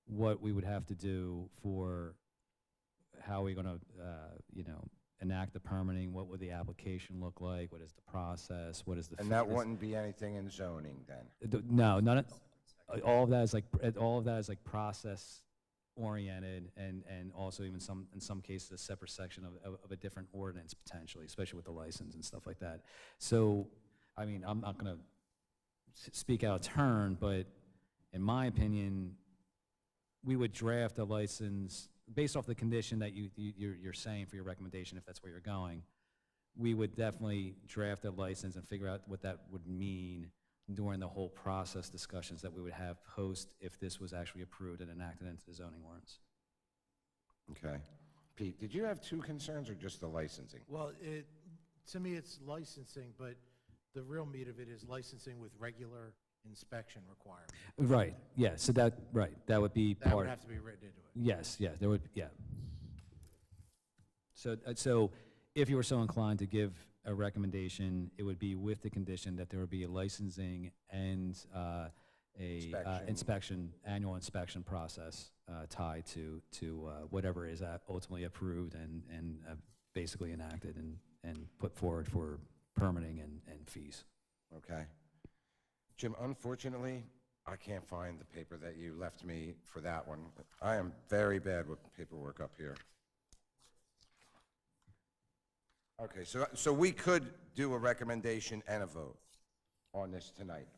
Speaker 10: what we would have to do for how we're going to, enact the permitting. What would the application look like? What is the process? What is the
Speaker 3: And that wouldn't be anything in zoning, then?
Speaker 10: No, none. All of that is like process oriented, and also even in some cases a separate section of a different ordinance potentially, especially with the license and stuff like that. So, I mean, I'm not going to speak out of turn, but in my opinion, we would draft a license based off the condition that you're saying for your recommendation, if that's where you're going. We would definitely draft a license and figure out what that would mean during the whole process discussions that we would have post if this was actually approved and enacted into the zoning ordinance.
Speaker 3: Okay. Pete, did you have two concerns or just the licensing?
Speaker 2: Well, to me, it's licensing, but the real meat of it is licensing with regular inspection requirements.
Speaker 10: Right, yeah, so that would be part.
Speaker 2: That would have to be written into it.
Speaker 10: Yes, there would, yeah. So if you were so inclined to give a recommendation, it would be with the condition that there would be a licensing and annual inspection process tied to whatever is ultimately approved and basically enacted and put forward for permitting and fees.
Speaker 3: Okay. Jim, unfortunately, I can't find the paper that you left me for that one. I am very bad with paperwork up here. Okay, so we could do a recommendation and a vote on this tonight.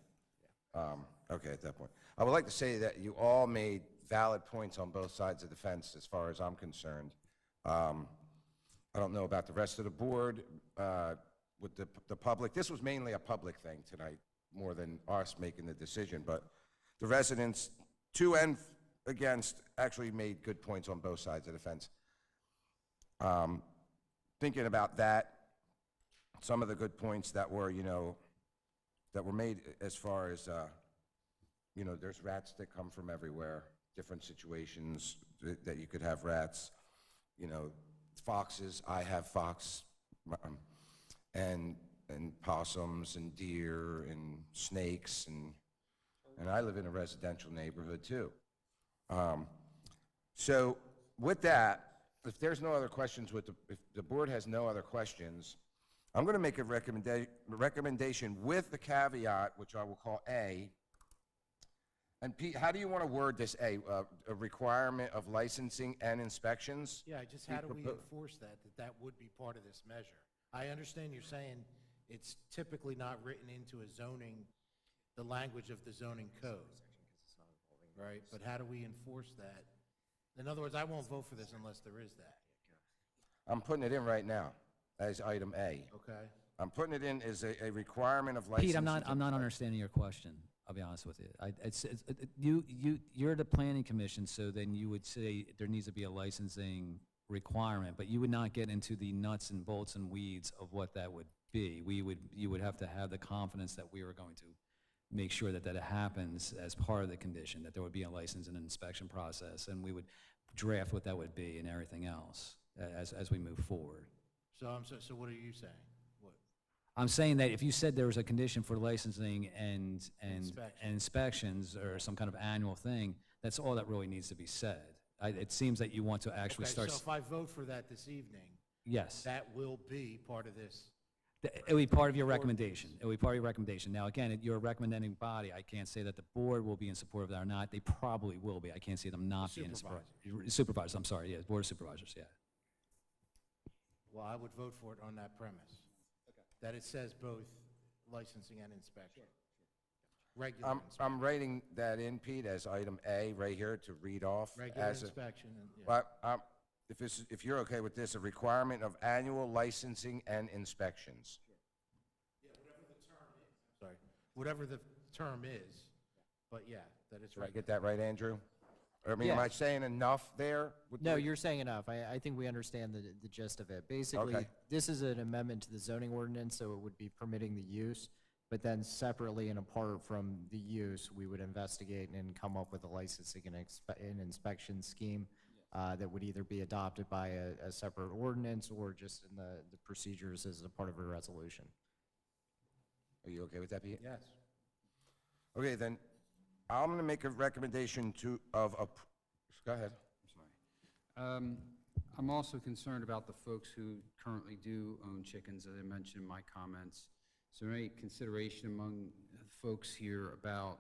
Speaker 3: Okay, at that point. I would like to say that you all made valid points on both sides of the fence as far as I'm concerned. I don't know about the rest of the board, with the public. This was mainly a public thing tonight, more than us making the decision, but the residents, to and against, actually made good points on both sides of the fence. Thinking about that, some of the good points that were, that were made as far as, there's rats that come from everywhere, different situations that you could have rats, foxes, I have fox, and possums and deer and snakes, and I live in a residential neighborhood too. So with that, if there's no other questions, if the board has no other questions, I'm going to make a recommendation with the caveat, which I will call A. And Pete, how do you want to word this A? A requirement of licensing and inspections?
Speaker 2: Yeah, just how do we enforce that would be part of this measure? I understand you're saying it's typically not written into a zoning, the language of the zoning code, right? But how do we enforce that? In other words, I won't vote for this unless there is that.
Speaker 3: I'm putting it in right now as item A.
Speaker 2: Okay.
Speaker 3: I'm putting it in as a requirement of licensing.
Speaker 10: Pete, I'm not understanding your question. I'll be honest with you. You're the planning commission, so then you would say there needs to be a licensing requirement, but you would not get into the nuts and bolts and weeds of what that would be. You would have to have the confidence that we were going to make sure that happens as part of the condition, that there would be a license and inspection process, and we would draft what that would be and everything else as we move forward.
Speaker 2: So what are you saying? What?
Speaker 10: I'm saying that if you said there was a condition for licensing and inspections or some kind of annual thing, that's all that really needs to be said. It seems that you want to actually
Speaker 2: Okay,
Speaker 10: start.
Speaker 2: so if I vote for that this evening,
Speaker 10: Yes.
Speaker 2: that will be part of this.
Speaker 10: It will be part of your recommendation. It will be part of your recommendation. Now, again, you're a recommending body. I can't say that the board will be in support of that or not. They probably will be. I can't see them not being in support. Supervisors, I'm sorry, yeah, board of supervisors, yeah.
Speaker 2: Well, I would vote for it on that premise. Okay. That it says both licensing and inspection. Regular inspection.
Speaker 3: I'm writing that in, Pete, as item A right here to read off.
Speaker 2: Regular
Speaker 3: as
Speaker 2: inspection. Yeah.
Speaker 3: But if you're okay with this, a requirement of annual licensing and inspections.
Speaker 2: Yeah, whatever the term is. Sorry. Whatever the term is, but yeah, that it's
Speaker 3: Did I
Speaker 2: right.
Speaker 3: get that right, Andrew? I mean,
Speaker 16: Yeah.
Speaker 3: am I saying enough there?
Speaker 16: No, you're saying enough. I think we understand the gist of it. Basically,
Speaker 3: Okay.
Speaker 16: this is an amendment to the zoning ordinance, so it would be permitting the use, but then separately and apart from the use, we would investigate and come up with a licensing and inspection scheme that would either be adopted by a separate ordinance or just in the procedures as a part of a resolution.
Speaker 3: Are you okay with that, Pete?
Speaker 2: Yes.
Speaker 3: Okay, then I'm going to make a recommendation go ahead.
Speaker 13: I'm also concerned about the folks who currently do own chickens, as I mentioned in my comments. Is there any consideration among the folks here about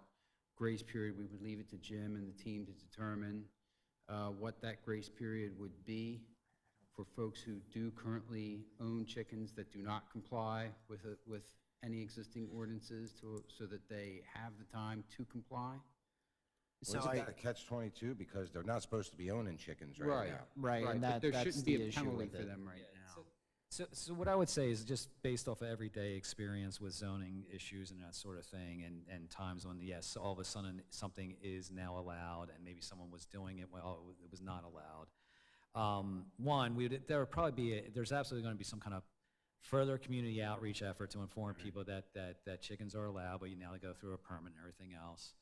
Speaker 13: grace period? We would leave it to Jim and the team to determine what that grace period would be for folks who do currently own chickens that do not comply with any existing ordinances so that they have the time to comply?
Speaker 3: So isn't that a catch-22 because they're not supposed to be owning chickens right now?
Speaker 16: Right, and
Speaker 13: but there
Speaker 16: that's
Speaker 13: shouldn't
Speaker 16: the
Speaker 13: be a
Speaker 16: issue
Speaker 13: penalty
Speaker 16: with
Speaker 13: for
Speaker 16: it.
Speaker 13: them right now.
Speaker 10: So what I would say is just based off of everyday experience with zoning issues and that sort of thing, and times when, yes, all of a sudden something is now allowed, and maybe someone was doing it while it was not allowed. There's absolutely going to be some kind of further community outreach effort to inform people that chickens are allowed, but you now go through a permit and everything else.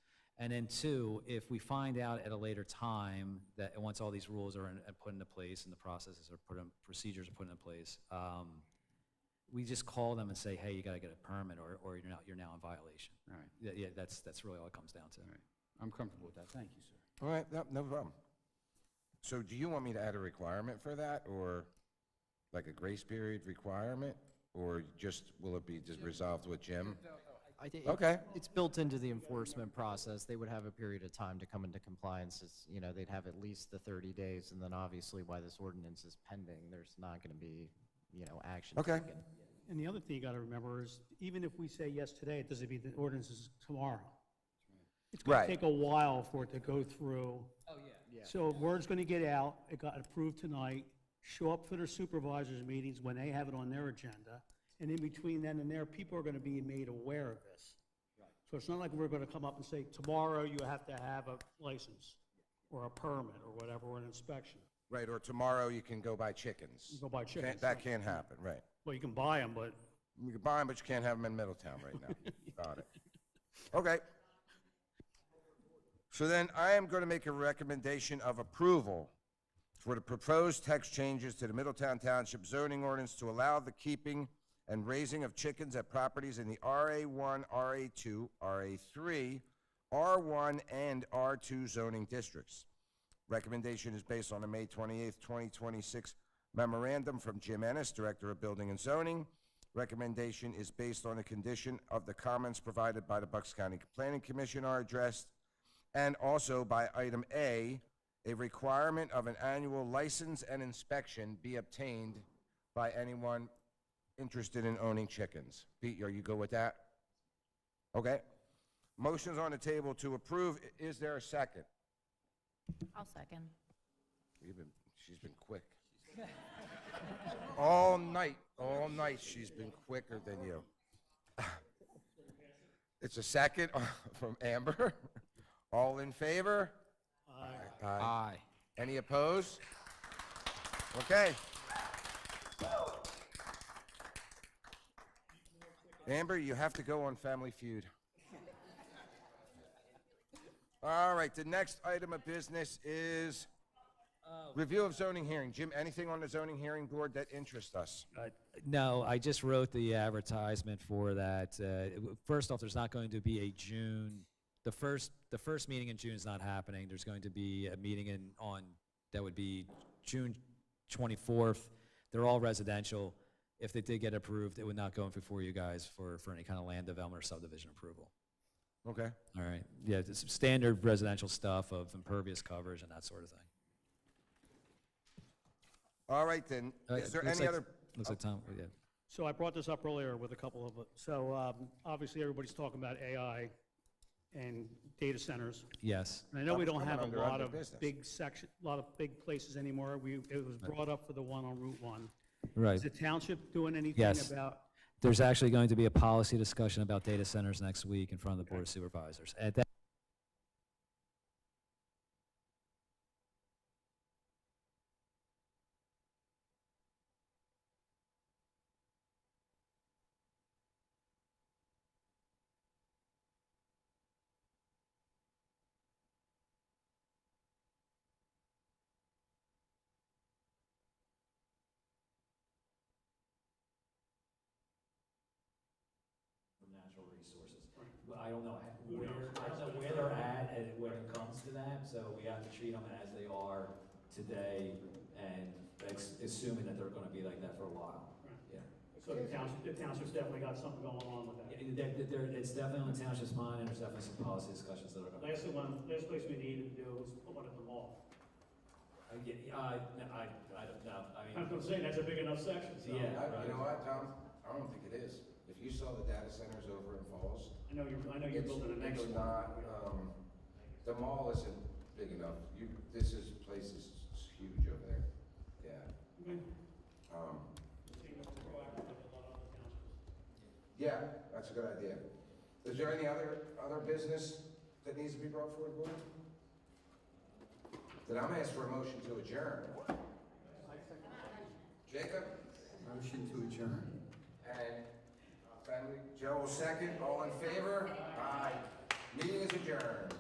Speaker 10: And then two, if we find out at a later time that once all these rules are put into place and the processes are procedures are put into place, we just call them and say, hey, you got to get a permit or you're now in violation.
Speaker 13: All right.
Speaker 10: Yeah, that's really all it comes down to.
Speaker 13: All right. I'm comfortable with that. Thank you, sir.
Speaker 3: All right, no problem. So do you want me to add a requirement for that, or like a grace period requirement, or will it be just resolved with Jim?
Speaker 16: I think
Speaker 3: Okay.
Speaker 16: it's built into the enforcement process. They would have a period of time to come into compliance. They'd have at least the 30 days, and then obviously while this ordinance is pending, there's not going to be, action
Speaker 3: Okay.
Speaker 16: taken.
Speaker 7: And the other thing you got to remember is, even if we say yes today, it doesn't mean the ordinance is tomorrow. It's going
Speaker 3: Right.
Speaker 7: to take a while for it to go through.
Speaker 16: Oh, yeah.
Speaker 7: So word's going to get out, it got approved tonight, show up for their supervisors' meetings when they have it on their agenda, and in between then and there, people are going to be made aware of this. So it's not like we're going to come up and say, tomorrow you have to have a license, or a permit, or whatever, or an inspection.
Speaker 3: Right, or tomorrow you can go buy chickens.
Speaker 7: You go buy chickens.
Speaker 3: That can't happen, right.
Speaker 7: Well, you can buy them, but
Speaker 3: You can buy them, but you can't have them in Middletown right now. Got it. Okay. So then I am going to make a recommendation of approval for the proposed text changes to the Middletown Township zoning ordinance to allow the keeping and raising of chickens at properties in the RA1, RA2, RA3, R1, and R2 zoning districts. Recommendation is based on a May 28th, 2026 memorandum from Jim Ennis, Director of Building and Zoning. Recommendation is based on the condition of the comments provided by the Bucks County Planning Commission are addressed, and also by item A, a requirement of an annual license and inspection be obtained by anyone interested in owning chickens. Pete, are you good with that? Okay. Motion's on the table to approve. Is there a second?
Speaker 1: I'll second.
Speaker 3: She's been quick. All night, she's been quicker than you. It's a second from Amber. All in favor? Aye.
Speaker 10: Aye.
Speaker 3: Any opposed? Okay. Amber, you have to go on Family Feud. All right, the next item of business is review of zoning hearing. Jim, anything on the zoning hearing board that interests us?
Speaker 10: No, I just wrote the advertisement for that. First off, there's not going to be a June, the first meeting in June is not happening. There's going to be a meeting that would be June 24th. They're all residential. If they did get approved, it would not go in before you guys for any kind of land development or subdivision approval.
Speaker 3: Okay.
Speaker 10: All right. Yeah, it's standard residential stuff of impervious coverage and that sort of thing.
Speaker 3: All right, then. Is there any other?
Speaker 10: Looks like Tom, yeah.
Speaker 7: So I brought this up earlier with a couple of, obviously everybody's talking about AI and data centers.
Speaker 10: Yes.
Speaker 7: And I know we don't
Speaker 3: Coming
Speaker 7: have
Speaker 3: under
Speaker 7: a lot
Speaker 3: other
Speaker 7: of
Speaker 3: business.
Speaker 7: lot of big places anymore. It was brought up for the one on Route 1.
Speaker 10: Right.
Speaker 7: Is the township doing anything
Speaker 10: Yes.
Speaker 7: about?
Speaker 10: There's actually going to be a policy discussion about data centers next week in front of the Board of Supervisors. At that natural resources. But I don't know where they're at and when it comes to that, so we have to treat them as they are today and assuming that they're gonna be like that for a while. Yeah.
Speaker 7: So the township's definitely got something going on with that.
Speaker 10: It's definitely on the township's mind, and there's definitely some policy discussions that are gonna.
Speaker 7: Last place we needed to do was put one at the mall.
Speaker 10: I don't know, I mean.
Speaker 7: I'm saying that's a big enough section, so.
Speaker 10: Yeah.
Speaker 3: You know what, Tom? I don't think it is. If you saw the data centers over in Falls.
Speaker 7: I know you're building the next
Speaker 3: It's
Speaker 7: one.
Speaker 3: not, the mall isn't big enough. This place is huge over there. Yeah.
Speaker 7: Okay.
Speaker 3: Yeah, that's a good idea. Is there any other business that needs to be brought forward, board? Then I'm asked for a motion to adjourn. Jacob?
Speaker 13: Motion to adjourn.
Speaker 3: And family, Joe will second. All in favor? Aye. Meeting is adjourned.